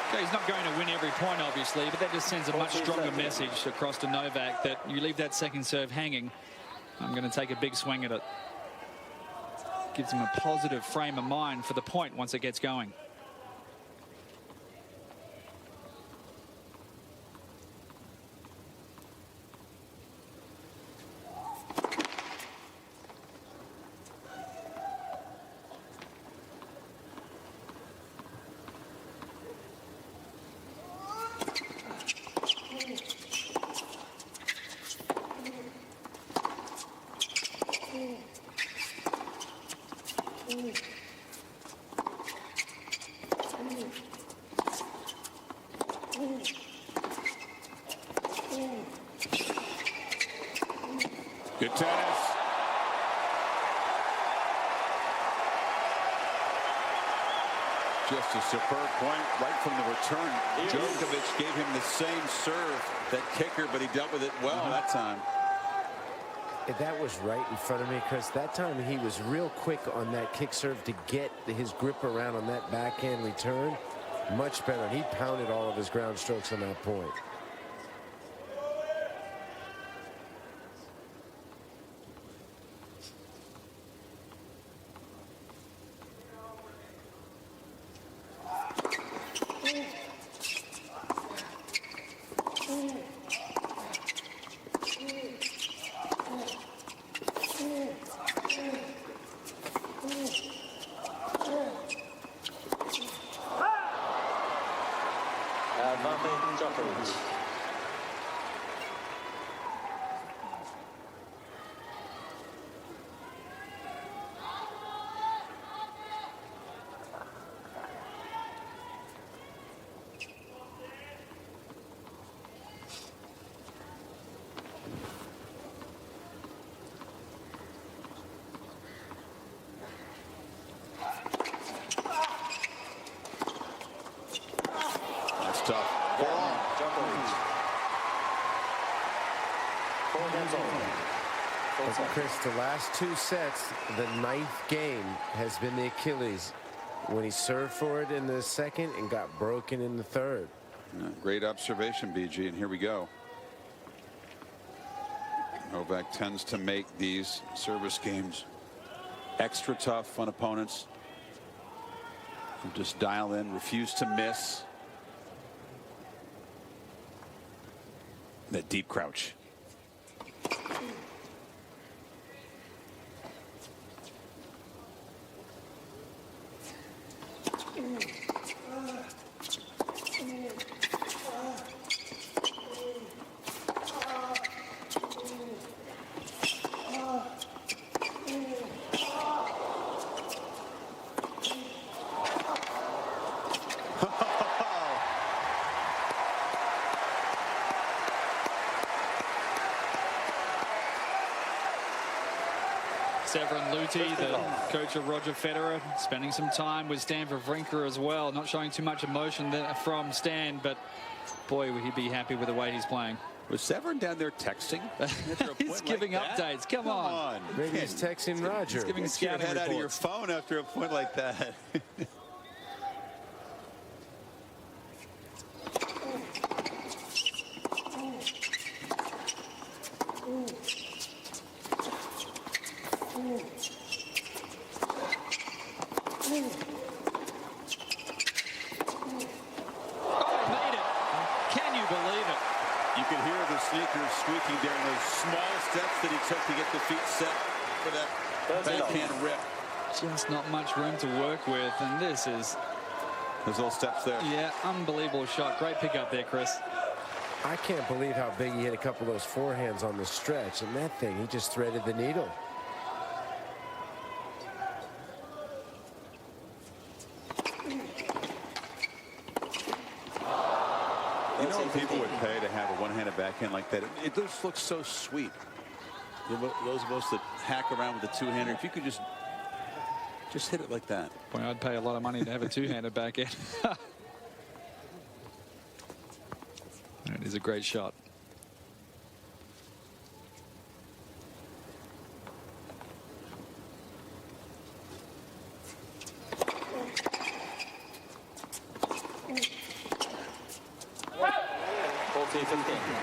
Okay, he's not going to win every point, obviously, but that just sends a much stronger message across to Novak that you leave that second serve hanging, I'm going to take a big swing at it. Gives him a positive frame of mind for the point once it gets going. Good tennis. Just a superb point right from the return. Djokovic gave him the same serve, that kicker, but he dealt with it well that time. That was right in front of me, Chris. That time he was real quick on that kick serve to get his grip around on that backhand return. Much better. He pounded all of his ground strokes on that point. Djokovic. That's tough. Djokovic. 4 games over. Chris, the last 2 sets, the 9th game has been the Achilles. When he served for it in the second and got broken in the third. Great observation, BG, and here we go. Novak tends to make these service games extra tough on opponents who just dial in, refuse to miss. That deep crouch. Severin Luthi, the coach of Roger Federer, spending some time with Stan Wawrinka as well. Not showing too much emotion there from Stan, but boy, would he be happy with the way he's playing. Was Severin down there texting? He's giving updates. Come on. Maybe he's texting Roger. He's giving Get your scouting head out of your reports. phone after a point like that. You can hear the sneakers squeaking during those small steps that he took to get the feet set for that backhand rip. Just not much room to work with, and this is... Those little steps there. Yeah, unbelievable shot. Great pickup there, Chris. I can't believe how big he hit a couple of those forehands on the stretch, and that thing, he just threaded the needle. You know what people would pay to have a one-handed backhand like that? It just looks so sweet. Those of us that hack around with the two-hander, if you could just hit it like that. Boy, I'd pay a lot of money to have a two-handed backhand. It is a great shot.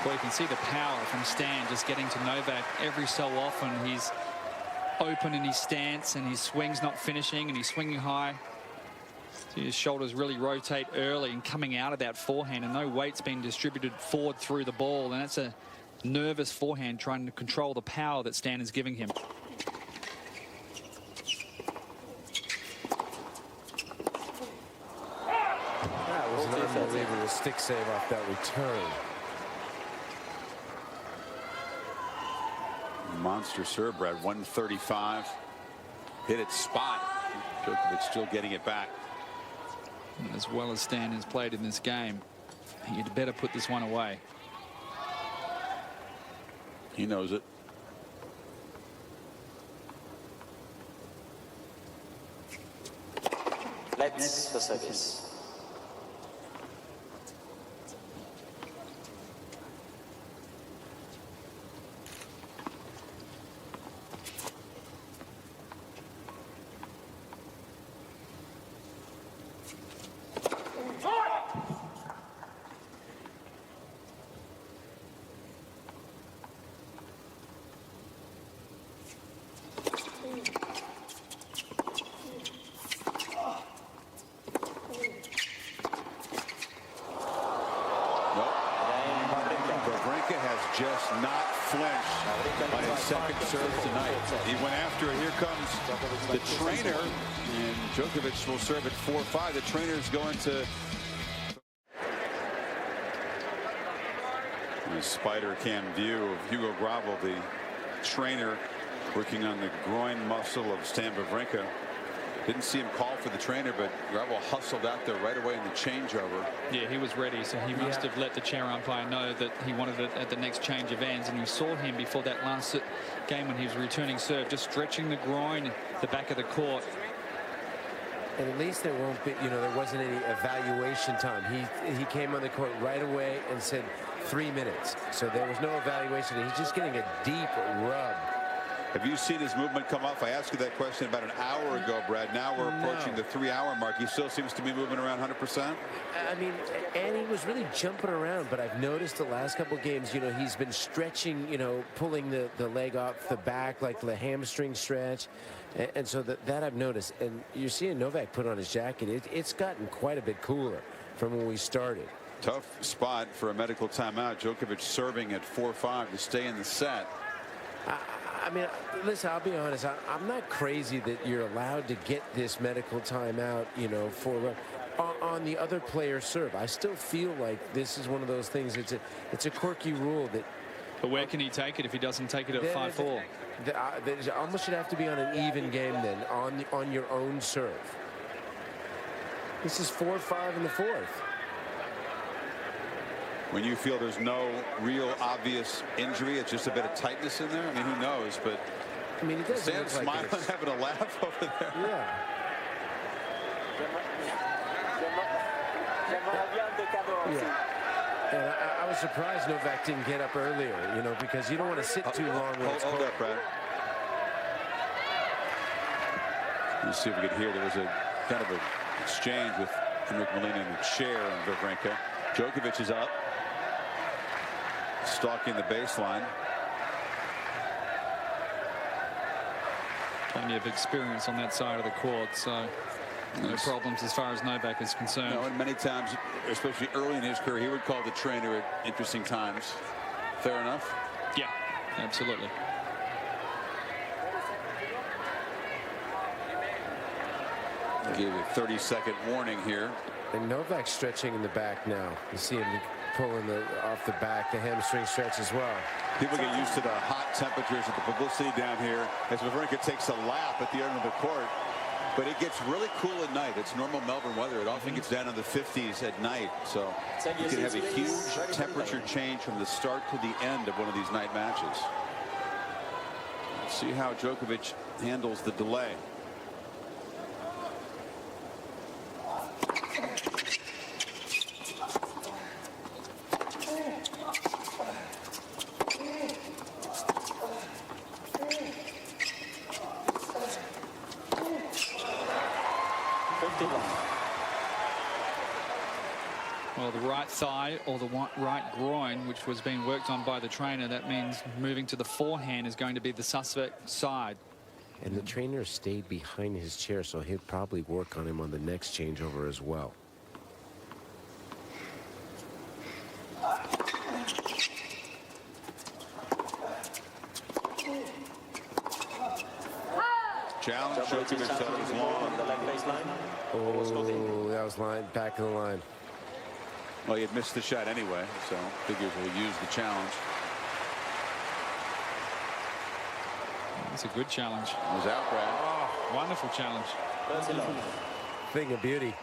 Well, you can see the power from Stan just getting to Novak every so often. He's open in his stance and his swing's not finishing and he's swinging high. So his shoulders really rotate early and coming out of that forehand, and no weight's being distributed forward through the ball, and that's a nervous forehand trying to control the power that Stan is giving him. That was an unbelievable stick save off that return. Monster serve, Brad. 135. Hit it spot. Djokovic still getting it back. And as well as Stan has played in this game, you'd better put this one away. He knows it. Let's the service. on his second serve tonight. He went after it. Here comes the trainer, and Djokovic will serve at 4-5. The trainer's going to a spider cam view of Hugo Gravel, the trainer, working on the groin muscle of Stan Wawrinka. Didn't see him call for the trainer, but Gravel hustled out there right away in the changeover. Yeah, he was ready, so he must have let the chair umpire know that he wanted it at the next change of ends. And we saw him before that last game when he was returning serve, just stretching the groin, the back of the court. And at least there won't be, there wasn't any evaluation time. He came on the court right away and said 3 minutes. So there was no evaluation. He's just getting a deep rub. Have you seen his movement come off? I asked you that question about an hour ago, Brad. Now we're approaching the 3-hour mark. He still seems to be moving around 100%. I mean, and he was really jumping around, but I've noticed the last couple games, he's been stretching, pulling the leg off the back, like the hamstring stretch. And so that I've noticed. And you're seeing Novak put on his jacket. It's gotten quite a bit cooler from when we started. Tough spot for a medical timeout. Djokovic serving at 4-5 to stay in the set. I mean, listen, I'll be honest. I'm not crazy that you're allowed to get this medical timeout, for on the other player's serve. I still feel like this is one of those things. It's a quirky rule that. But where can he take it if he doesn't take it at 5-4? Almost should have to be on an even game then, on your own serve. This is 4-5 in the fourth. When you feel there's no real obvious injury, it's just a bit of tightness in there. I mean, who knows? But I mean, it doesn't Stan's look like smiling, having a laugh over there. Yeah. And I was surprised Novak didn't get up earlier, because you don't want to sit too long. Hold up, Brad. Let's see if we could hear. There was a kind of an exchange with Henrik Molina in the chair and Wawrinka. Djokovic is up, stalking the baseline. Plenty of experience on that side of the court, so no problems as far as Novak is concerned. No, and many times, especially early in his career, he would call the trainer at interesting times. Fair enough? Yeah, absolutely. Gave a 30-second warning here. And Novak's stretching in the back now. You see him pulling off the back, the hamstring stretch as well. People get used to the hot temperatures and the publicity down here as Wawrinka takes a lap at the end of the court. But it gets really cool at night. It's normal Melbourne weather. It often gets down in the 50s at night. So you can have a huge temperature change from the start to the end of one of these night matches. Let's see how Djokovic handles the delay. Well, the right thigh or the right groin, which was being worked on by the trainer, that means moving to the forehand is going to be the suspect side. And the trainer stayed behind his chair, so he'll probably work on him on the next changeover as well. Challenge. Djokovic said it was long. Oh, that was back of the line. Well, he had missed the shot anyway, so figures we'll use the challenge. It's a good challenge. It was out, Brad. Oh, wonderful challenge. Thing of beauty.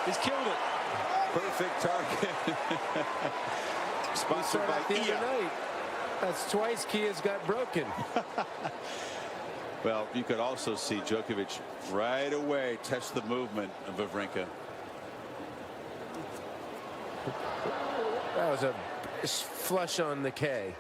He's killed it. Perfect target. Sponsored by Kia. That's twice Kia's got broken. Well, you could also see Djokovic right away test the movement of Wawrinka. That was a flush on the K.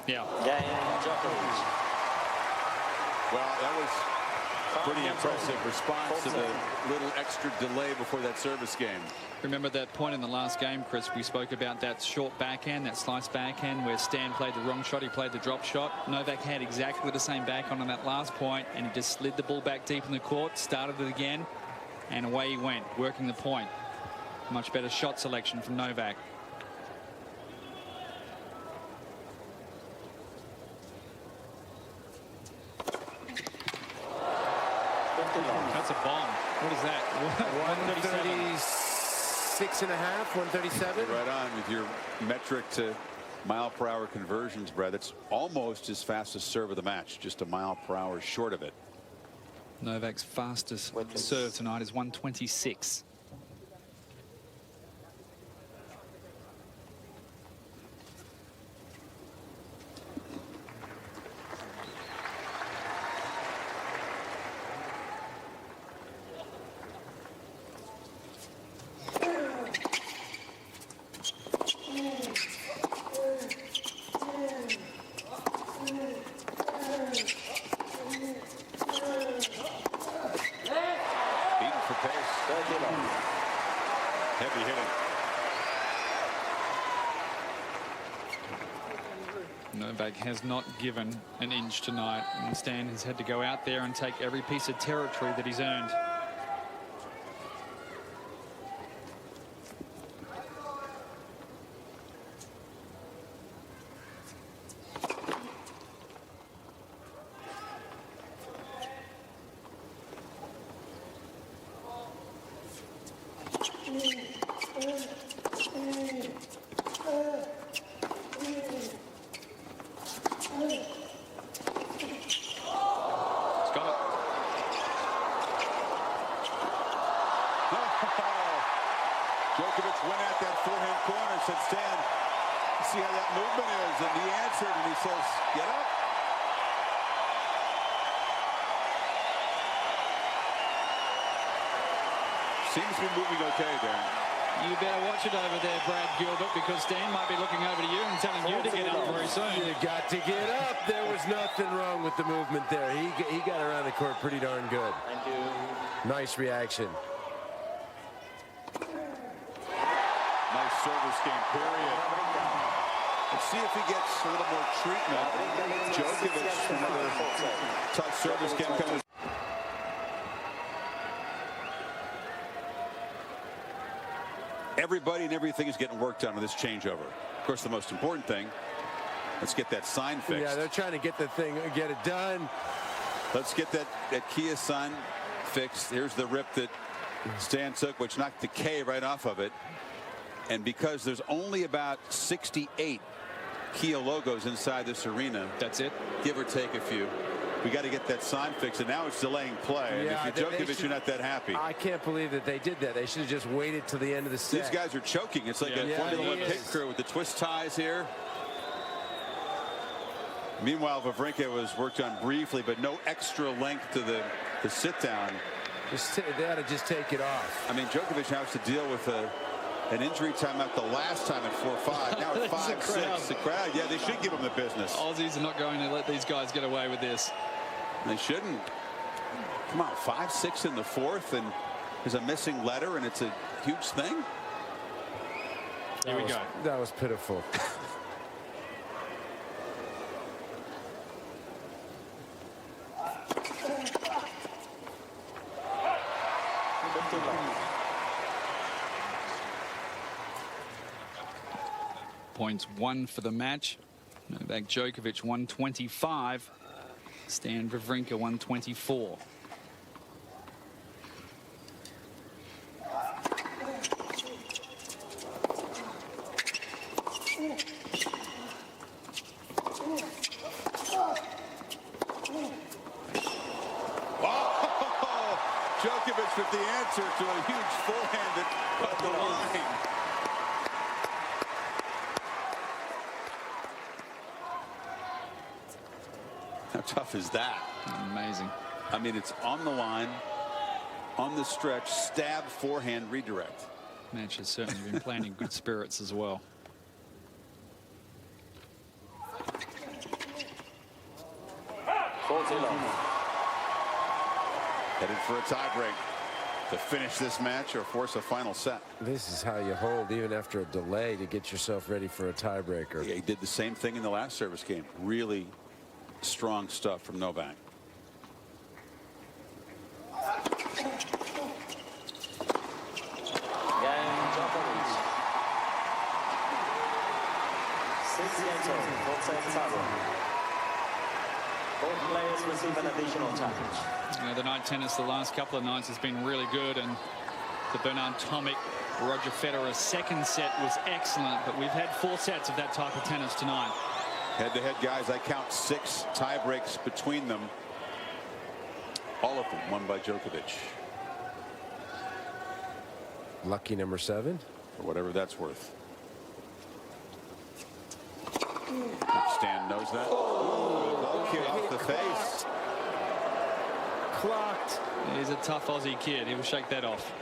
Yeah. Djokovic. Well, that was pretty impressive response to the little extra delay before that service game. Remember that point in the last game, Chris, we spoke about that short backhand, that slice backhand where Stan played the wrong shot. He played the drop shot. Novak had exactly the same backhand on that last point, and he just slid the ball back deep in the court, started it again, and away he went, working the point. Much better shot selection from Novak. That's a bomb. What is that? 136 and a half, 137. Right on with your metric to mile-per-hour conversions, Brad. That's almost his fastest serve of the match, just a mile-per-hour short of it. Novak's fastest serve tonight is 126. Heavy hitting. Novak has not given an inch tonight, and Stan has had to go out there and take every piece of territory that he's earned. Djokovic went at that forehand corner and said, Stan, see how that movement is? And he answered and he says, get up. Seems to be moving okay, Darren. You better watch it over there, Brad Gilbert, because Stan might be looking over to you and telling you to get up very soon. You got to get up. There was nothing wrong with the movement there. He got around the court pretty darn good. Thank you. Nice reaction. Nice service game, period. Let's see if he gets a little more treatment. Djokovic, another tough service game coming. Everybody and everything is getting worked on in this changeover. Of course, the most important thing, let's get that sign fixed. Yeah, they're trying to get the thing, get it done. Let's get that Kia sign fixed. Here's the rip that Stan took, which knocked the K right off of it. And because there's only about 68 Kia logos inside this arena, that's it, give or take a few, we got to get that sign fixed, and now it's delaying play. Yeah, and if you're Djokovic, you're not that happy. I can't believe that they did that. They should have just waited till the end of the set. These guys are choking. It's like a Formula One pit crew with the twist ties here. Meanwhile, Wawrinka was worked on briefly, but no extra length to the sit down. They ought to just take it off. I mean, Djokovic has to deal with an injury timeout the last time at 4-5. Now at 5-6. The crowd, yeah, they should give him the business. Aussies are not going to let these guys get away with this. They shouldn't. Come on, 5-6 in the fourth, and there's a missing letter, and it's a huge thing. Here we go. That was pitiful. Points 1 for the match. Novak Djokovic 125. Stan Wawrinka 124. Djokovic with the answer to a huge forehand that caught the line. How tough is that? Amazing. I mean, it's on the line, on the stretch, stab, forehand, redirect. Match has certainly been playing in good spirits as well. Headed for a tiebreak to finish this match or force a final set. This is how you hold even after a delay to get yourself ready for a tiebreaker. Yeah, he did the same thing in the last service game. Really strong stuff from Novak. Djokovic. 6-8, full set tiebreak. Both players receive an additional challenge. The night tennis the last couple of nights has been really good, and the Bernard Tomic Roger Federer second set was excellent, but we've had 4 sets of that type of tennis tonight. Head-to-head, guys, I count 6 tie breaks between them. All of them won by Djokovic. Lucky number 7. For whatever that's worth. Stan knows that. Low kick off the face. Clocked. He's a tough Aussie kid. He will shake that off.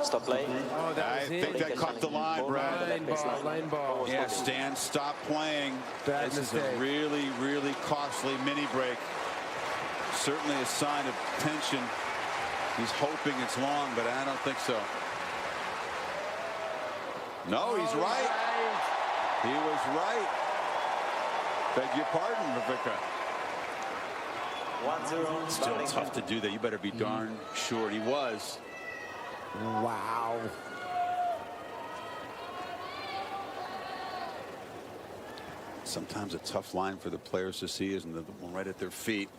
Stop playing. Oh, that was I think that caught the line, Brad. Line ball. Yeah, Stan, stop playing. Bad This mistake. is a really, really costly mini break. Certainly a sign of tension. He's hoping it's long, but I don't think so. No, he's right. He was right. Beg your pardon, Wawrinka. 1-0. Still tough to do that. You better be darn sure. He was. Wow. Sometimes a tough line for the players to see isn't the one right at their feet.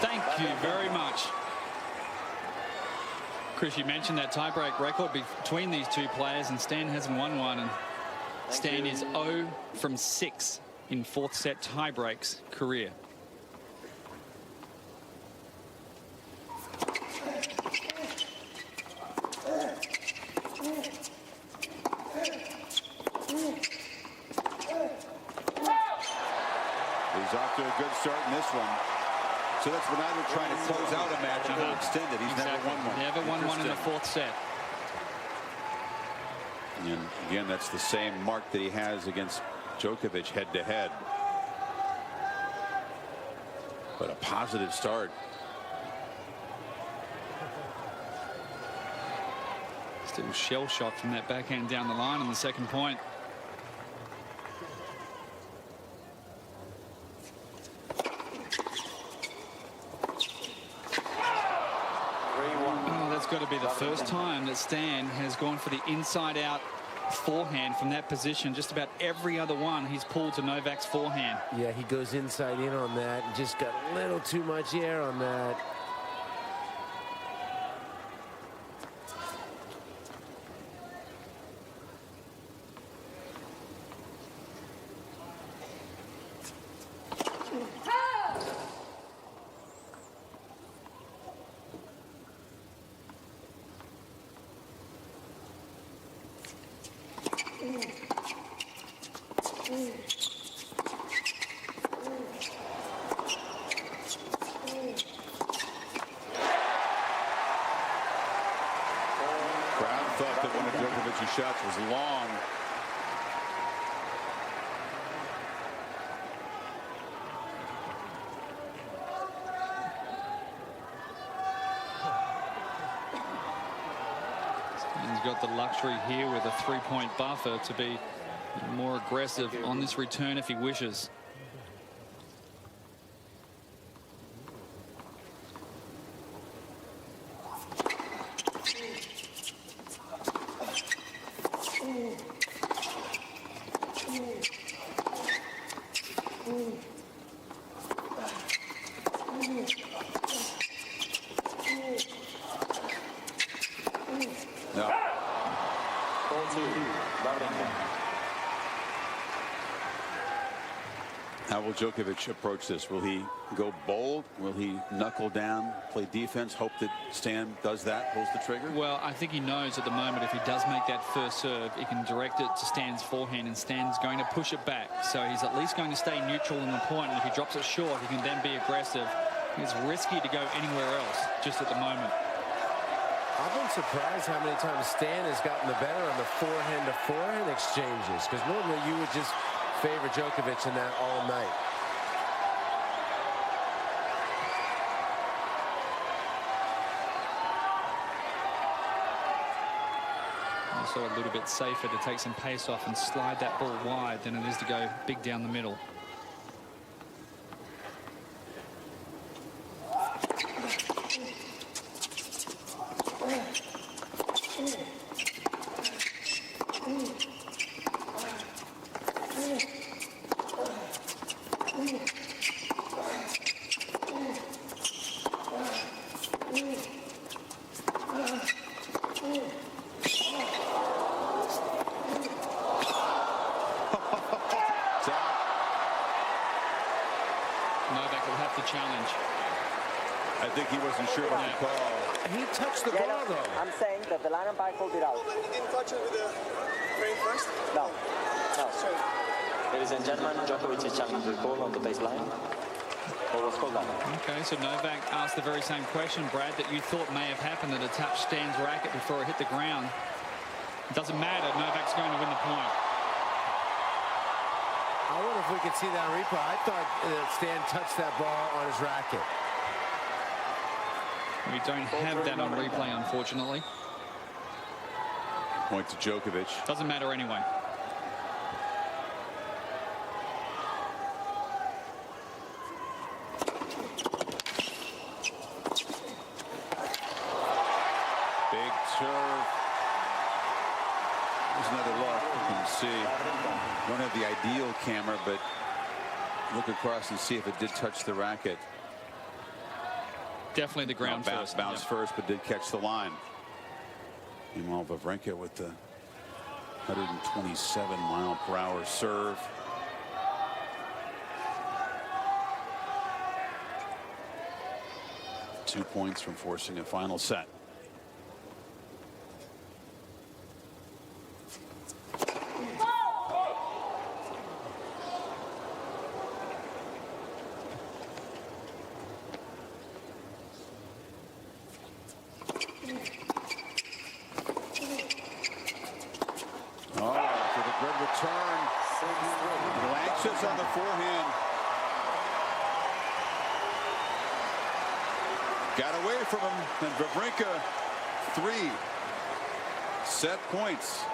Thank you very much. Chris, you mentioned that tiebreak record between these two players, and Stan hasn't won one, and Stan is 0 from 6 in 4th set tiebreaks career. He's off to a good start in this one. So that's when either trying to close out a match or extend it. He's never won one. Never won one in the 4th set. And again, that's the same mark that he has against Djokovic head-to-head. But a positive start. Still shell shot from that backhand down the line on the second point. Got to be the first time that Stan has gone for the inside-out forehand from that position. Just about every other one he's pulled to Novak's forehand. Yeah, he goes inside in on that and just got a little too much air on that. Thought that one of Djokovic's shots was long. He's got the luxury here with a 3-point buffer to be more aggressive on this return if he wishes. How will Djokovic approach this? Will he go bold? Will he knuckle down, play defense, hope that Stan does that, pulls the trigger? Well, I think he knows at the moment if he does make that first serve, he can direct it to Stan's forehand, and Stan's going to push it back. So he's at least going to stay neutral in the point, and if he drops it short, he can then be aggressive. It's risky to go anywhere else just at the moment. I've been surprised how many times Stan has gotten the better on the forehand-to-forehand exchanges, because normally you would just favor Djokovic in that all night. Also a little bit safer to take some pace off and slide that ball wide than it is to go big down the middle. Novak will have to challenge. I think he wasn't sure what to call. He touched the ball, though. I'm saying that the line umpire called it out. You didn't touch it with the frame first? No. No. Ladies and gentlemen, Djokovic is challenging the call on the baseline. What was called out? Okay, so Novak asked the very same question, Brad, that you thought may have happened, that it touched Stan's racket before it hit the ground. It doesn't matter. Novak's going to win the point. I wonder if we could see that replay. I thought Stan touched that ball on his racket. We don't have that on replay, unfortunately. Point to Djokovic. Doesn't matter anyway. Big serve. There's another look. You can see. Don't have the ideal camera, but look across and see if it did touch the racket. Definitely the ground first. Bounced first, but did catch the line. Meanwhile, Wawrinka with the 127-mile-per-hour serve. Two points from forcing a final set. Return. A little anxious on the forehand. Got away from him, and Wawrinka 3 set points.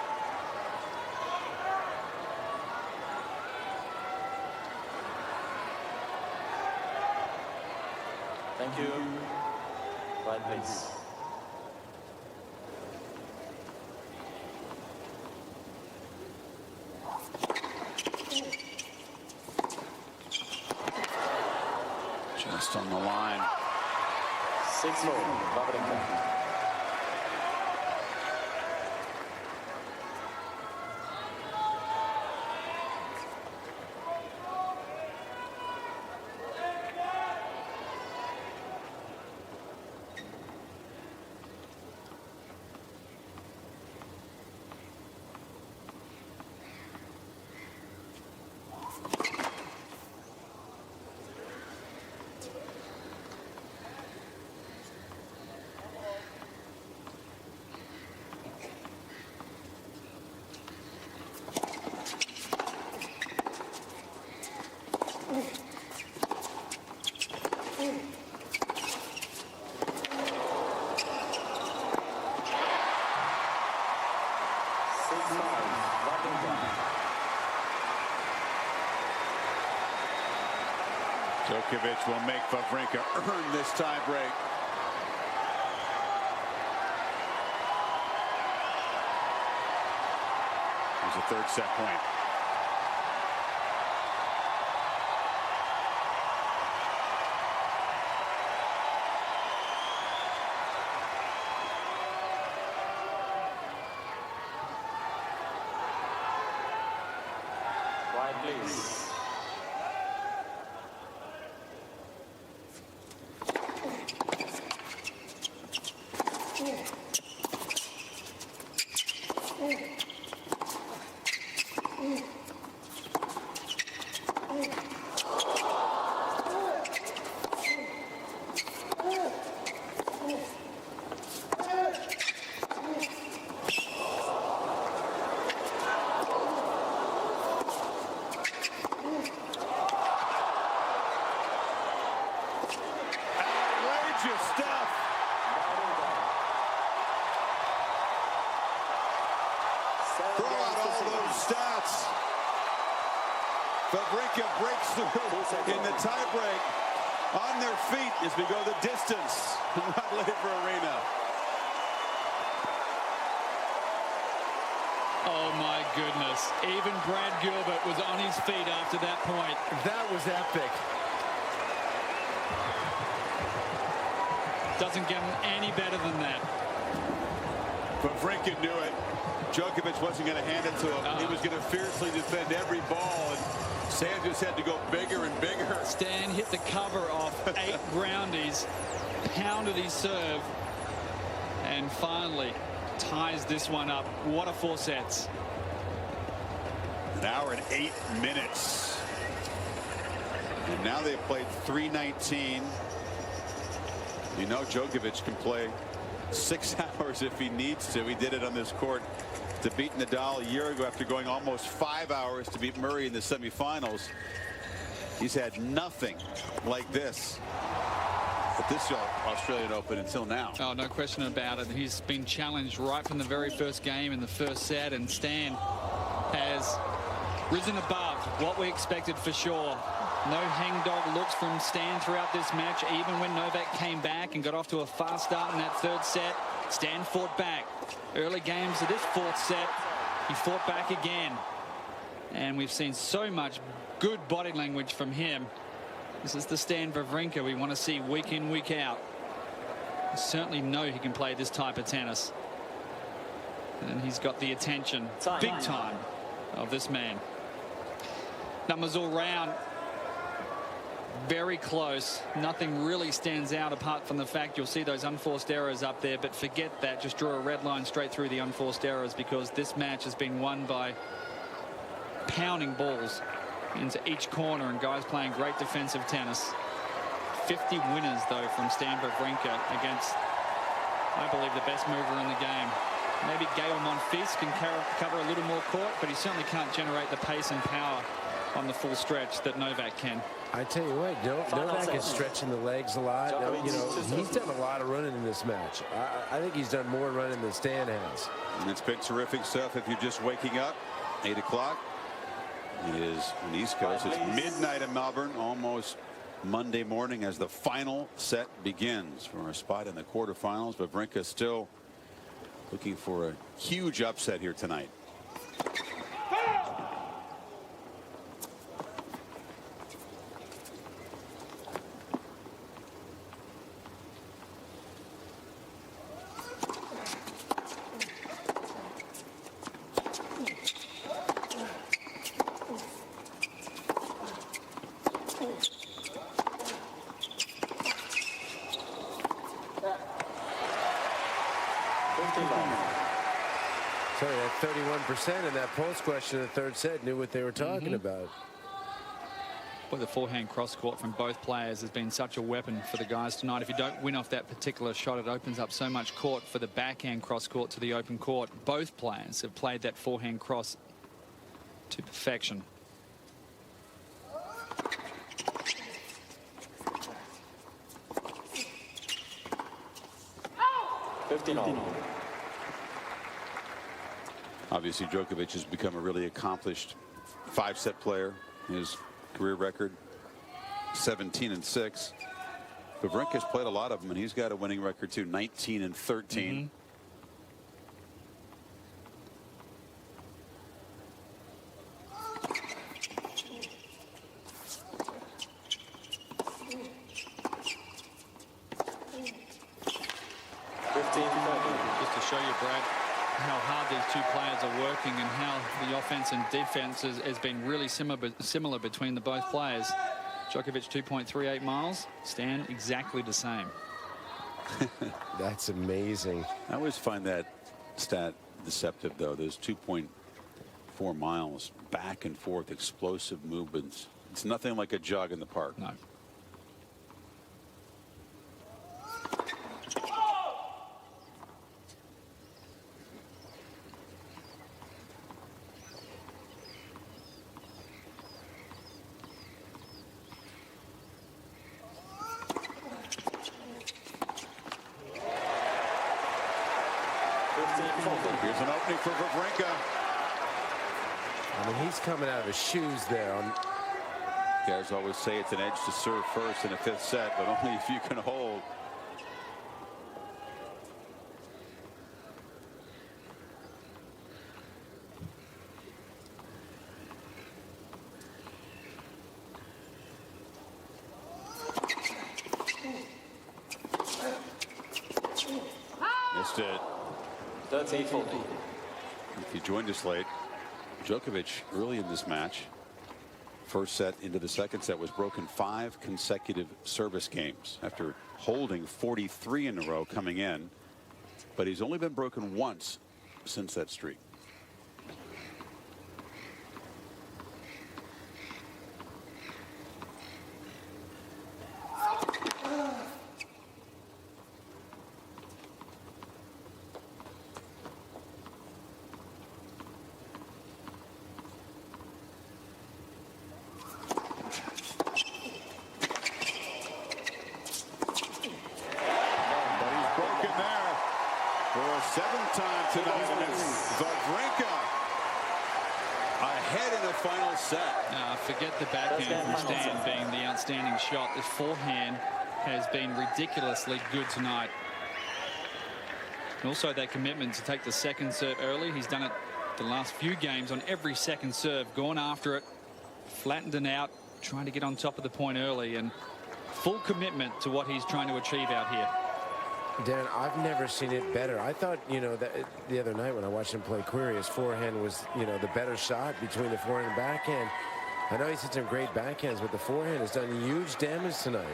Thank you. Right, please. Just on the line. 6-4, Wawrinka. Djokovic will make Wawrinka earn this tie break. Here's a third set point. Right, please. Wawrinka breaks through in the tiebreak on their feet as we go the distance. Not late for Arena. Oh my goodness. Even Brad Gilbert was on his feet after that point. That was epic. Doesn't get any better than that. Wawrinka knew it. Djokovic wasn't going to hand it to him. He was going to fiercely defend every ball, and Stan just had to go bigger and bigger. Stan hit the cover off 8 groundies, pounded his serve, and finally ties this one up. What a 4 sets. An hour and 8 minutes. And now they've played 3:19. You know Djokovic can play 6 hours if he needs to. He did it on this court to beat Nadal a year ago after going almost 5 hours to beat Murray in the semifinals. He's had nothing like this at this Australian Open until now. Oh, no question about it. He's been challenged right from the very first game in the first set, and Stan has risen above what we expected for sure. No hangdog looks from Stan throughout this match. Even when Novak came back and got off to a fast start in that 3rd set, Stan fought back. Early games of this 4th set, he fought back again. And we've seen so much good body language from him. This is the Stan Wawrinka we want to see week in, week out. We certainly know he can play this type of tennis. And he's got the attention, big time, of this man. Numbers all round. Very close. Nothing really stands out apart from the fact you'll see those unforced errors up there, but forget that. Just draw a red line straight through the unforced errors, because this match has been won by pounding balls into each corner and guys playing great defensive tennis. 50 winners though from Stan Wawrinka against, I believe, the best mover in the game. Maybe Gael Monfils can cover a little more court, but he certainly can't generate the pace and power on the full stretch that Novak can. I tell you what, Novak is stretching the legs a lot. You know, he's done a lot of running in this match. I think he's done more running than Stan has. And it's been terrific stuff. If you're just waking up, 8 o'clock. It is on the East Coast. It's midnight in Melbourne, almost Monday morning as the final set begins for our spot in the quarterfinals. Wawrinka still looking for a huge upset here tonight. Sorry, that 31% in that post question in the 3rd set knew what they were talking about. Well, the forehand cross court from both players has been such a weapon for the guys tonight. If you don't win off that particular shot, it opens up so much court for the backhand cross court to the open court. Both players have played that forehand cross to perfection. Obviously, Djokovic has become a really accomplished 5-set player. His career record, 17-6. Wawrinka's played a lot of them, and he's got a winning record too, 19-13. Just to show you, Brad, how hard these two players are working and how the offense and defense has been really similar between the both players. Djokovic 2.38 miles, Stan exactly the same. That's amazing. I always find that stat deceptive, though. Those 2.4 miles back and forth, explosive movements. It's nothing like a jog in the park. No. Here's an opening for Wawrinka. I mean, he's coming out of his shoes there on guys always say it's an edge to serve first in a 5th set, but only if you can hold. Missed it. 30-40. If you joined us late, Djokovic early in this match, first set into the 2nd set, was broken 5 consecutive service games after holding 43 in a row coming in, but he's only been broken once since that streak. For a 7th time tonight, and it's Wawrinka ahead in the final set. Forget the backhand from Stan being the outstanding shot. This forehand has been ridiculously good tonight. And also that commitment to take the 2nd serve early. He's done it the last few games on every 2nd serve, gone after it, flattened it out, trying to get on top of the point early, and full commitment to what he's trying to achieve out here. Dan, I've never seen it better. I thought, you know, that the other night when I watched him play Query, his forehand was, you know, the better shot between the forehand and backhand. I know he's hit some great backhands, but the forehand has done huge damage tonight.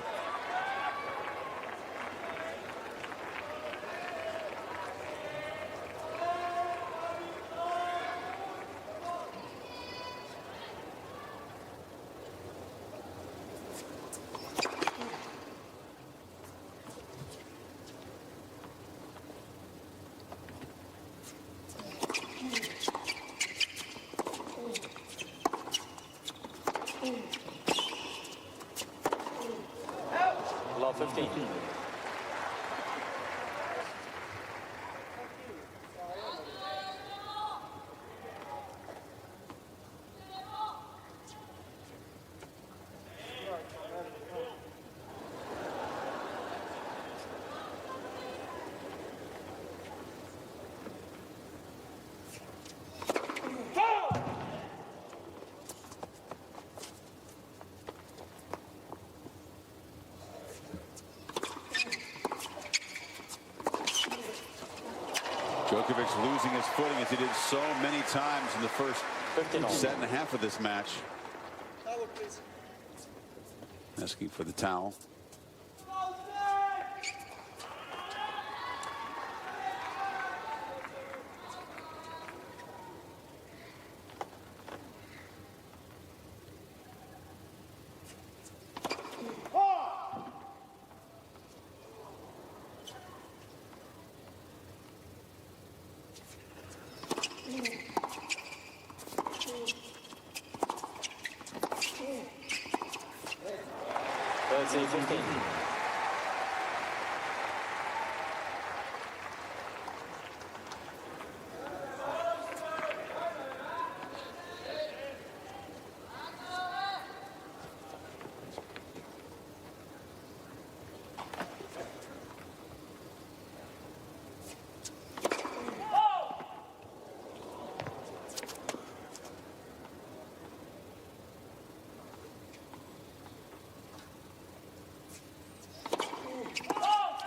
Love 15. Djokovic losing his footing as he did so many times in the first set and a half of this match. Towel, please. Asking for the towel.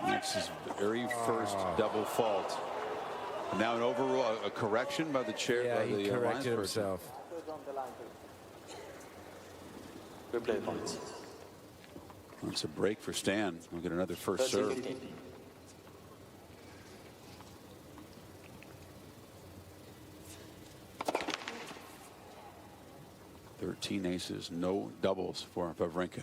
That's his very first double fault. Now an overrule, a correction by the chair. Yeah, by he the corrected himself. Replay points. It's a break for Stan. We'll get another first serve. 15. Thirteen aces, no doubles for Wawrinka.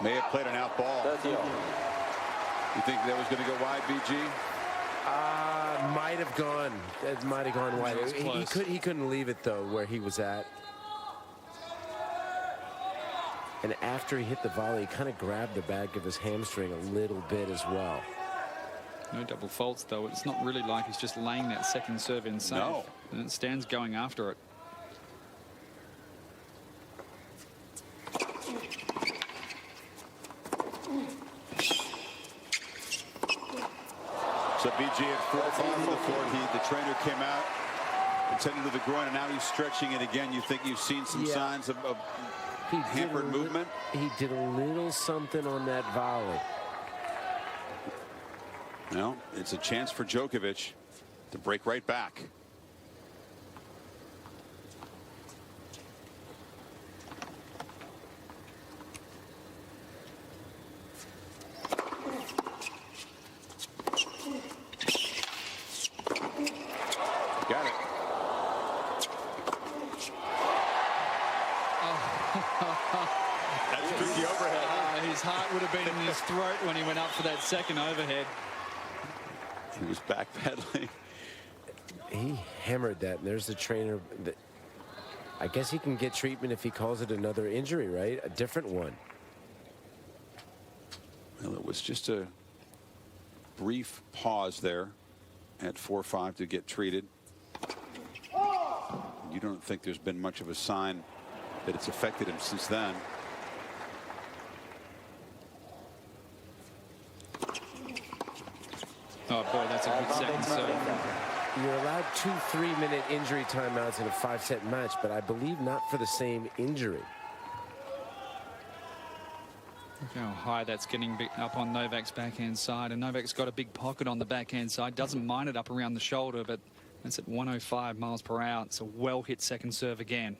May have played an out ball. 30. You think that was going to go wide, BG? Might have gone. It might have gone wide. He couldn't leave it though where he was at. And after he hit the volley, he kind of grabbed the back of his hamstring a little bit as well. No double faults, though. It's not really like he's just laying that second serve in safe. No. And Stan's going after it. So BG at 4-5 on the court. The trainer came out, intended to the groin, and now he's stretching it again. You think you've seen some signs of hampered movement? He did a little something on that volley. No, it's a chance for Djokovic to break right back. Got it. That's a tricky overhead. His heart would have been in his throat when he went up for that second overhead. He was backpedaling. He hammered that, and there's the trainer. I guess he can get treatment if he calls it another injury, right? A different one. Well, it was just a brief pause there at 4-5 to get treated. You don't think there's been much of a sign that it's affected him since then. Oh boy, that's a good second serve. You're allowed 2 3-minute injury timeouts in a 5-set match, but I believe not for the same injury. Look how high that's getting up on Novak's backhand side, and Novak's got a big pocket on the backhand side. Doesn't mind it up around the shoulder, but that's at 105 miles per hour. It's a well hit second serve again.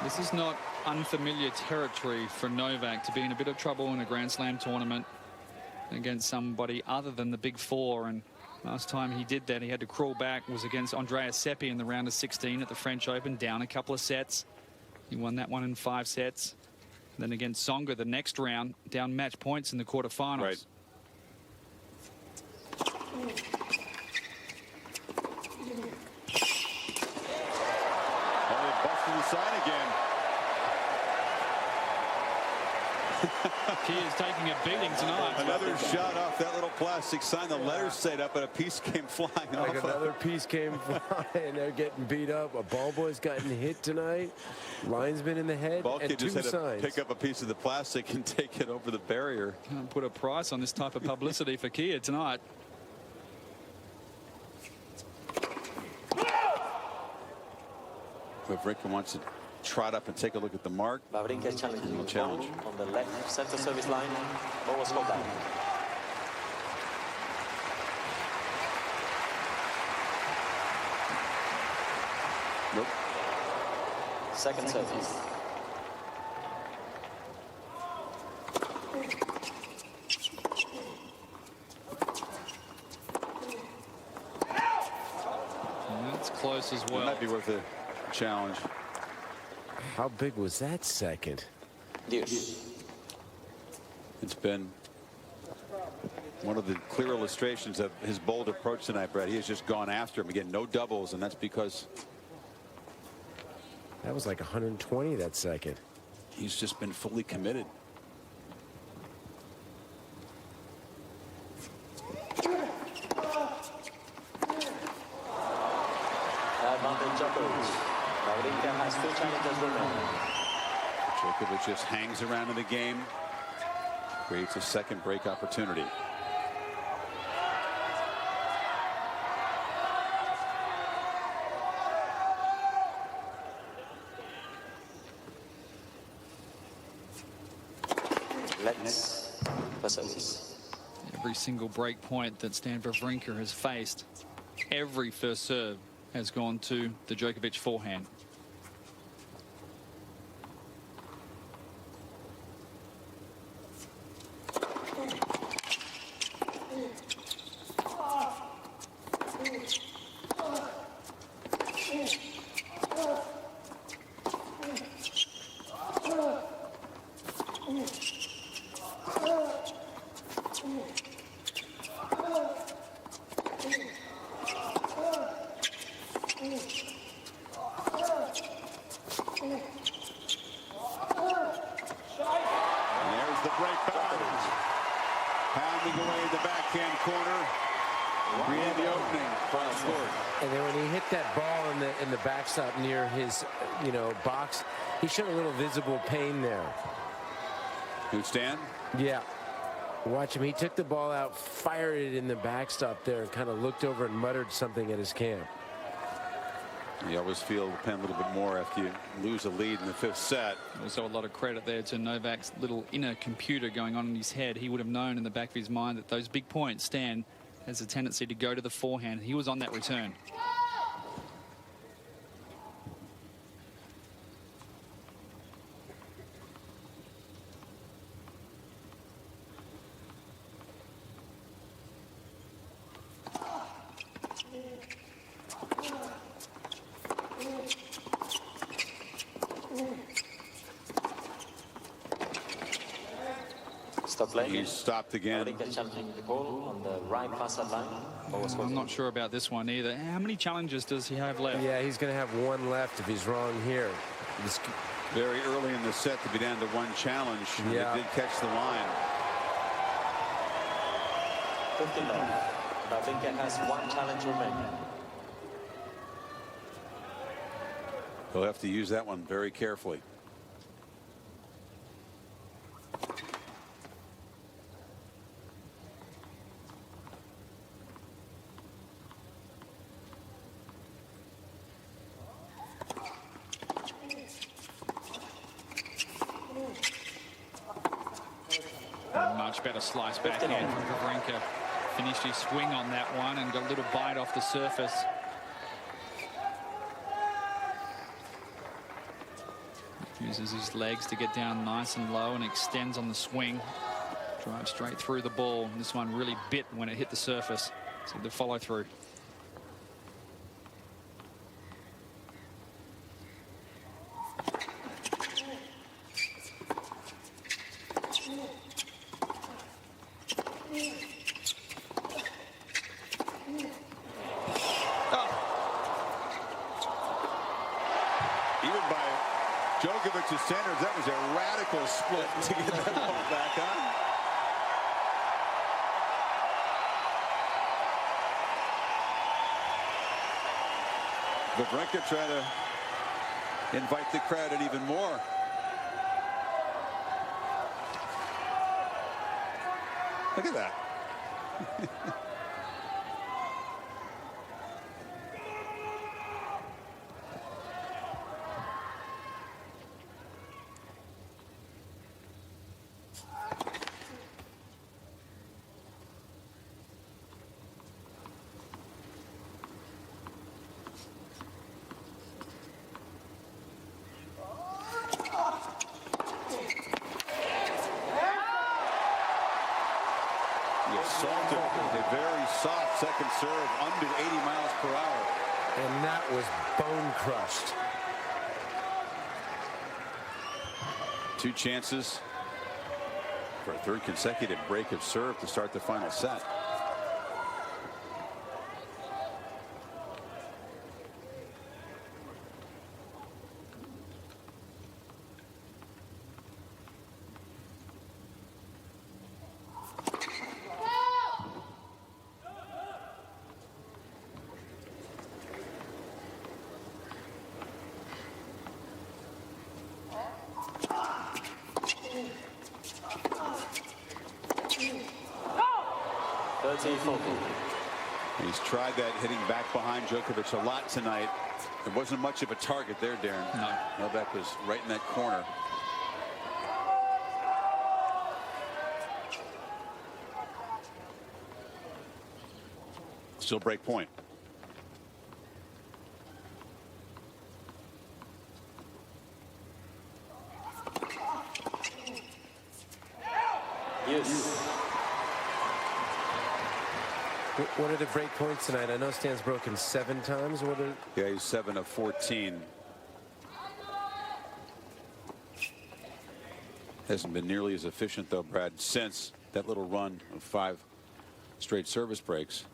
This is not unfamiliar territory for Novak to be in a bit of trouble in a Grand Slam tournament against somebody other than the big four. And last time he did that, he had to crawl back, was against Andrea Seppi in the round of 16 at the French Open, down a couple of sets. He won that one in 5 sets. Then against Tsonga the next round, down match points in the quarterfinals. Right. The sign again. He is taking a beating tonight. Another shot off that little plastic sign. The letters stayed up, but a piece came flying off. Like another piece came flying. They're getting beat up. A ball boy's gotten hit tonight. Linesman in the head. Ball and kid 2 just had signs. to pick up a piece of the plastic and take it over the barrier. Can't put a price on this type of publicity for Kia tonight. Wawrinka wants to trot up and take a look at the mark. Wawrinka is challenging No challenge. on the left center service line. Ball was called down. Nope. Second service. And that's close as It well. might be worth a challenge. How big was that second? Deuce. It's been one of the clear illustrations of his bold approach tonight, Brad. He has just gone after him. Again, no doubles, and that's because That was like 120 that second. he's just been fully committed. Advantage Djokovic. Wawrinka has 2 challenges remaining. Djokovic just hangs around in the game, creates a second break opportunity. Let's for service. Every single break point that Stan Wawrinka has faced, every first serve has gone to the Djokovic forehand. pounding away in the backhand corner. Create the opening front court. And then when he hit that ball in the backstop near his, box, he showed a little visible pain there. Who'd stand? Yeah. Watch him. He took the ball out, fired it in the backstop there, and kind of looked over and muttered something at his camp. You always feel the pen a little bit more after you lose a lead in the 5th set. Also a lot of credit there to Novak's little inner computer going on in his head. He would have known in the back of his mind that those big points, Stan has a tendency to go to the forehand. He was on that return. Stop playing. He's stopped again. Wawrinka challenging the goal on the right pass line. I'm not sure about this one either. How many challenges does he have left? Yeah, he's going to have one left if he's wrong here. Very early in the set to be down to one challenge. Yeah. He did catch the line. 15 love. Wawrinka has one challenge remaining. He'll have to use that one very carefully. Much better slice backhand from Wawrinka. Finished his swing on that one and got a little bite off the surface. Uses his legs to get down nice and low and extends on the swing. Drives straight through the ball. This one really bit when it hit the surface. So the follow through. Even by Djokovic's standards, that was a radical split to get that ball back on. Wawrinka trying to invite the crowd in even more. Look at that. Assaulted a very soft second serve under 80 miles per hour. And that was bone crushed. 2 chances for a 3rd consecutive break of serve to start the final set. He's tried that hitting back behind Djokovic a lot tonight. There wasn't much of a target there, Darren. No. Novak was right in that corner. Still break point. Yes. What are the break points tonight? I know Stan's broken 7 times. What are... Yeah, he's 7 of 14. Hasn't been nearly as efficient, though, Brad, since that little run of 5 straight service breaks.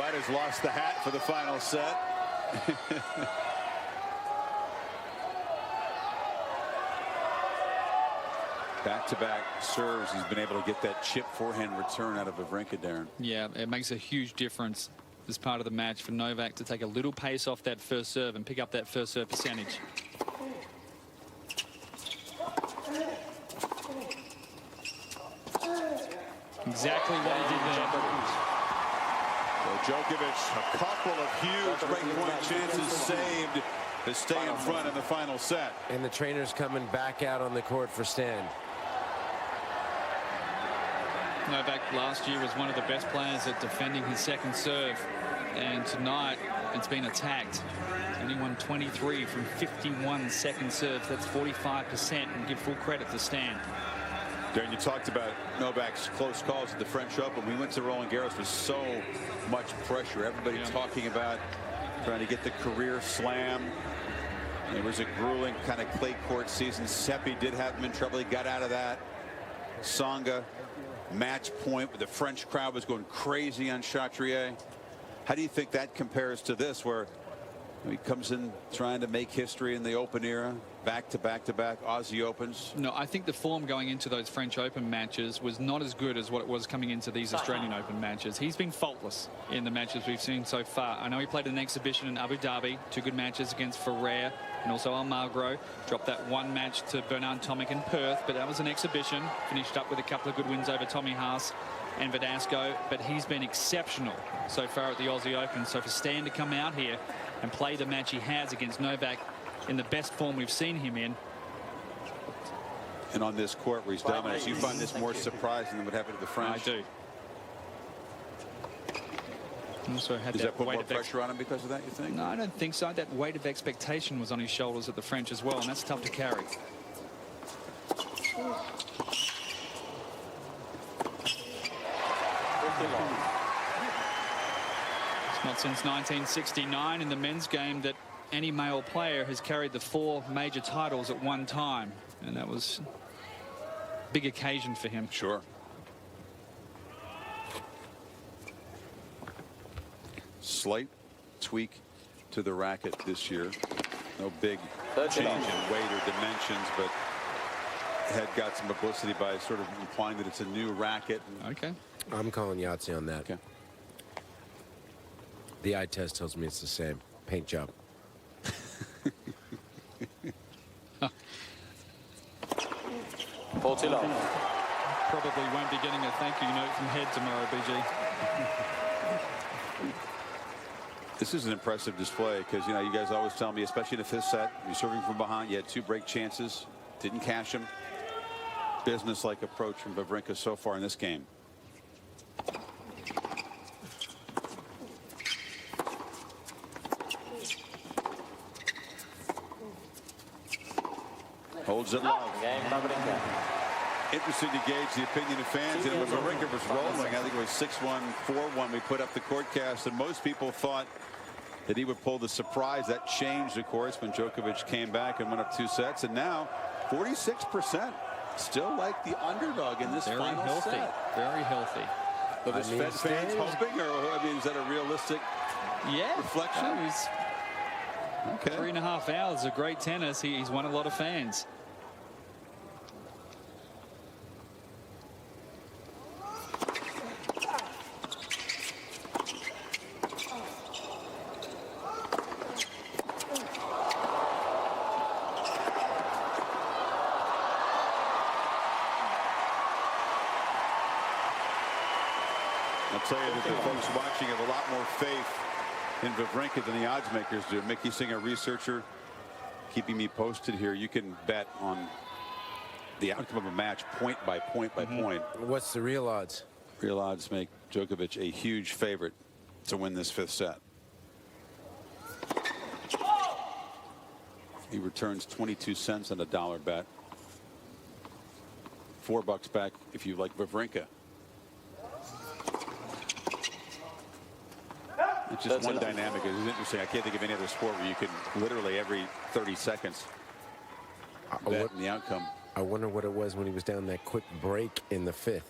White has lost the hat for the final set. Back-to-back serves. He's been able to get that chip forehand return out of Wawrinka, Darren. Yeah, it makes a huge difference as part of the match for Novak to take a little pace off that first serve and pick up that first serve percentage. Exactly what he did there. So Djokovic, a couple of huge breakpoint chances saved to stay in front in the final set. And the trainer's coming back out on the court for Stan. Novak last year was one of the best players at defending his second serve, and tonight it's been attacked. Only won 23 from 51 second serves. That's 45%, and give full credit to Stan. Darren, you talked about Novak's close calls at the French Open. We went to Roland Garros with so much pressure. Everybody talking about trying to get the career slam. It was a grueling kind of clay court season. Seppi did have him in trouble. He got out of that. Tsonga, match point, where the French crowd was going crazy on Chatrier. How do you think that compares to this, where he comes in trying to make history in the Open era, back to back Aussie Opens? No, I think the form going into those French Open matches was not as good as what it was coming into these Australian Open matches. He's been faultless in the matches we've seen so far. I know he played an exhibition in Abu Dhabi, 2 good matches against Ferrer and also Almagro. Dropped that 1 match to Bernard Tomic in Perth, but that was an exhibition. Finished up with a couple of good wins over Tommy Haas and Verdasco, but he's been exceptional so far at the Aussie Open. So for Stan to come out here and play the match he has against Novak in the best form we've seen him in. And on this court where he's dominated, you find this more surprising than what happened to the French? I do. Also had Does that put weight more of pressure on him because of that, you think? No, I don't think so. That weight of expectation was on his shoulders at the French as well, and that's tough to carry. It's not since 1969 in the men's game that any male player has carried the 4 major titles at one time, and that was a big occasion for him. Sure. Slight tweak to the racket this year. No big change in weight or dimensions, but had got some publicity by sort of implying that it's a new racket. Okay. I'm calling Yahtzee on that. Okay. The eye test tells me it's the same. Paint job. Probably won't be getting a thank you note from Head tomorrow, BG. This is an impressive display because, you know, you guys always tell me, especially in the 5th set, you're serving from behind. You had 2 break chances, didn't cash them. Business-like approach from Wawrinka so far in this game. Holds it low. Interesting to gauge the opinion of fans. And when Wawrinka was rolling, I think it was 6-1, 4-1. We put up the court cast, and most people thought that he would pull the surprise. That changed, of course, when Djokovic came back and went up 2 sets. And now, 46%. Still like the underdog in this final set. Very healthy. But is fans hoping, or I mean, is that a realistic reflection? No, he's 3.5 hours of great tennis. He's won a lot of fans. I'll tell you that the folks watching have a lot more faith in Wawrinka than the odds makers do. Mickey Singer, researcher, keeping me posted here. You can bet on the outcome of a match point by point by point. What's the real odds? Real odds make Djokovic a huge favorite to win this 5th set. He returns 22 cents on a $1 bet. $4 back if you like Wawrinka. It's just one dynamic. It's interesting. I can't think of any other sport where you can literally every 30 seconds bet in the outcome. I wonder what it was when he was down that quick break in the 5th.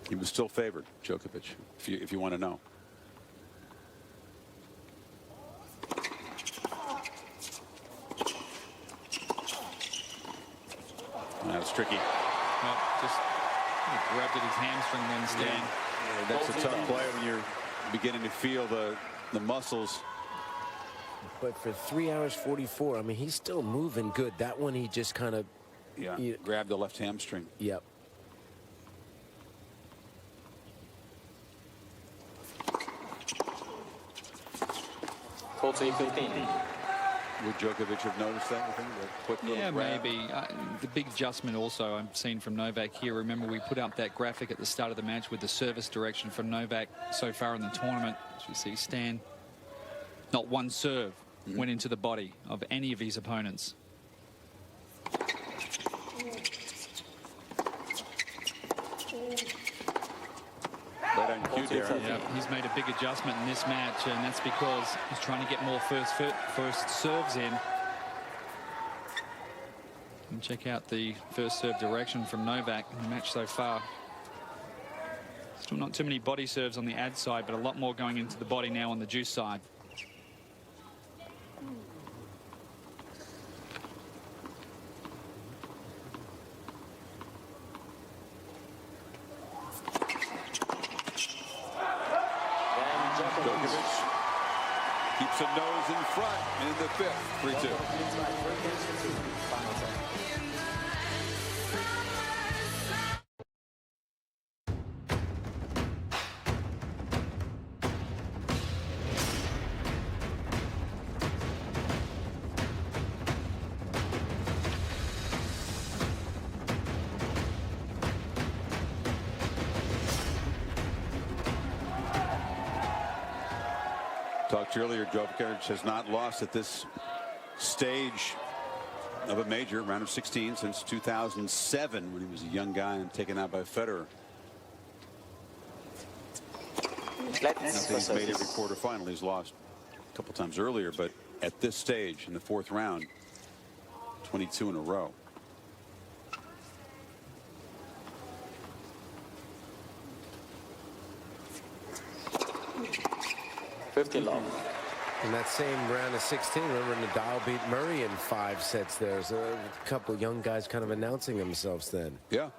He was still favored, Djokovic, if you want to know. That was tricky. Well, just grabbed at his hamstring then, Stan. Yeah, that's a tough play when you're beginning to feel the muscles. But for 3 hours 44, I mean, he's still moving good. That one, he just kind of grabbed the left hamstring. Yep. Totally 15. Would Djokovic have noticed that? Yeah, maybe. The big adjustment also I'm seeing from Novak here. Remember, we put up that graphic at the start of the match with the service direction from Novak so far in the tournament. As we see, Stan, not one serve went into the body of any of his opponents. Yeah, he's made a big adjustment in this match, and that's because he's trying to get more first serves in. And check out the first serve direction from Novak in the match so far. Still not too many body serves on the ad side, but a lot more going into the body now on the juice side. Djokovic keeps a nose in front in the fifth. 3-2. Talked earlier, Djokovic has not lost at this stage of a major round of 16 since 2007 when he was a young guy and taken out by Federer. He's made every quarterfinal. He's lost a couple times earlier, but at this stage in the fourth round, 22 in a row. In that same round of 16, remember Nadal beat Murray in 5 sets there. So a couple young guys kind of announcing themselves then. Yeah.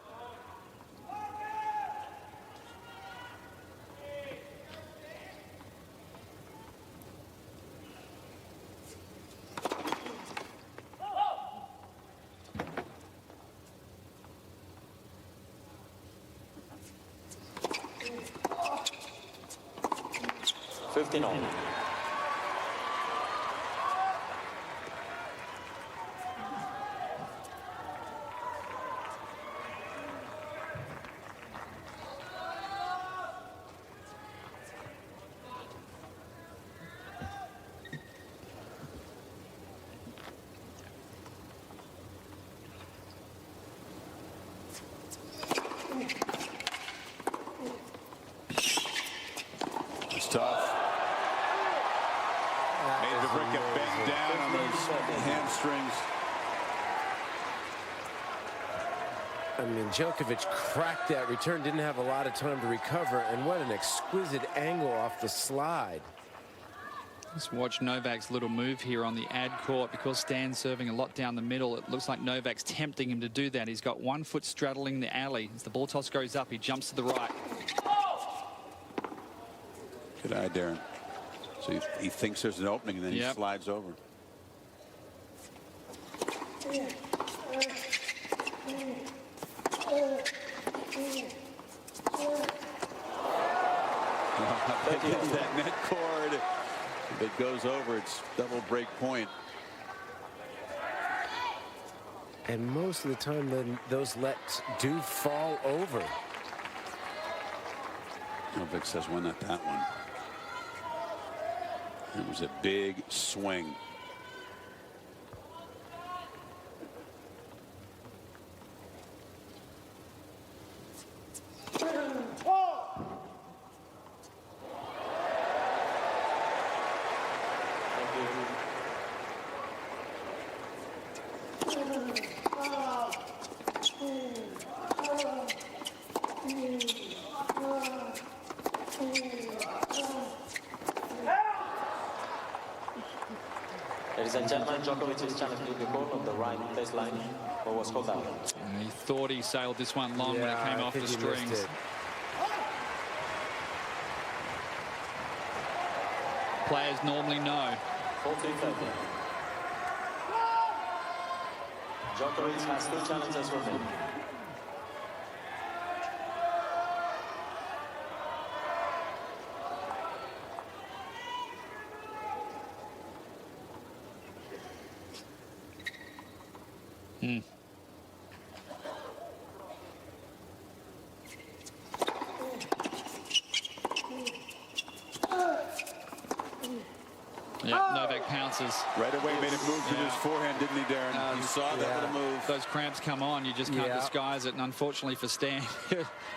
It's tough. Made Wawrinka bend down on those hamstrings. I mean, Djokovic cracked that return, didn't have a lot of time to recover, and what an exquisite angle off the slide. Let's watch Novak's little move here on the ad court. Because Stan's serving a lot down the middle, it looks like Novak's tempting him to do that. He's got one foot straddling the alley. As the ball toss goes up, he jumps to the right. Good eye, Darren. So he thinks there's an opening, and then he slides over. Against that net cord. If it goes over, it's double break point. And most of the time, then those lets do fall over. Vic says, why not that one? It was a big swing. Ladies and gentlemen, Djokovic is challenging the goal on the right baseline. What was called out? And he thought he sailed this one long when it Yeah, came I off the think he missed strings. it. Players normally know. 14-30. Djokovic has 2 challenges remaining. Yeah, Novak pounces. Right away made a move to his forehand, didn't he, Darren? You saw that little move. Those cramps come on, you just can't disguise it. And unfortunately for Stan,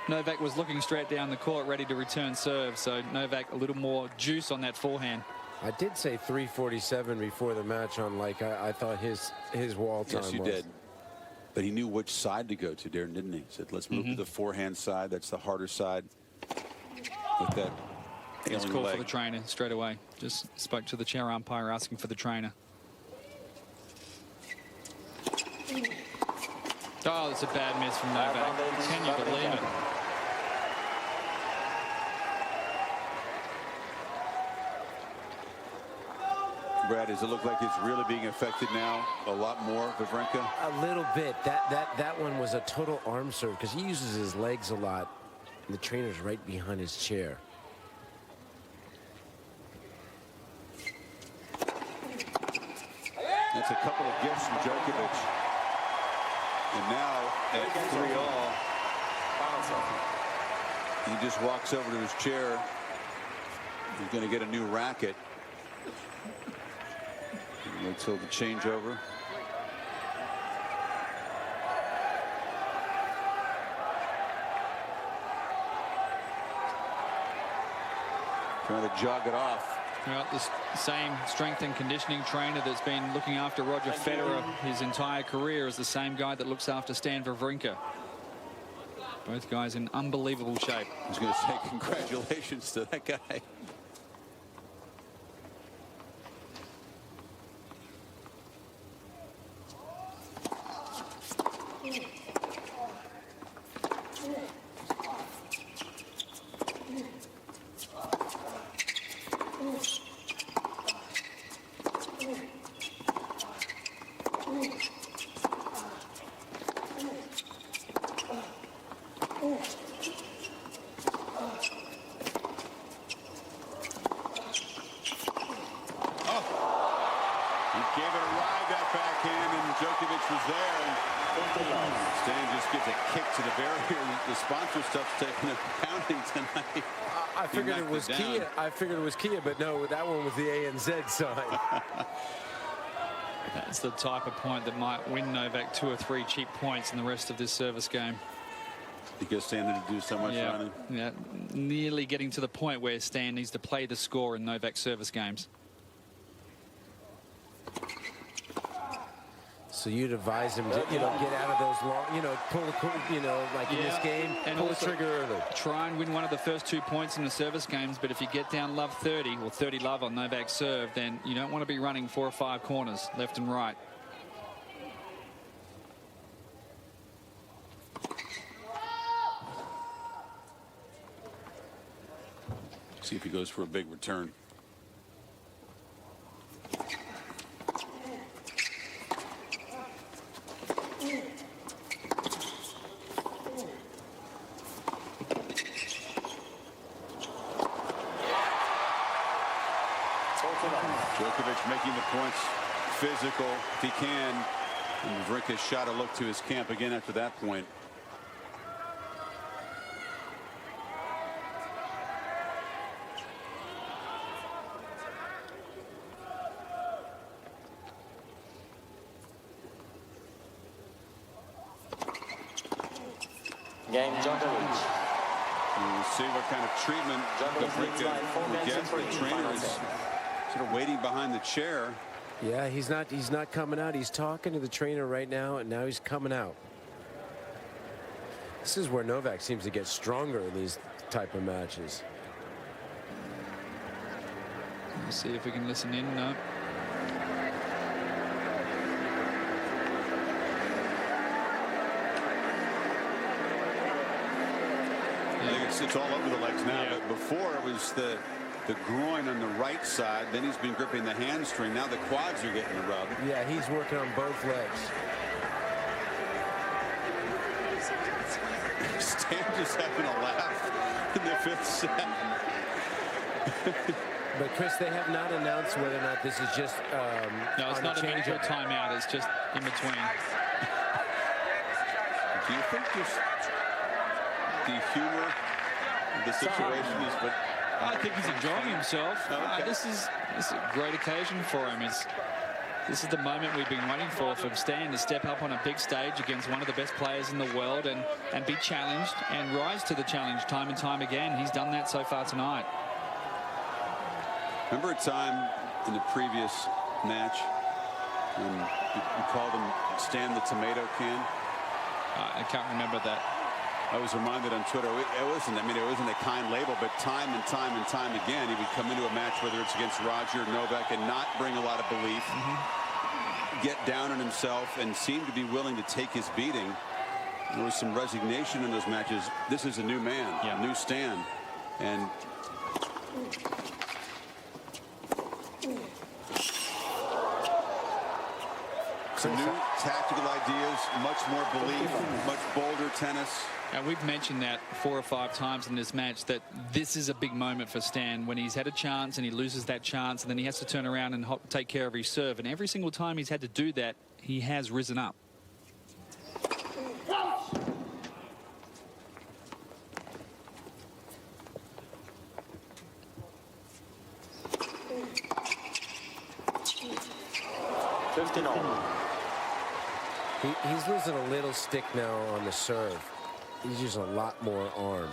Novak was looking straight down the court, ready to return serve. So Novak a little more juice on that forehand. I did say 347 before the match on I thought his wall time was. Yes, you did. But he knew which side to go to, Darren, didn't he? He said, let's move to the forehand side. That's the harder side. With that It's ailing called leg. for the trainer straight away. Just spoke to the chair umpire asking for the trainer. Oh, that's a bad miss from Novak. Can you believe it? Brad, does it look like it's really being affected now a lot more, Wawrinka? A little bit. That one was a total arm serve because he uses his legs a lot. And the trainer's right behind his chair. That's a couple of gifts from Djokovic. And now at 3-all, he just walks over to his chair. He's going to get a new racket. Wait till the changeover. Trying to jog it off. Well, the same strength and conditioning trainer that's been looking after Roger Federer his entire career is the same guy that looks after Stan Wawrinka. Both guys in unbelievable shape. I was going to say congratulations to that guy. Djokovic was there, and Stan just gives a kick to the barrier. The sponsor stuff's taking a pounding tonight. I figured it was Kia. I figured it was Kia, but no, that one was the ANZ sign. That's the type of point that might win Novak 2 or 3 cheap points in the rest of this service game. Because Stan had to do so much running. Yeah, nearly getting to the point where Stan needs to play the score in Novak service games. So you'd advise him to, get out of those long, pull the, like in this game, and pull the also trigger early. Try and win one of the first 2 points in the service games, but if you get down love 30 or 30 love on Novak's serve, then you don't want to be running 4 or 5 corners left and right. See if he goes for a big return. Djokovic making the points physical if he can. And Wawrinka shot a look to his camp again after that point. Game Djokovic. We'll see what kind of treatment Wawrinka will get. The trainer is sort of waiting behind the chair. Yeah, he's not coming out. He's talking to the trainer right now, and now he's coming out. This is where Novak seems to get stronger in these type of matches. Let's see if we can listen in. No. I think it's all over the legs now. But before it was the groin on the right side. Then he's been gripping the hamstring. Now the quads are getting the rub. Yeah, he's working on both legs. Stan just having a laugh in the 5th set. But Chris, they have not announced whether or not this is just no, it's not a medical timeout. It's just in between. Do you think just the humor of the situation is what? I think he's enjoying himself. Okay. This is a great occasion for him. This is the moment we've been waiting for Stan to step up on a big stage against one of the best players in the world and be challenged and rise to the challenge time and time again. He's done that so far tonight. Remember a time in the previous match when you called him Stan the Tomato Can? I can't remember that. I was reminded on Twitter, it wasn't a kind label, but time and time again, he would come into a match, whether it's against Roger or Novak, and not bring a lot of belief, get down on himself, and seem to be willing to take his beating. There was some resignation in those matches. This is a new man, a new Stan. And some new tactical ideas, much more belief, much bolder tennis. And we've mentioned that 4 or 5 times in this match, that this is a big moment for Stan when he's had a chance and he loses that chance, and then he has to turn around and take care of his serve. And every single time he's had to do that, he has risen up. He's losing a little stick now on the serve. He's using a lot more arm.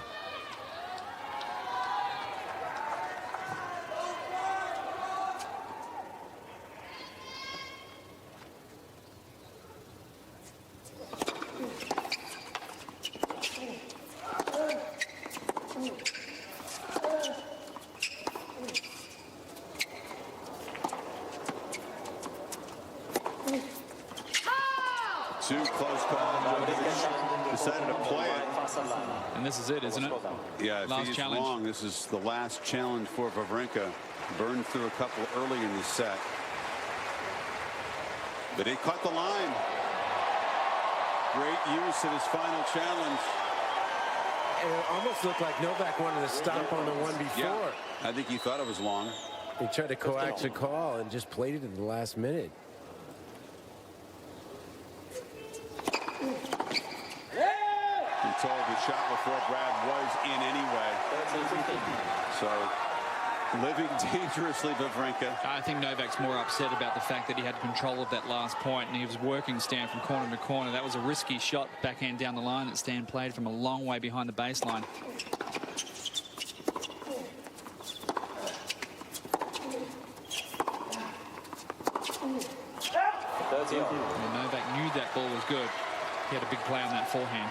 Two close calls. Decided to play it. And this is it, isn't it? Yeah, if last he's challenge. long, this is the last challenge for Wawrinka. Burned through a couple early in the set. But he caught the line. Great use of his final challenge. And it almost looked like Novak wanted to stop on the one before. Yeah, I think he thought it was long. He tried to coax a call and just played it in the last minute. He told the shot before Brad was in anyway. So living dangerously, Wawrinka. I think Novak's more upset about the fact that he had control of that last point and he was working Stan from corner to corner. That was a risky shot backhand down the line that Stan played from a long way behind the baseline. And Novak knew that ball was good. He had a big play on that forehand.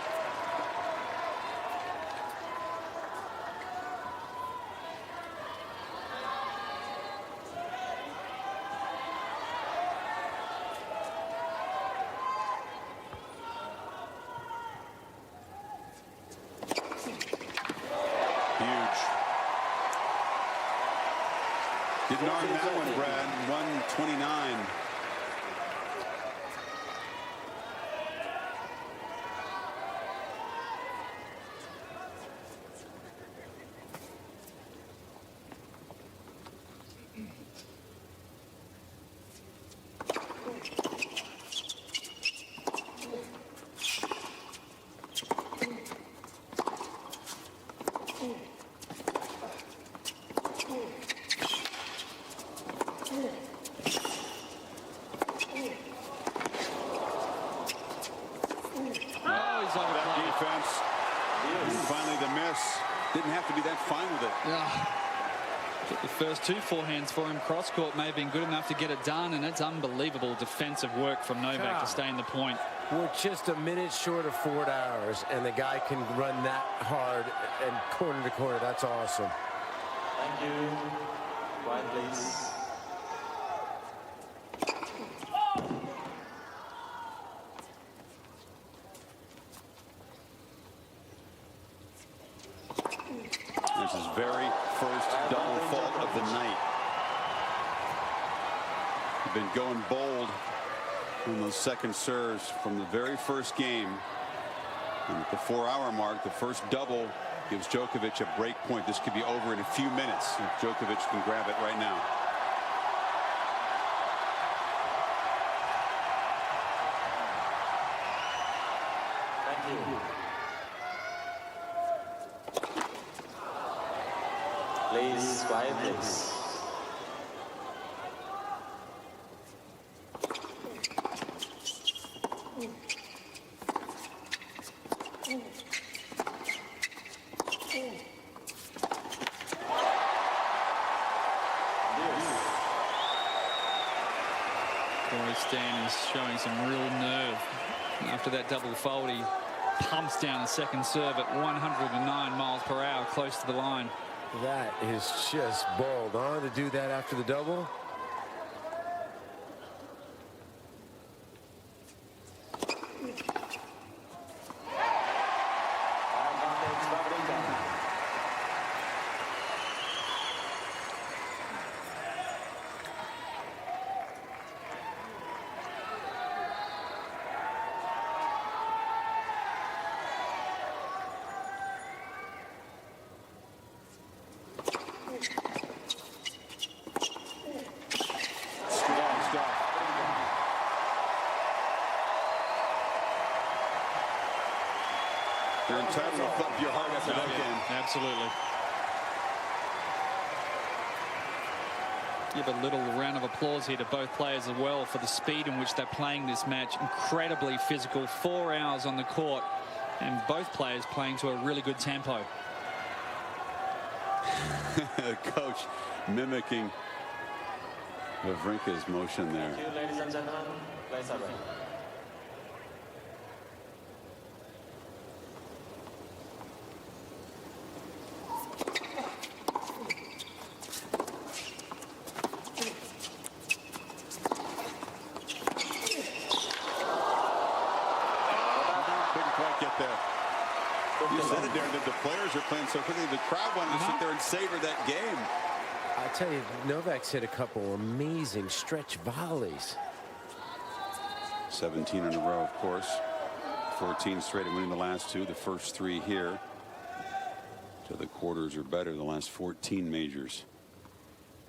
Didn't arm that one, Brad. 129. Didn't have to be that fine with it. The first 2 forehands for him cross court may have been good enough to get it done, and it's unbelievable defensive work from Novak to stay in the point. We're just a minute short of 4 hours, and the guy can run that hard and corner to corner. That's awesome. Thank you. Quiet, please. This is very first double fault of the night. He's been going bold in those second serves from the very first game. And at the 4-hour mark, the first double gives Djokovic a break point. This could be over in a few minutes if Djokovic can grab it right now. Thank you. Please, quiet, please. Stan is showing some real nerve. After that double fault, he pumps down a second serve at 109 miles per hour, close to the line. That is just bold, huh, to do that after the double. You're entitled to thump your heart after that game. Absolutely. Give a little round of applause here to both players as well for the speed in which they're playing this match. Incredibly physical, 4 hours on the court, and both players playing to a really good tempo. Coach mimicking Wawrinka's motion there. Thank you, ladies and gentlemen. Please arrange. You said it there that the players are playing so quickly. The crowd wanted to sit there and savor that game. I tell you, Novak's hit a couple amazing stretch volleys. 17 in a row, of course. 14 straight and winning the last two. The first 3 here. So the quarters are better the last 14 majors.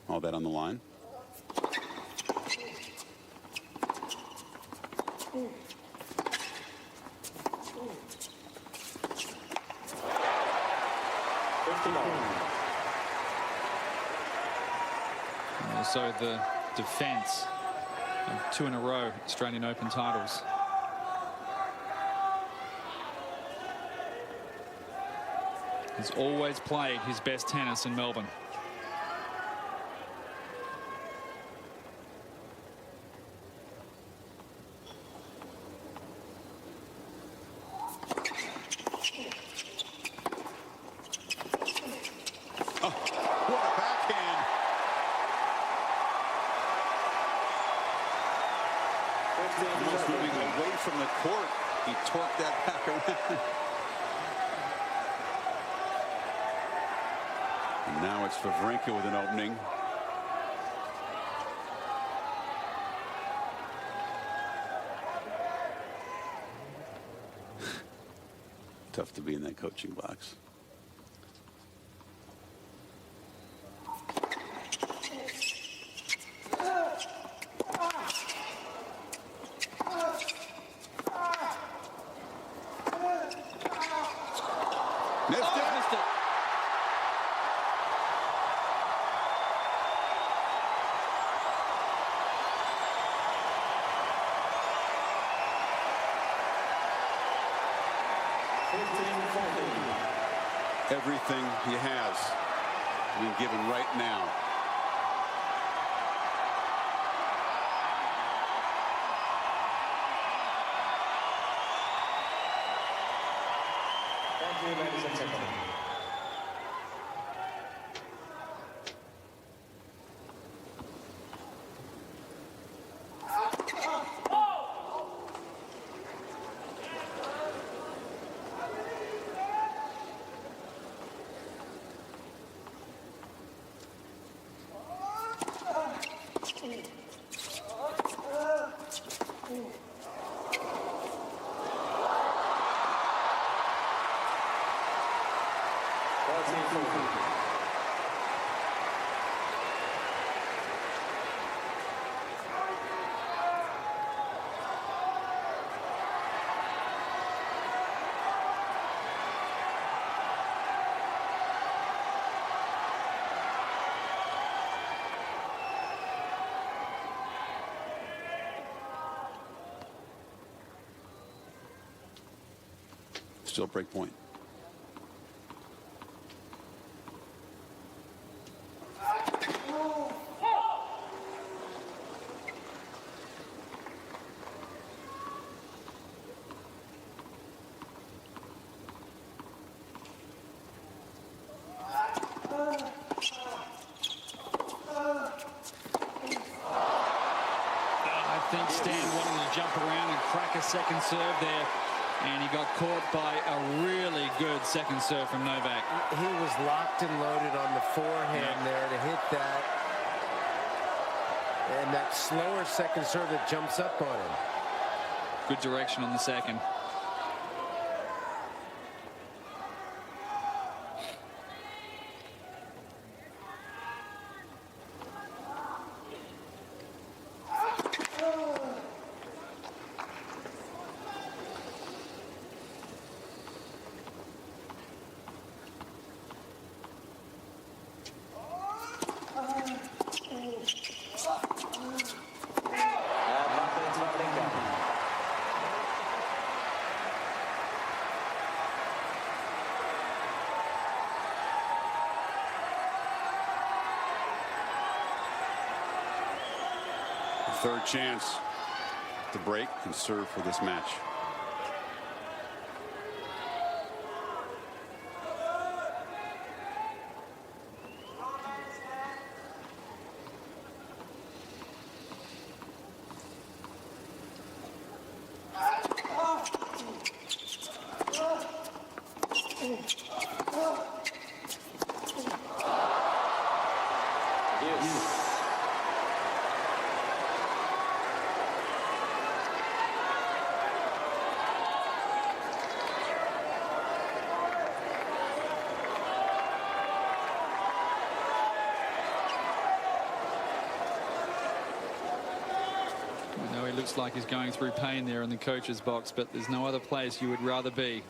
All that on the line. And also the defense of 2 in a row Australian Open titles. He's always played his best tennis in Melbourne. Almost moving away from the court. He torqued that back around. And now it's Wawrinka with an opening. Tough to be in that coaching box. Missed it. Everything he has being given right now. Thank you, ladies and gentlemen. Still break point. I think Stan wanted to jump around and crack a second serve there, and he got caught by a really good second serve from Novak. He was locked and loaded on the forehand there to hit that. And that slower second serve that jumps up on him. Good direction on the second. Third chance to break and serve for this match. Looks like he's going through pain there in the coach's box, but there's no other place you would rather be.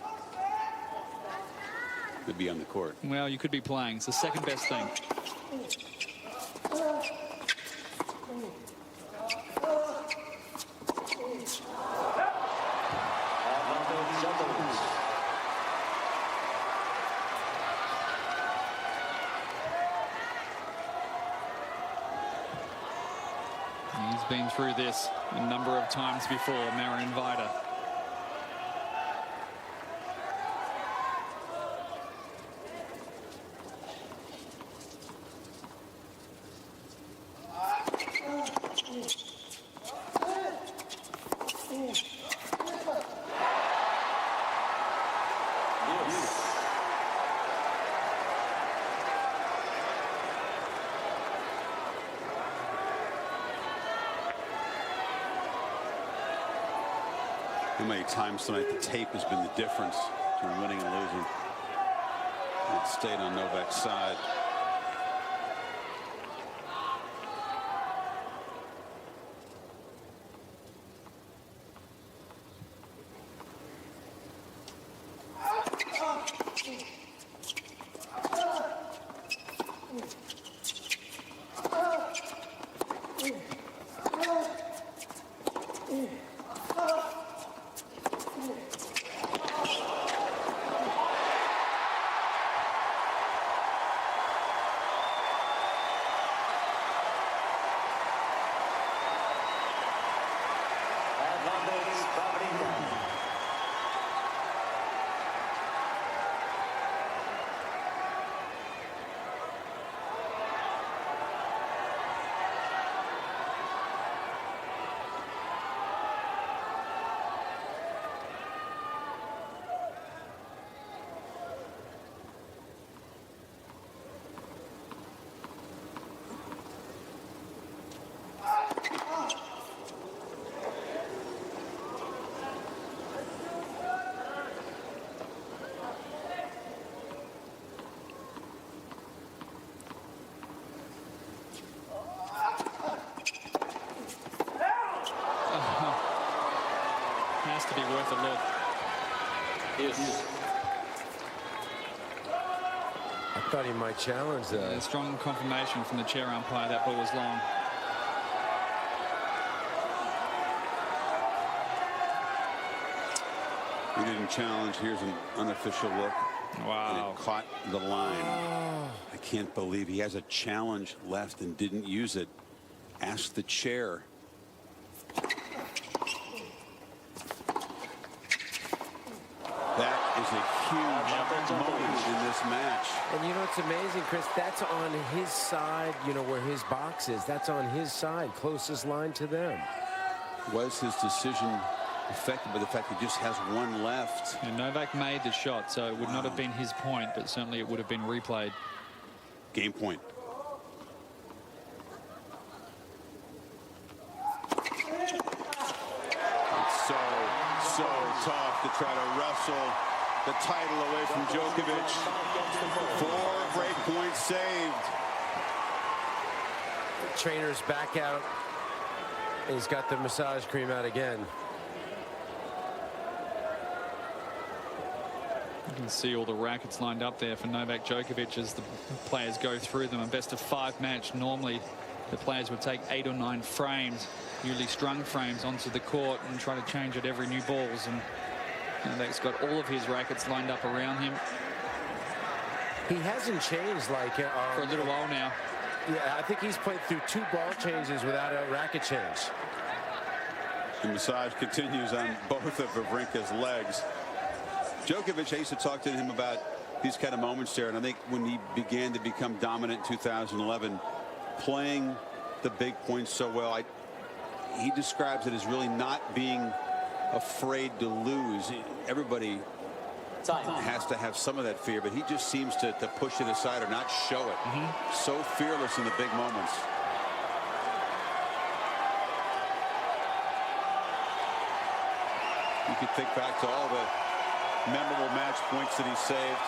Could be on the court. Well, you could be playing. It's the second best thing. He's been through this a number of times before, Marian Vida. How many times tonight the tape has been the difference between winning and losing? It stayed on Novak's side. Has to be worth a look. Yes. I thought he might challenge that. A strong confirmation from the chair umpire that ball was long. He didn't challenge. Here's an unofficial look. Wow. And it caught the line. I can't believe he has a challenge left and didn't use it. Ask the chair. That is a huge moment in this match. And you know, it's amazing, Chris, that's on his side, you know, where his box is. That's on his side, closest line to them. Was his decision affected by the fact he just has one left? And Novak made the shot, so it would not have been his point, but certainly it would have been replayed. Game point. It's so tough to try to wrestle the title away from Djokovic. 4 break points saved. The trainer's back out. And he's got the massage cream out again. You can see all the rackets lined up there for Novak Djokovic as the players go through them. A best-of-5 match. Normally, the players would take 8 or 9 frames, newly strung frames, onto the court and try to change at every new balls. And Novak's got all of his rackets lined up around him. He hasn't changed like for a little while now. Yeah, I think he's played through 2 ball changes without a racket change. The massage continues on both of Wawrinka's legs. Djokovic, I used to talk to him about these kind of moments there, and I think when he began to become dominant in 2011, playing the big points so well, he describes it as really not being afraid to lose. Everybody has to have some of that fear, but he just seems to push it aside or not show it. So fearless in the big moments. You could think back to all the memorable match points that he saved.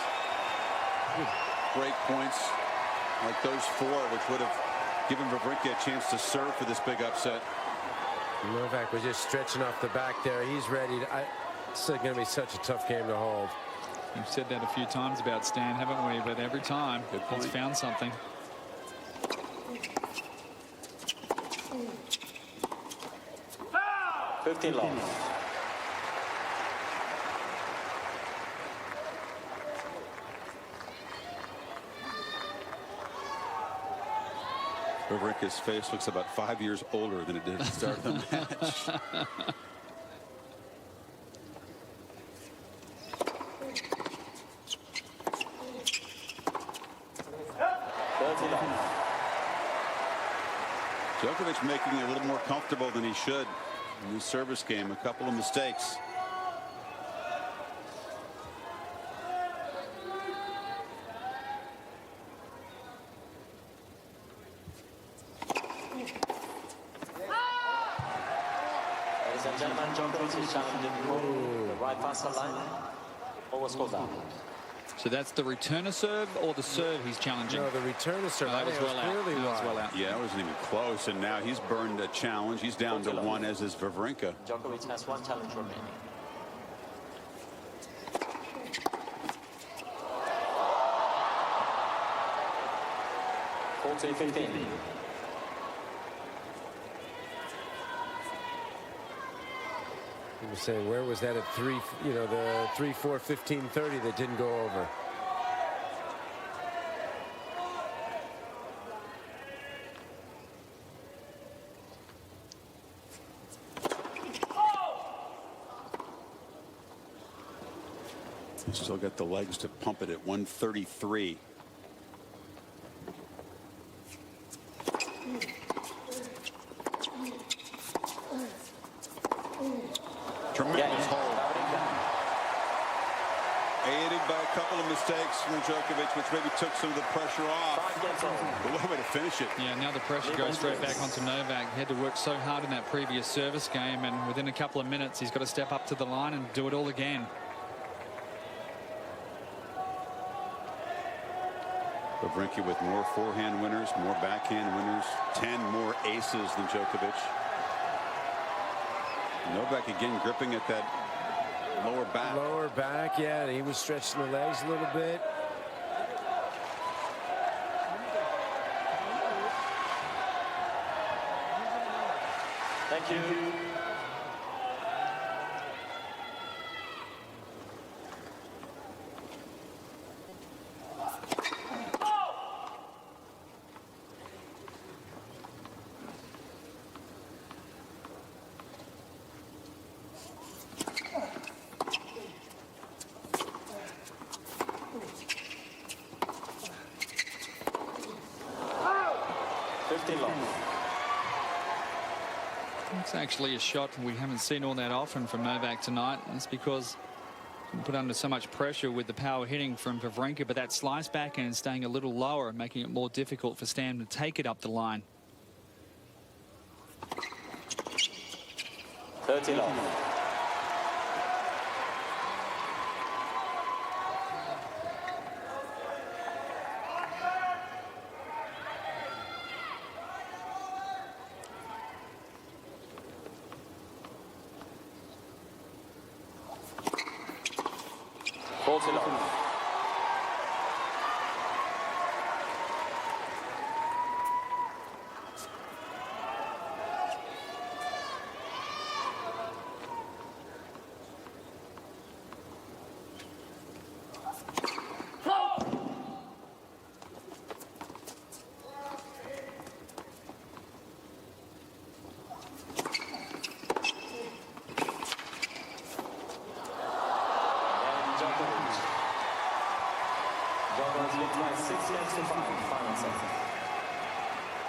Break points like those 4, which would have given Wawrinka a chance to serve for this big upset. Novak was just stretching off the back there. He's ready. It's going to be such a tough game to hold. We've said that a few times about Stan, haven't we? But every time he's found something. Wawrinka's face looks about 5 years older than it did at the start of the match. Djokovic making it a little more comfortable than he should in his service game. A couple of mistakes. Ladies and gentlemen, Djokovic is challenging the right past the line. Almost goes down. So that's the returner serve or the serve he's challenging? No, the returner serve. That was well out. That was well out. Yeah, it wasn't even close, and now he's burned a challenge. He's down to 1, as is Wawrinka. Djokovic has 1 challenge remaining. (14-15). He was saying, where was that at 3, you know, the 3-4, 15-30 that didn't go over. He's still got the legs to pump it at 133. Tremendous hold. Aided by a couple of mistakes from Djokovic, which maybe took some of the pressure off. But what a way to finish it. Yeah, now the pressure goes straight back onto Novak. He had to work so hard in that previous service game, and within a couple of minutes, he's got to step up to the line and do it all again. Wawrinka with more forehand winners, more backhand winners, 10 more aces than Djokovic. Novak again gripping at that lower back. Lower back, yeah. He was stretching the legs a little bit. Thank you. 15 love. It's actually a shot we haven't seen all that often from Novak tonight. It's because he put under so much pressure with the power hitting from Wawrinka, but that slice backhand staying a little lower and making it more difficult for Stan to take it up the line. 30 love.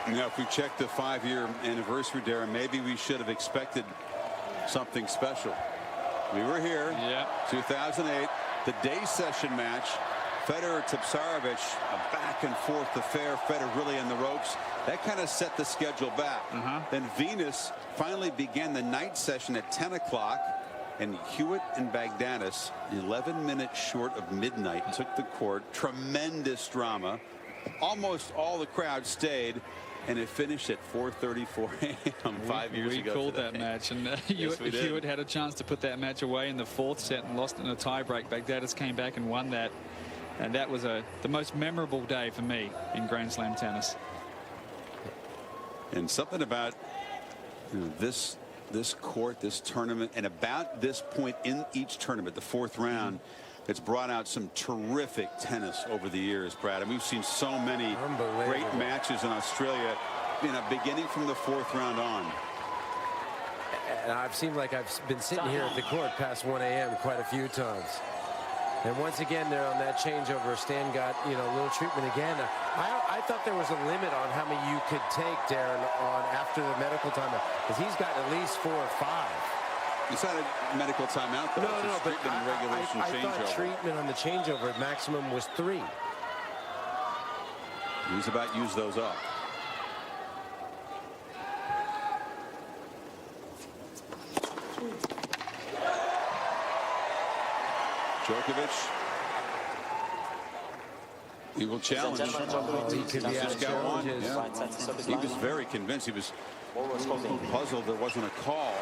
Now, if we check the 5-year anniversary, Darren, maybe we should have expected something special. We were here, 2008, the day session match. Federer, Tipsarevic, a back and forth affair. Federer really in the ropes. That kind of set the schedule back. Then Venus finally began the night session at 10 o'clock. And Hewitt and Bagdanis, 11 minutes short of midnight, took the court. Tremendous drama. Almost all the crowd stayed. And it finished at 4:34 a.m. 5 years ago. We called that match, and Hewitt had a chance to put that match away in the 4th set and lost it in a tiebreak. Bagdanis came back and won that, and that was the most memorable day for me in Grand Slam tennis. And something about this court, this tournament, and about this point in each tournament, the 4th round, it's brought out some terrific tennis over the years, Brad. And we've seen so many great matches in Australia, beginning from the 4th round on. And I've seemed like I've been sitting here at the court past 1 a.m. quite a few times. And once again, there on that changeover, Stan got, a little treatment again. I thought there was a limit on how many you could take, Darren, on after the medical timeout, because he's got at least 4 or 5. It's not a medical timeout, though. No, but regulation I thought treatment on the changeover maximum was 3. He's about to use those up. Djokovic. He will challenge. He just got one. Yeah. He was very convinced. He was puzzled there wasn't a call.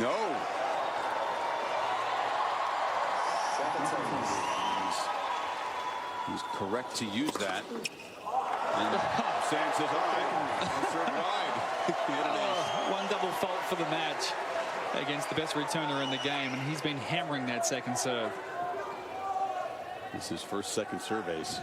No. He's correct to use that. And Stan says, all right. One double fault for the match against the best returner in the game, and he's been hammering that second serve. This is his second serve ace.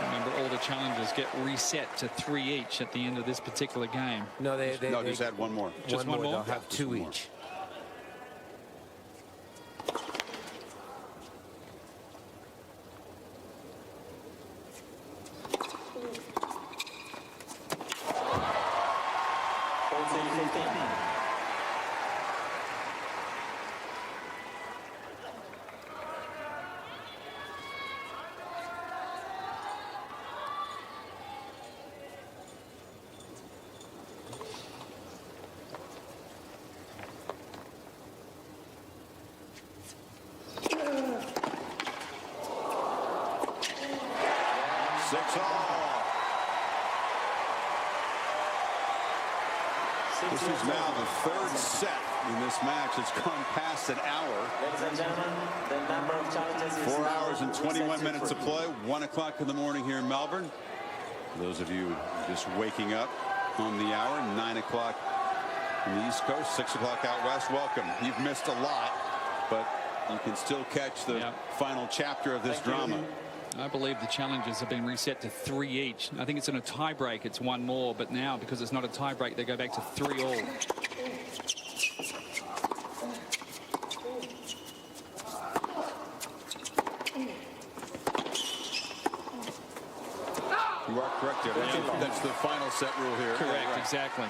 Remember, all the challengers get reset to 3 each at the end of this particular game. No, just add one more. Just one more? They'll have 2 each. This is now the 3rd set in this match. It's gone past an hour. Ladies and gentlemen, the number of challenges is 4 hours and 21 minutes to play. 1 o'clock in the morning here in Melbourne. For those of you just waking up on the hour, 9 o'clock on the East Coast, 6 o'clock out west, welcome. You've missed a lot, but you can still catch the final chapter of this drama. I believe the challenges have been reset to 3 each. I think it's in a tie break. It's one more, but now because it's not a tie break, they go back to 3 all. You are correct there. That's the final set rule here. Correct, exactly.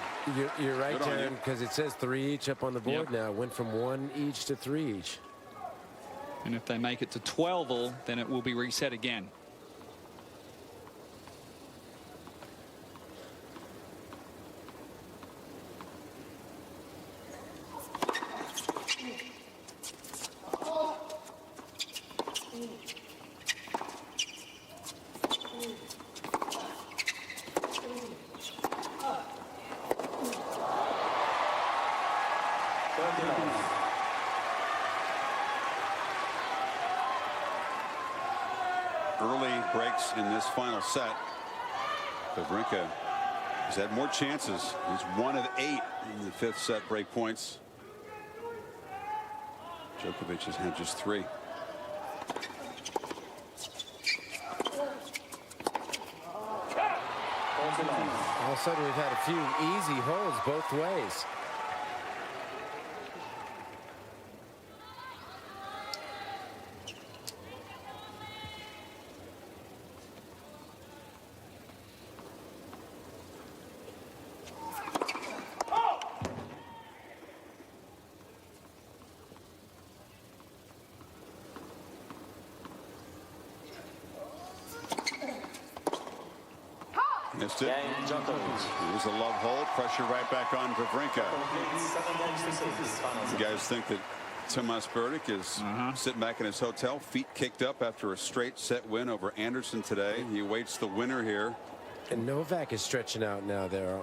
You're right, Darren, because it says 3 each up on the board now. It went from 1 each to 3 each. And if they make it to 12 all, then it will be reset again. Early breaks in this final set. Wawrinka has had more chances. He's 1 of 8 in the 5th set break points. Djokovic has had just 3. All of a sudden, we've had a few easy holds both ways. Missed it. It was a love hold. Pressure right back on Wawrinka. You guys think that Tomas Berdych is sitting back in his hotel, feet kicked up after a straight set win over Anderson today. He awaits the winner here. And Novak is stretching out now there.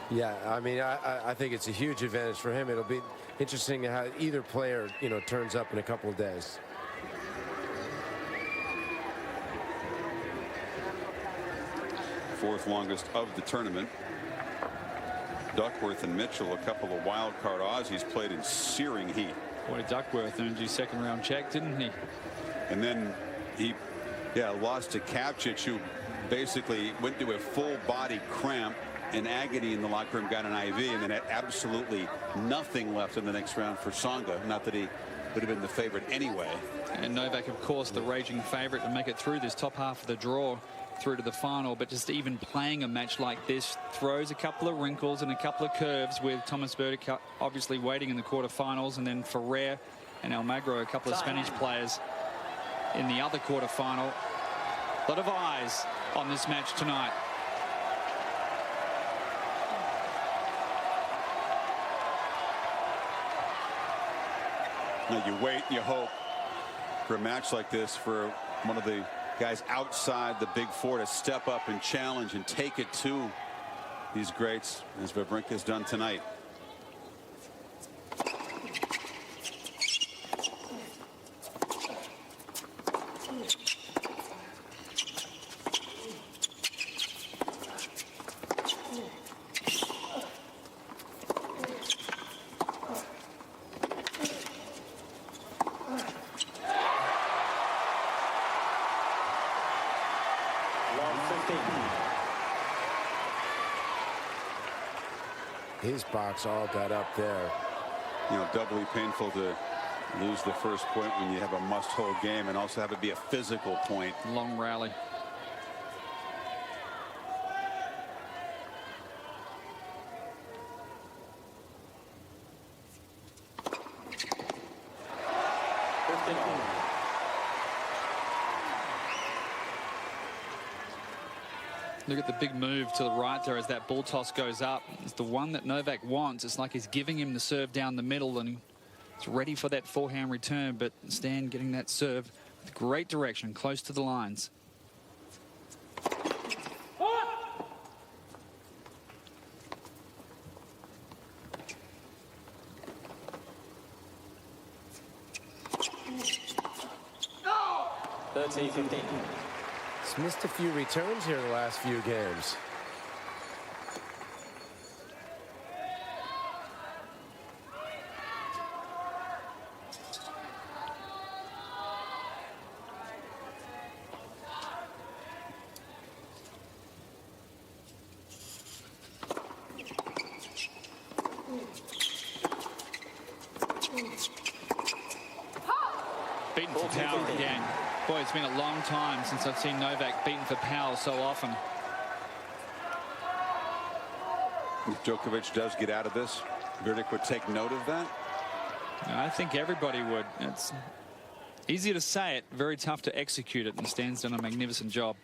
Yeah, I mean, I think it's a huge advantage for him. It'll be interesting how either player, turns up in a couple of days. Fourth longest of the tournament. Duckworth and Mitchell, a couple of wild card Aussies, played in searing heat. Boy, Duckworth earned his 2nd round check, didn't he? And then he lost to Kapcic, who basically went to a full body cramp and agony in the locker room, got an IV, and then had absolutely nothing left in the next round for Tsonga. Not that he would have been the favorite anyway. And Novak, of course, the raging favorite to make it through this top half of the draw through to the final, but just even playing a match like this throws a couple of wrinkles and a couple of curves, with Tomas Berdych obviously waiting in the quarterfinals, and then Ferrer and Almagro, a couple of Spanish players in the other quarterfinal. A lot of eyes on this match tonight. Now you wait, you hope for a match like this for one of the guys outside the Big Four to step up and challenge and take it to these greats, as Wawrinka has done tonight. His box all got up there. Doubly painful to lose the first point when you have a must-hold game, and also have it be a physical point. Long rally. Look at the big move to the right there as that ball toss goes up. It's the one that Novak wants. It's like he's giving him the serve down the middle, and he's ready for that forehand return. But Stan getting that serve with great direction, close to the lines. He's missed a few returns here in the last few games. Beaten for power again. Boy, it's been a long time since I've seen Novak beaten for power so often. If Djokovic does get out of this, Verdict would take note of that. I think everybody would. It's easy to say it, very tough to execute it, and Stan's done a magnificent job.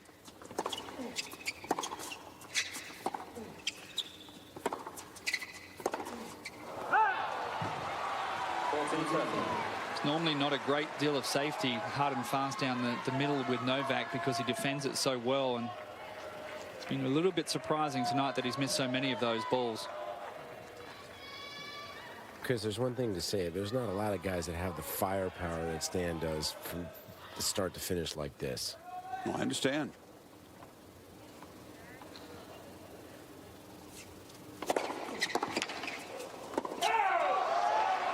It's normally not a great deal of safety hard and fast down the middle with Novak because he defends it so well, and it's been a little bit surprising tonight that he's missed so many of those balls. Because there's one thing to say, there's not a lot of guys that have the firepower that Stan does from the start to finish like this. Well, I understand.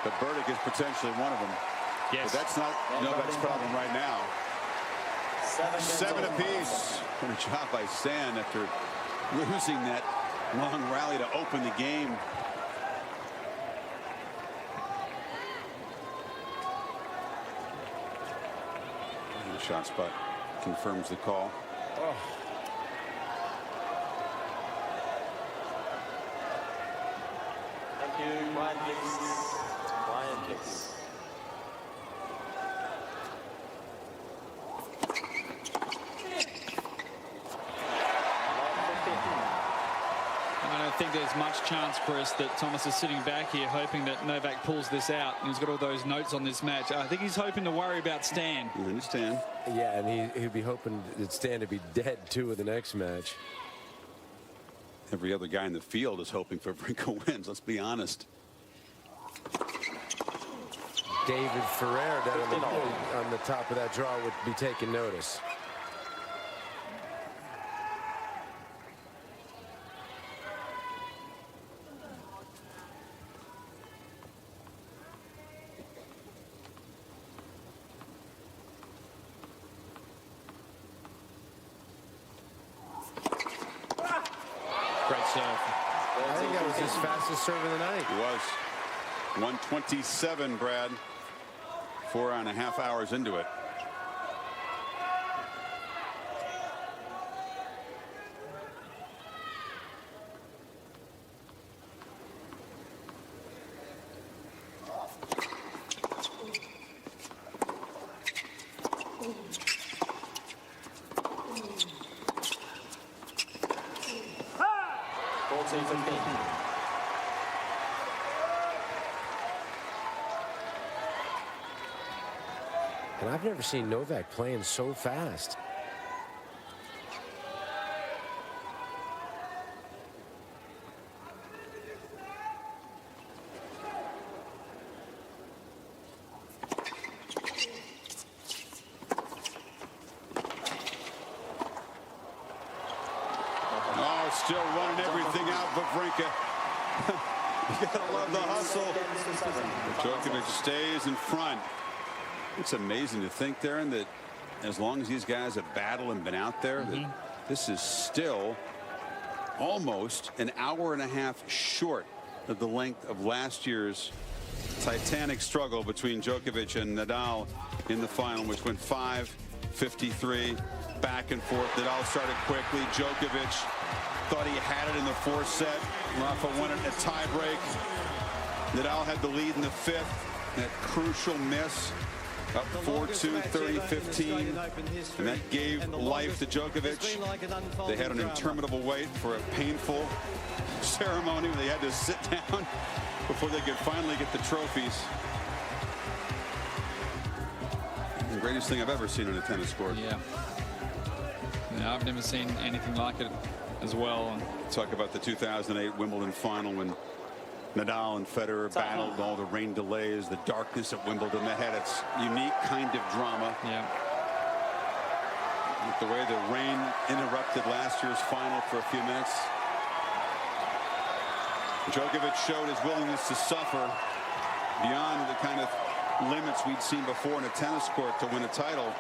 But Burdick is potentially one of them. Yes. But that's not Novak's problem right now. 7 apiece. What a job by Stan after losing that long rally to open the game. The shot spot confirms the call. Oh. Thank you. Quiet, please. Quiet, please. I don't think there's much chance, Chris, that Thomas is sitting back here hoping that Novak pulls this out. And he's got all those notes on this match. I think he's hoping to worry about Stan. I understand. Yeah, and he'd be hoping that Stan to be dead, too, with the next match. Every other guy in the field is hoping for Wawrinka wins. Let's be honest. David Ferrer down on the top of that draw would be taking notice. Great serve. I think that was his fastest serve of the night. He was. 127, Brad. 4.5 hours into it. And I've never seen Novak playing so fast. Oh, still running everything out, Wawrinka. You gotta love the hustle. Djokovic stays in front. It's amazing to think, Darren, that as long as these guys have battled and been out there, that this is still almost an hour and a half short of the length of last year's titanic struggle between Djokovic and Nadal in the final, which went 5-53 back and forth. Nadal started quickly. Djokovic thought he had it in the fourth set. Rafa won it in a tiebreak. Nadal had the lead in the fifth. That crucial miss. Up 4-2, 30-15, and that gave life to Djokovic. They had an interminable wait for a painful ceremony where they had to sit down before they could finally get the trophies. The greatest thing I've ever seen on a tennis court. Yeah. No, I've never seen anything like it as well. Talk about the 2008 Wimbledon final when Nadal and Federer battled all the rain delays, the darkness at Wimbledon. That had its unique kind of drama. Yeah. With the way the rain interrupted last year's final for a few minutes. Djokovic showed his willingness to suffer beyond the kind of limits we'd seen before in a tennis court to win a title.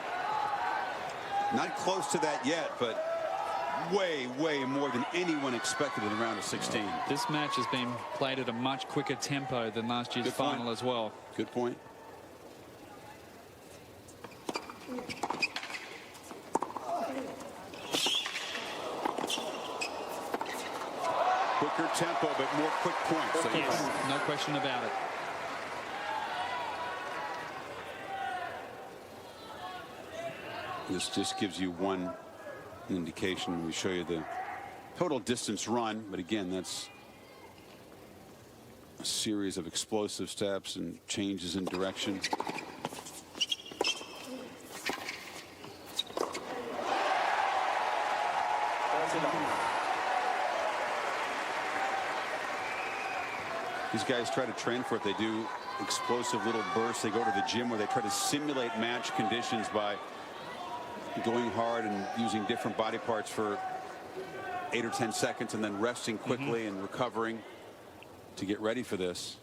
Not close to that yet, but way more than anyone expected in the round of 16. This match has been played at a much quicker tempo than last year's final as well. Good point. Quicker tempo, but more quick points. So Yes, no question about it. This just gives you one indication. We show you the total distance run, but again, that's a series of explosive steps and changes in direction. These guys try to train for it. They do explosive little bursts. They go to the gym where they try to simulate match conditions by going hard and using different body parts for 8 or 10 seconds and then resting quickly and recovering to get ready for this.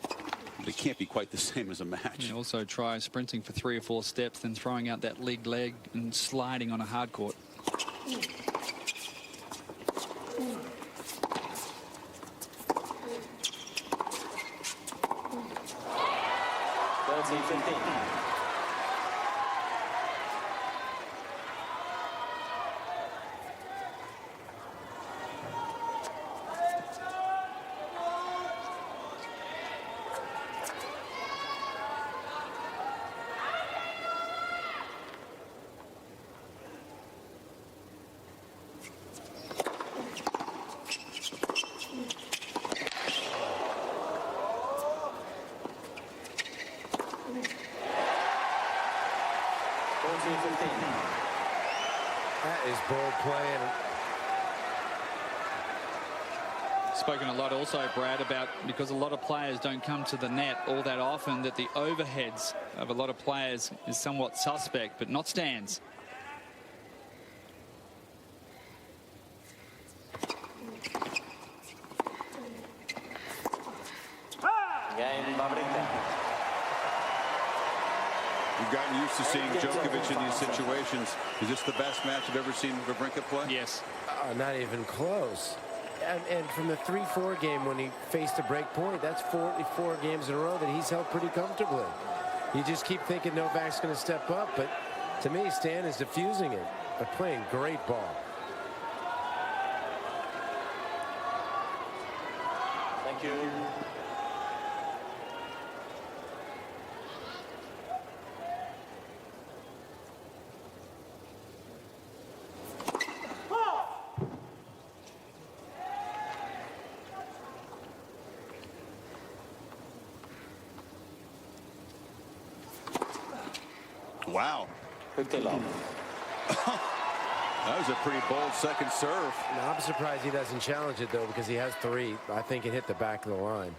But it can't be quite the same as a match. You also try sprinting for 3 or 4 steps, then throwing out that league leg and sliding on a hard court. That is bold play. Spoken a lot also, Brad, about because a lot of players don't come to the net all that often, that the overheads of a lot of players is somewhat suspect, but not stands. Game Wawrinka. You've gotten used to seeing Djokovic in these situations. Is this the best match you've ever seen Wawrinka play? Yes. Not even close. And from the 3-4 game when he faced a break point, that's 44 games in a row that he's held pretty comfortably. You just keep thinking Novak's going to step up, but to me, Stan is diffusing it. They're playing great ball. Thank you. Wow. That was a pretty bold second serve. Now, I'm surprised he doesn't challenge it, though, because he has 3. I think it hit the back of the line.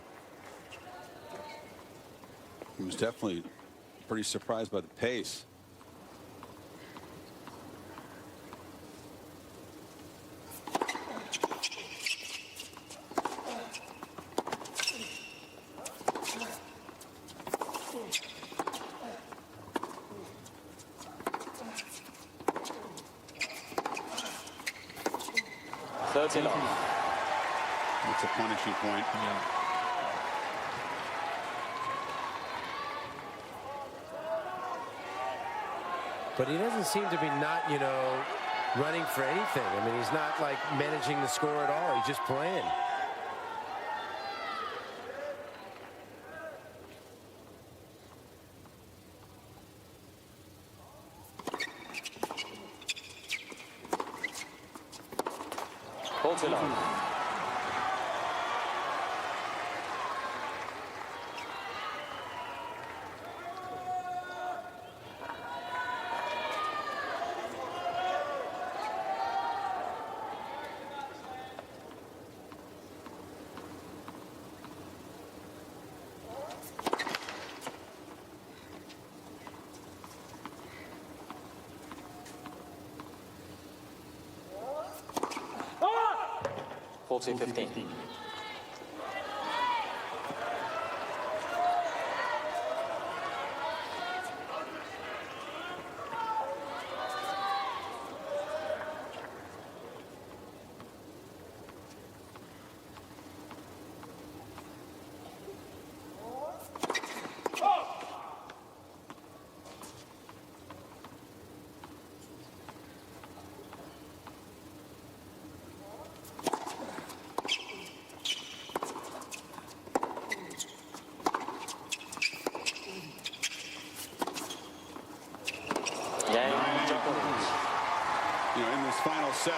He was definitely pretty surprised by the pace. It's a punishing point. Yeah. But he doesn't seem to be not, running for anything. I mean, he's not like managing the score at all. He's just playing. Holds it on. 40-15. You know, in this final set,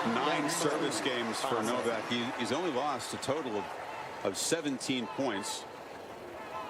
9 service games for Novak. He's only lost a total of 17 points.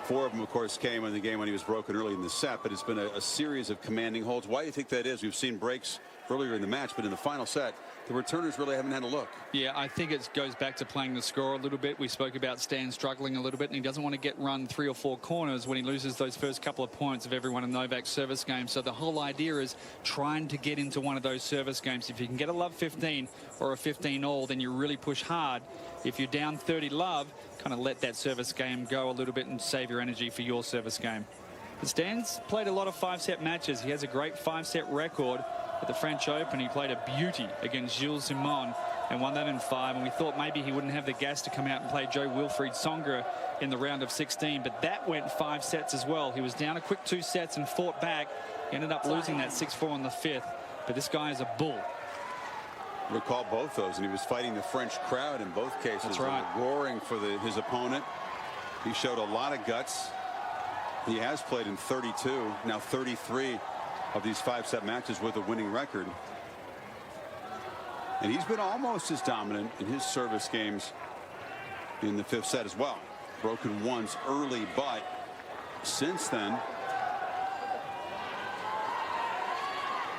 4 of them, of course, came in the game when he was broken early in the set, but it's been a series of commanding holds. Why do you think that is? We've seen breaks earlier in the match, but in the final set, the returners really haven't had a look. Yeah, I think it goes back to playing the score a little bit. We spoke about Stan struggling a little bit, and he doesn't want to get run 3 or 4 corners when he loses those first couple of points of every one of Novak's service games. So the whole idea is trying to get into one of those service games. If you can get a love 15 or a 15-all, then you really push hard. If you're down 30 love, kind of let that service game go a little bit and save your energy for your service game. But Stan's played a lot of 5-set matches. He has a great 5-set record. At the French Open, he played a beauty against Gilles Simon and won that in 5. And we thought maybe he wouldn't have the gas to come out and play Joe Wilfried Tsonga in the round of 16. But that went 5 sets as well. He was down a quick 2 sets and fought back. He ended up losing that 6-4 in the 5th. But this guy is a bull. Recall both those, and he was fighting the French crowd in both cases. That's right. Roaring for his opponent. He showed a lot of guts. He has played in 32, now 33 of these 5-set matches with a winning record. And he's been almost as dominant in his service games in the 5th set as well. Broken once early, but since then,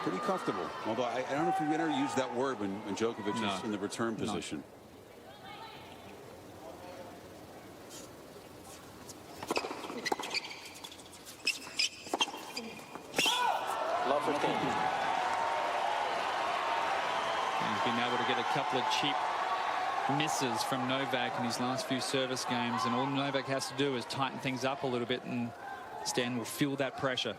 pretty comfortable. Although I don't know if we ever used that word when Djokovic is in the return position. He's been able to get a couple of cheap misses from Novak in his last few service games, and all Novak has to do is tighten things up a little bit, and Stan will feel that pressure.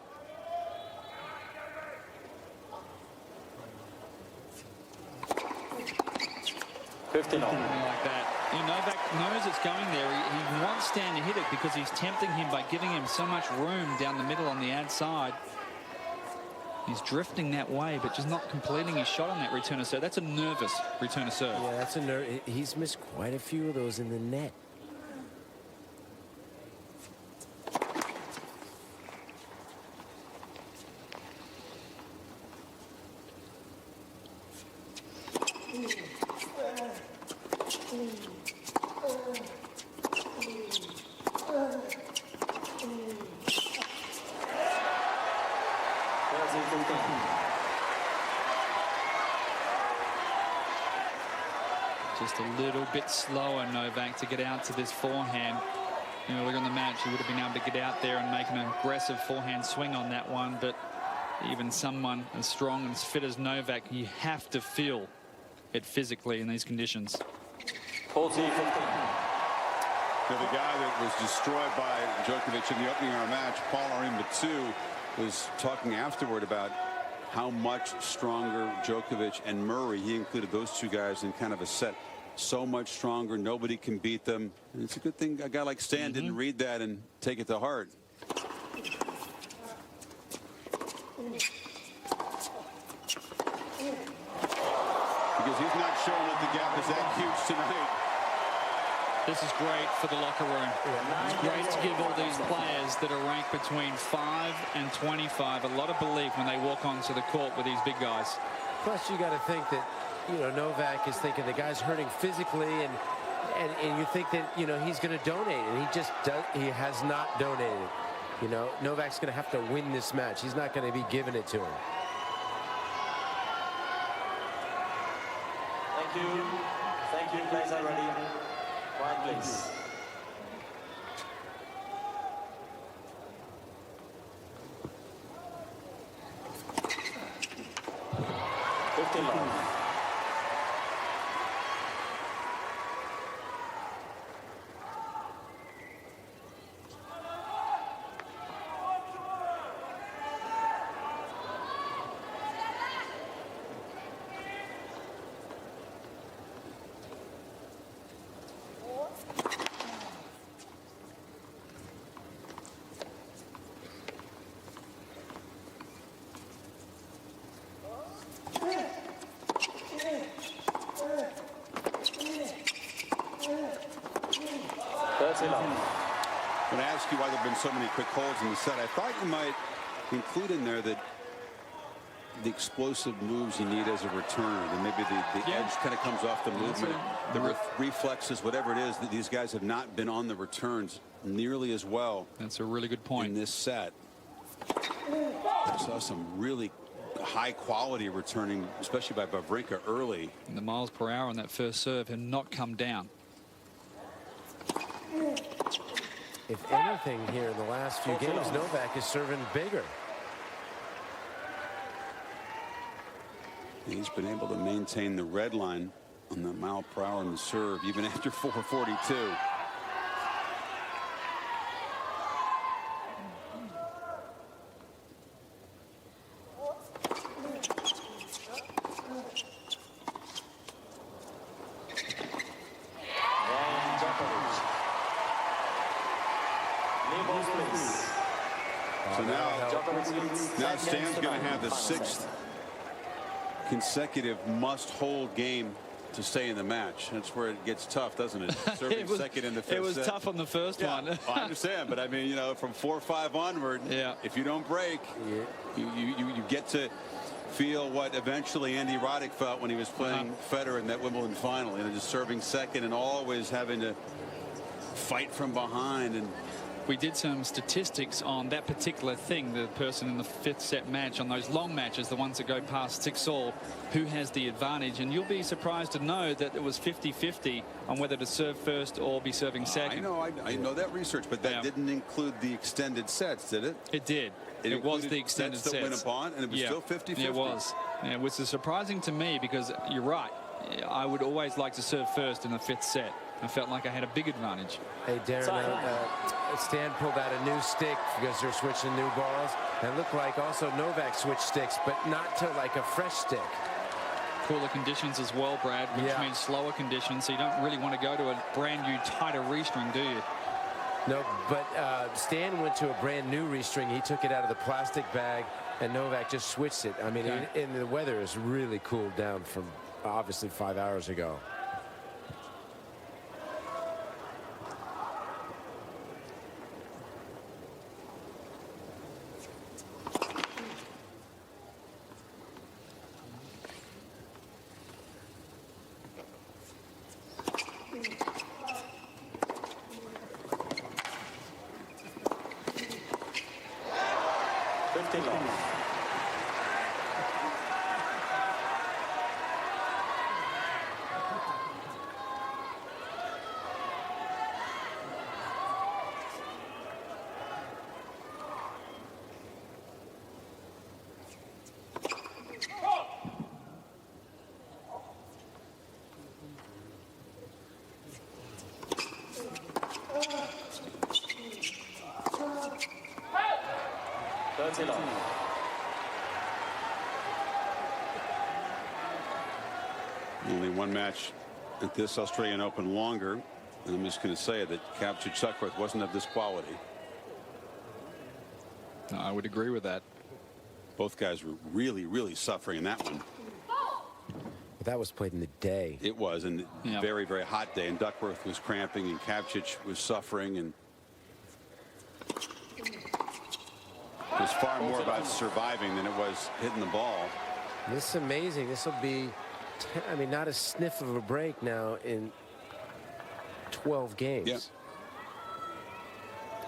Something like that. You know, Novak knows it's going there. He wants Stan to hit it because he's tempting him by giving him so much room down the middle on the ad side. He's drifting that way, but just not completing his shot on that return of serve. That's a nervous return of serve. Yeah, that's a he's missed quite a few of those in the net. Just a little bit slower, Novak, to get out to this forehand. You know, earlier in the match, he would have been able to get out there and make an aggressive forehand swing on that one. But even someone as strong and as fit as Novak, you have to feel it physically in these conditions. 40-15. The guy that was destroyed by Djokovic in the opening of our match, Paul-Henri Mathieu, was talking afterward about how much stronger Djokovic and Murray, he included those two guys in kind of a set, so much stronger, nobody can beat them. And it's a good thing a guy like Stan didn't read that and take it to heart. Because he's not showing that the gap is that huge tonight. This is great for the locker room. It's great to give all these players that are ranked between 5 and 25 a lot of belief when they walk onto the court with these big guys. Plus, you got to think that, you know, Novak is thinking the guy's hurting physically, and you think that, you know, he's going to donate, and he just does. He has not donated. You know, Novak's going to have to win this match. He's not going to be giving it to him. Thank you. Thank you. Players are ready. Quiet, please. When I ask you why there have been so many quick holds in the set, I thought you might include in there that the explosive moves you need as a returner, and maybe the edge kind of comes off the movement, the reflexes, whatever it is, that these guys have not been on the returns nearly as well. That's a really good point in this set. I saw some really high quality returning, especially by Wawrinka early. And the miles per hour on that first serve had not come down. If anything here in the last few games, Novak is serving bigger. He's been able to maintain the red line on the mile per hour in the serve even after 442. So now Stan's going to have the 6th consecutive must-hold game to stay in the match. That's where it gets tough, doesn't it? Serving second in the 5th set. It was tough on the first one. Well, I understand, but I mean, you know, from 4-5 onward, if you don't break, you get to feel what eventually Andy Roddick felt when he was playing Federer in that Wimbledon final. You know, just serving second and always having to fight from behind. And we did some statistics on that particular thing, the person in the 5th set match, on those long matches, the ones that go past 6-all, who has the advantage. And you'll be surprised to know that it was 50-50 on whether to serve first or be serving second. I know that research, but that didn't include the extended sets, did it? It did. It was the extended sets. That went upon, and it was still 50-50. It was. Yeah, which is surprising to me because you're right. I would always like to serve first in the 5th set. I felt like I had a big advantage. Hey, Darren, Stan pulled out a new stick because they're switching new balls. And it looked like also Novak switched sticks, but not to like a fresh stick. Cooler conditions as well, Brad, which means slower conditions, so you don't really want to go to a brand new tighter restring, do you? No, but Stan went to a brand new restring. He took it out of the plastic bag, and Novak just switched it. I mean, and the weather has really cooled down from obviously 5 hours ago. Only one match at this Australian Open longer, and I'm just going to say that Djokovic wasn't of this quality. No, I would agree with that. Both guys were really suffering in that one. That was played in the day. It was, and very hot day, and Duckworth was cramping, and Kavcic was suffering, and it was far more about surviving than it was hitting the ball. This is amazing. This will be, I mean, not a sniff of a break now in 12 games.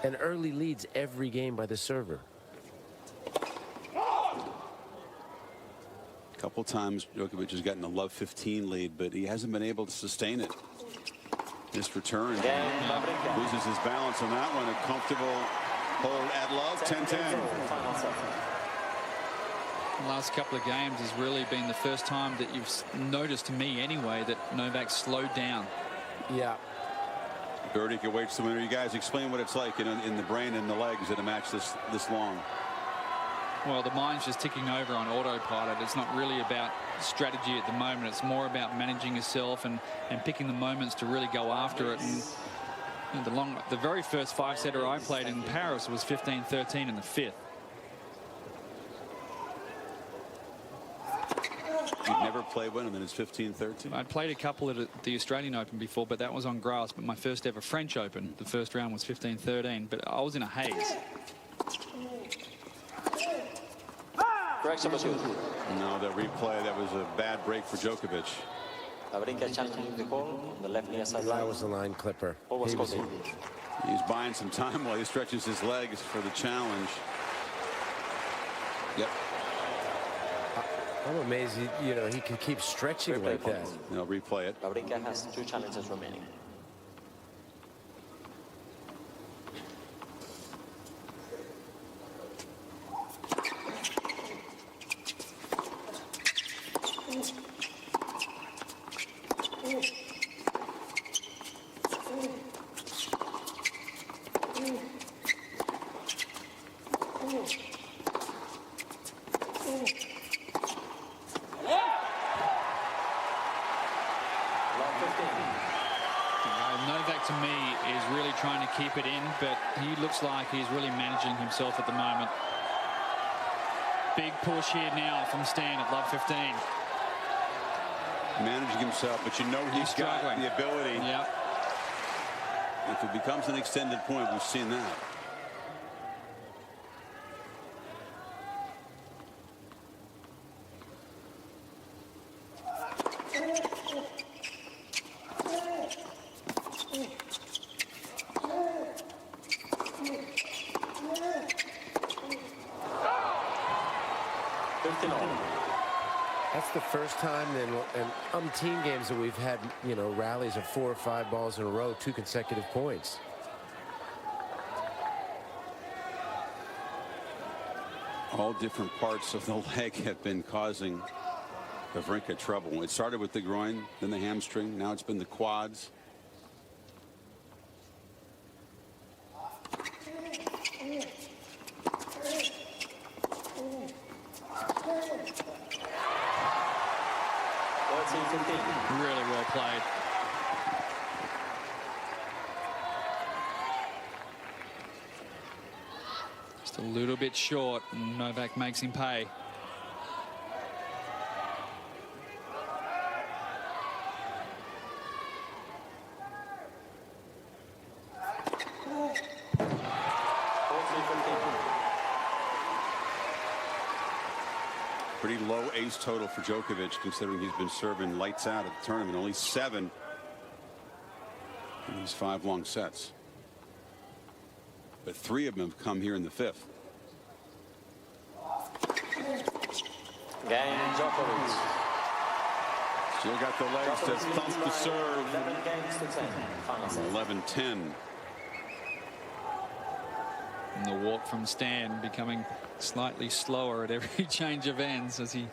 And early leads every game by the server. A couple times Djokovic has gotten a love 15 lead, but he hasn't been able to sustain it. This return loses his balance on that one. A comfortable hold at love, 10-10. The last couple of games has really been the first time that you've noticed, to me anyway, that Novak slowed down. Yeah. Burdick awaits the winner. You guys explain what it's like in the brain and the legs in a match this long. Well, the mind's just ticking over on autopilot. It's not really about strategy at the moment. It's more about managing yourself and picking the moments to really go after it. And the very first 5-setter I played in Paris was 15-13 in the 5th. You've never played one, and then it's 15-13. I'd played a couple at the Australian Open before, but that was on grass. But my first ever French Open, the first round was 15-13, but I was in a haze. Correction for 2. No, the replay, that was a bad break for Djokovic. Wawrinka challenging the call on the left near side That line. was the line clipper. Almost He was- called. He's buying some time while he stretches his legs for the challenge. Yep. I'm amazed he can keep stretching Replay like that. point. They'll replay it. Wawrinka has 2 challenges remaining. Novak, to me, is really trying to keep it in, but he looks like he's really managing himself at the moment. Big push here now from Stan at love 15. Managing himself, but you know he's got struggling. the ability. Yep. If it becomes an extended point, we've seen that. That's the first time in umpteen games that we've had, rallies of 4 or 5 balls in a row, 2 consecutive points. All different parts of the leg have been causing Wawrinka trouble. It started with the groin, then the hamstring. Now it's been the quads. Really well played. Just a little bit short, and Novak makes him pay. Pretty low ace total for Djokovic, considering he's been serving lights out at the tournament. Only 7 in these 5 long sets. But 3 of them have come here in the 5th. Game Djokovic. Still got the legs to thump the serve. 11 games to 10. Final set. 11-10. And the walk from Stan becoming slightly slower at every change of ends as he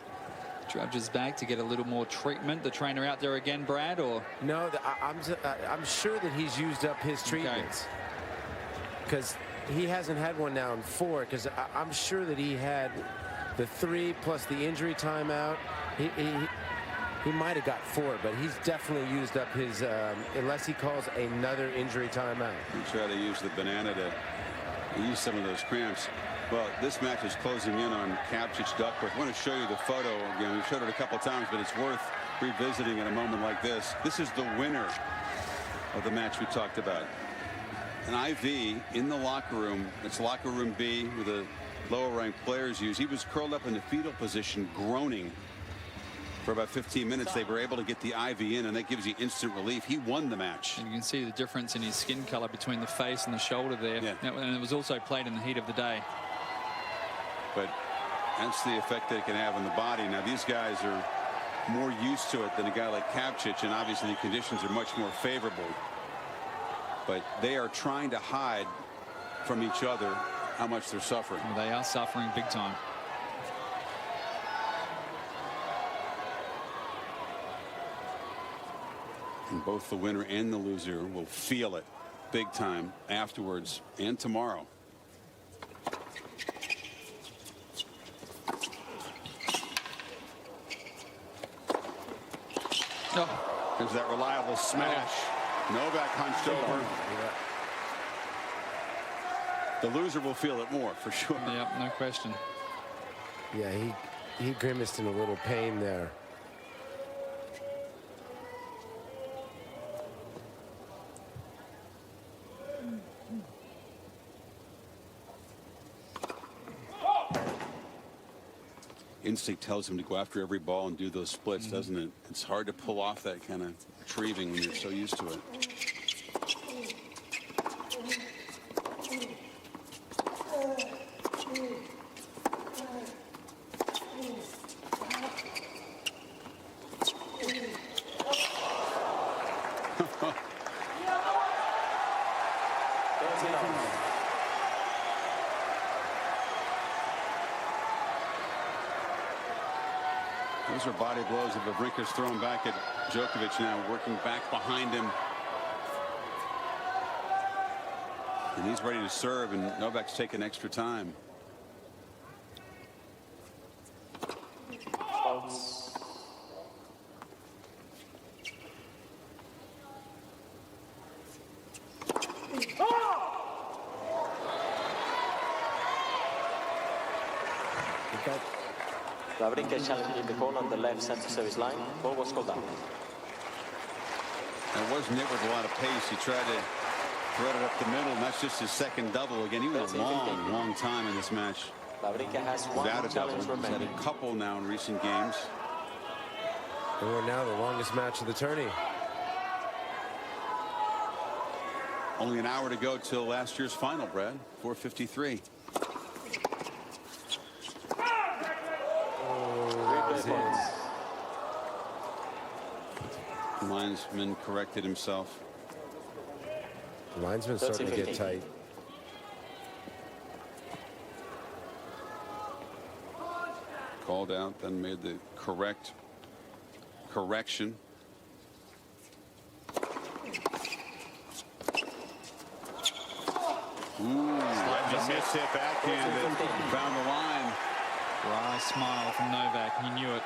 trudges back to get a little more treatment. The trainer out there again, Brad, or? No, I'm sure that he's used up his treatments. Because he hasn't had one now in 4, because I'm sure that he had the 3 plus the injury timeout. He might have got 4, but he's definitely used up his, unless he calls another injury timeout. He tried to use the banana to ease some of those cramps. Well, this match is closing in on Kapcic Duckworth. I want to show you the photo again. We've showed it a couple times, but it's worth revisiting at a moment like this. This is the winner of the match we talked about. An IV in the locker room. It's locker room B with the lower ranked players use. He was curled up in the fetal position, groaning for about 15 minutes. They were able to get the IV in, and that gives you instant relief. He won the match. And you can see the difference in his skin color between the face and the shoulder there. Yeah. And it was also played in the heat of the day. But that's the effect that it can have on the body. Now, these guys are more used to it than a guy like Kapcic, and obviously the conditions are much more favorable. But they are trying to hide from each other how much they're suffering. They are suffering big time. And both the winner and the loser will feel it big time afterwards and tomorrow. Oh. There's that reliable smash. Novak hunched over. The loser will feel it more, for sure. Yep, no question. Yeah, he grimaced in a little pain there. instinct tells him to go after every ball and do those splits, doesn't it? It's hard to pull off that kind of retrieving when you're so used to it. Those are body blows of Wawrinka's thrown back at Djokovic now, working back behind him. And he's ready to serve, and Novak's taking extra time. Wawrinka challenging the ball on the left center service line. Ball was called out. It wasn't hit with a lot of pace. He tried to thread it up the middle, and that's just his second double. Again, he went a long time in this match. Wawrinka has one challenge remaining. He's had a couple now in recent games. And we're now the longest match of the tourney. Only an hour to go till last year's final, Brad. 4:53. Linesman corrected himself. The linesman's starting to get tight. Called out, then made the correction. Ooh, just missed hit backhand. Found the line. Dry smile from Novak. He knew it.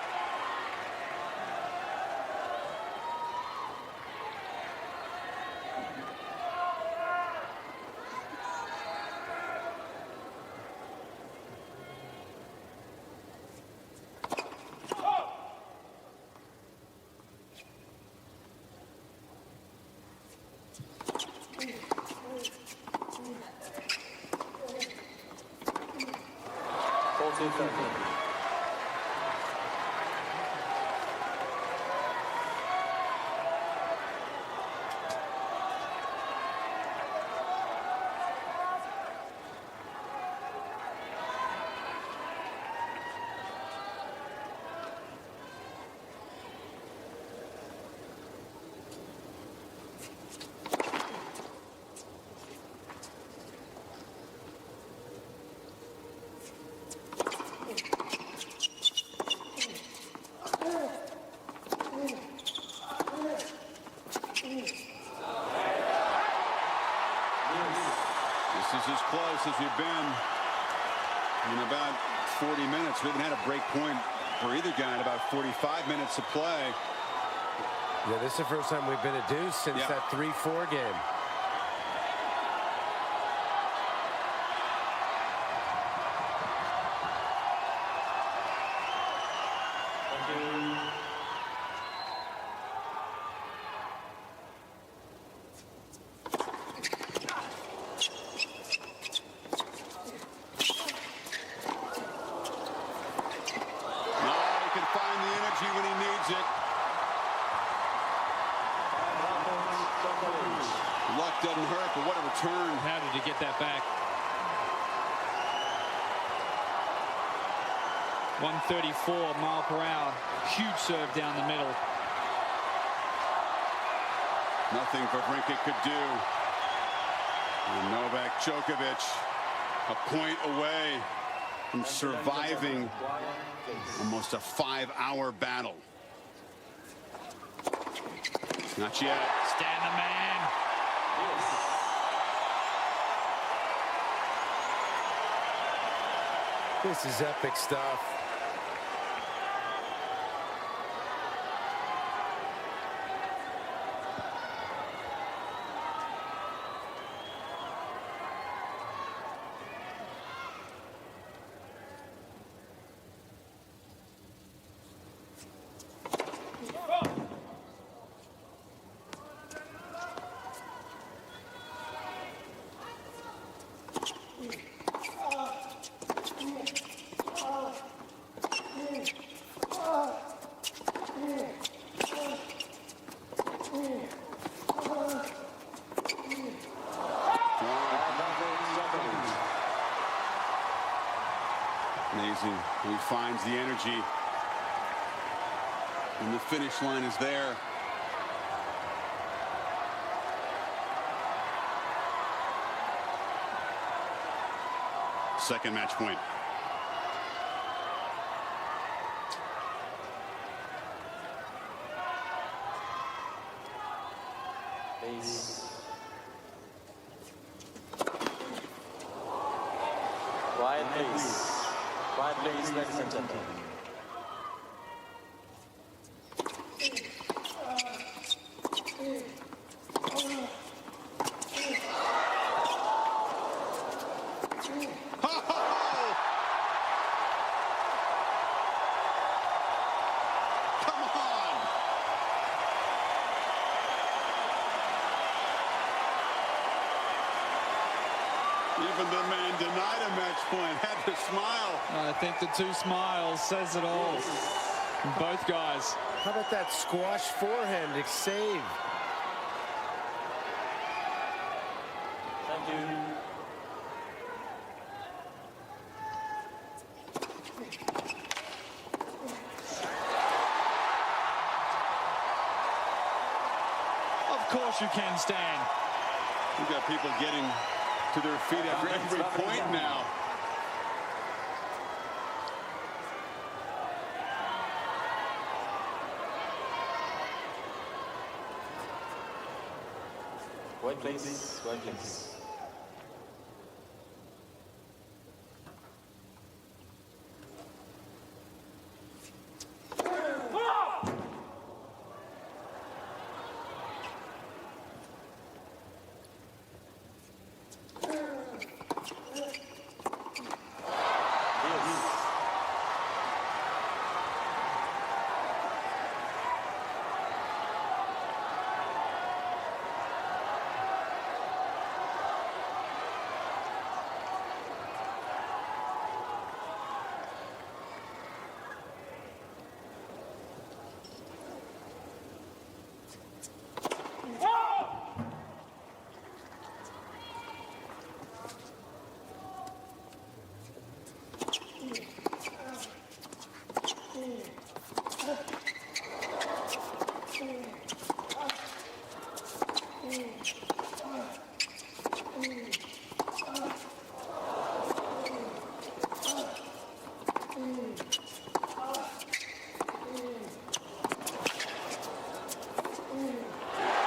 This is as close as we've been in about 40 minutes. We haven't had a break point for either guy in about 45 minutes of play. Yeah, this is the first time we've been a deuce since that 3-4 game. Luck doesn't hurt, but what a return. How did he get that back? 134 mile per hour. Huge serve down the middle. Nothing Wawrinka could do. And Novak Djokovic a point away from surviving almost a 5-hour battle. Not yet. Stand the man. This is epic stuff. energy. And the finish line is there. Second match point. Please. Quiet, please. Quiet, please, ladies and gentlemen. Even the man denied a match point, had to smile. I think the two smiles says it all from both guys. How about that squash forehand save? Thank you. Of course you can, Stan. We've got people getting to their feet after every point now. Wait, please. Wait, please.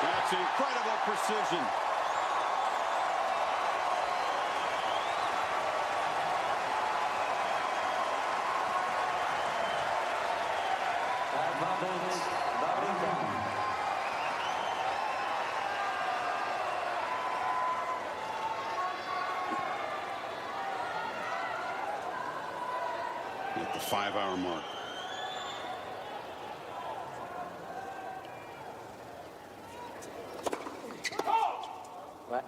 That's incredible precision. Advantage, Wawrinka. At the 5-hour mark. What?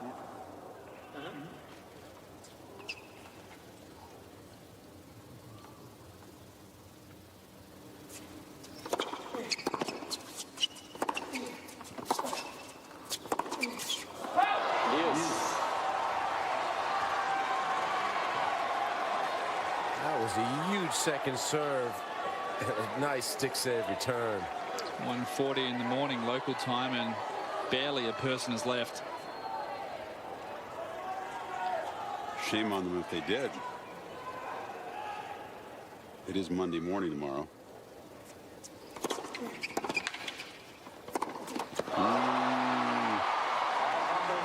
That was a huge second serve. Nice stick save return. 1:40 in the morning local time, and barely a person is left. Shame on them if they did. It is Monday morning tomorrow.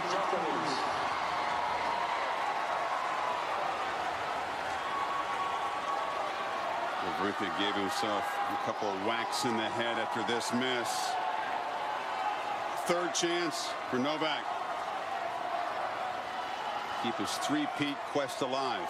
Djokovic. Wawrinka gave himself a couple of whacks in the head after this miss. Third chance for Novak. Keep his three-peat quest alive.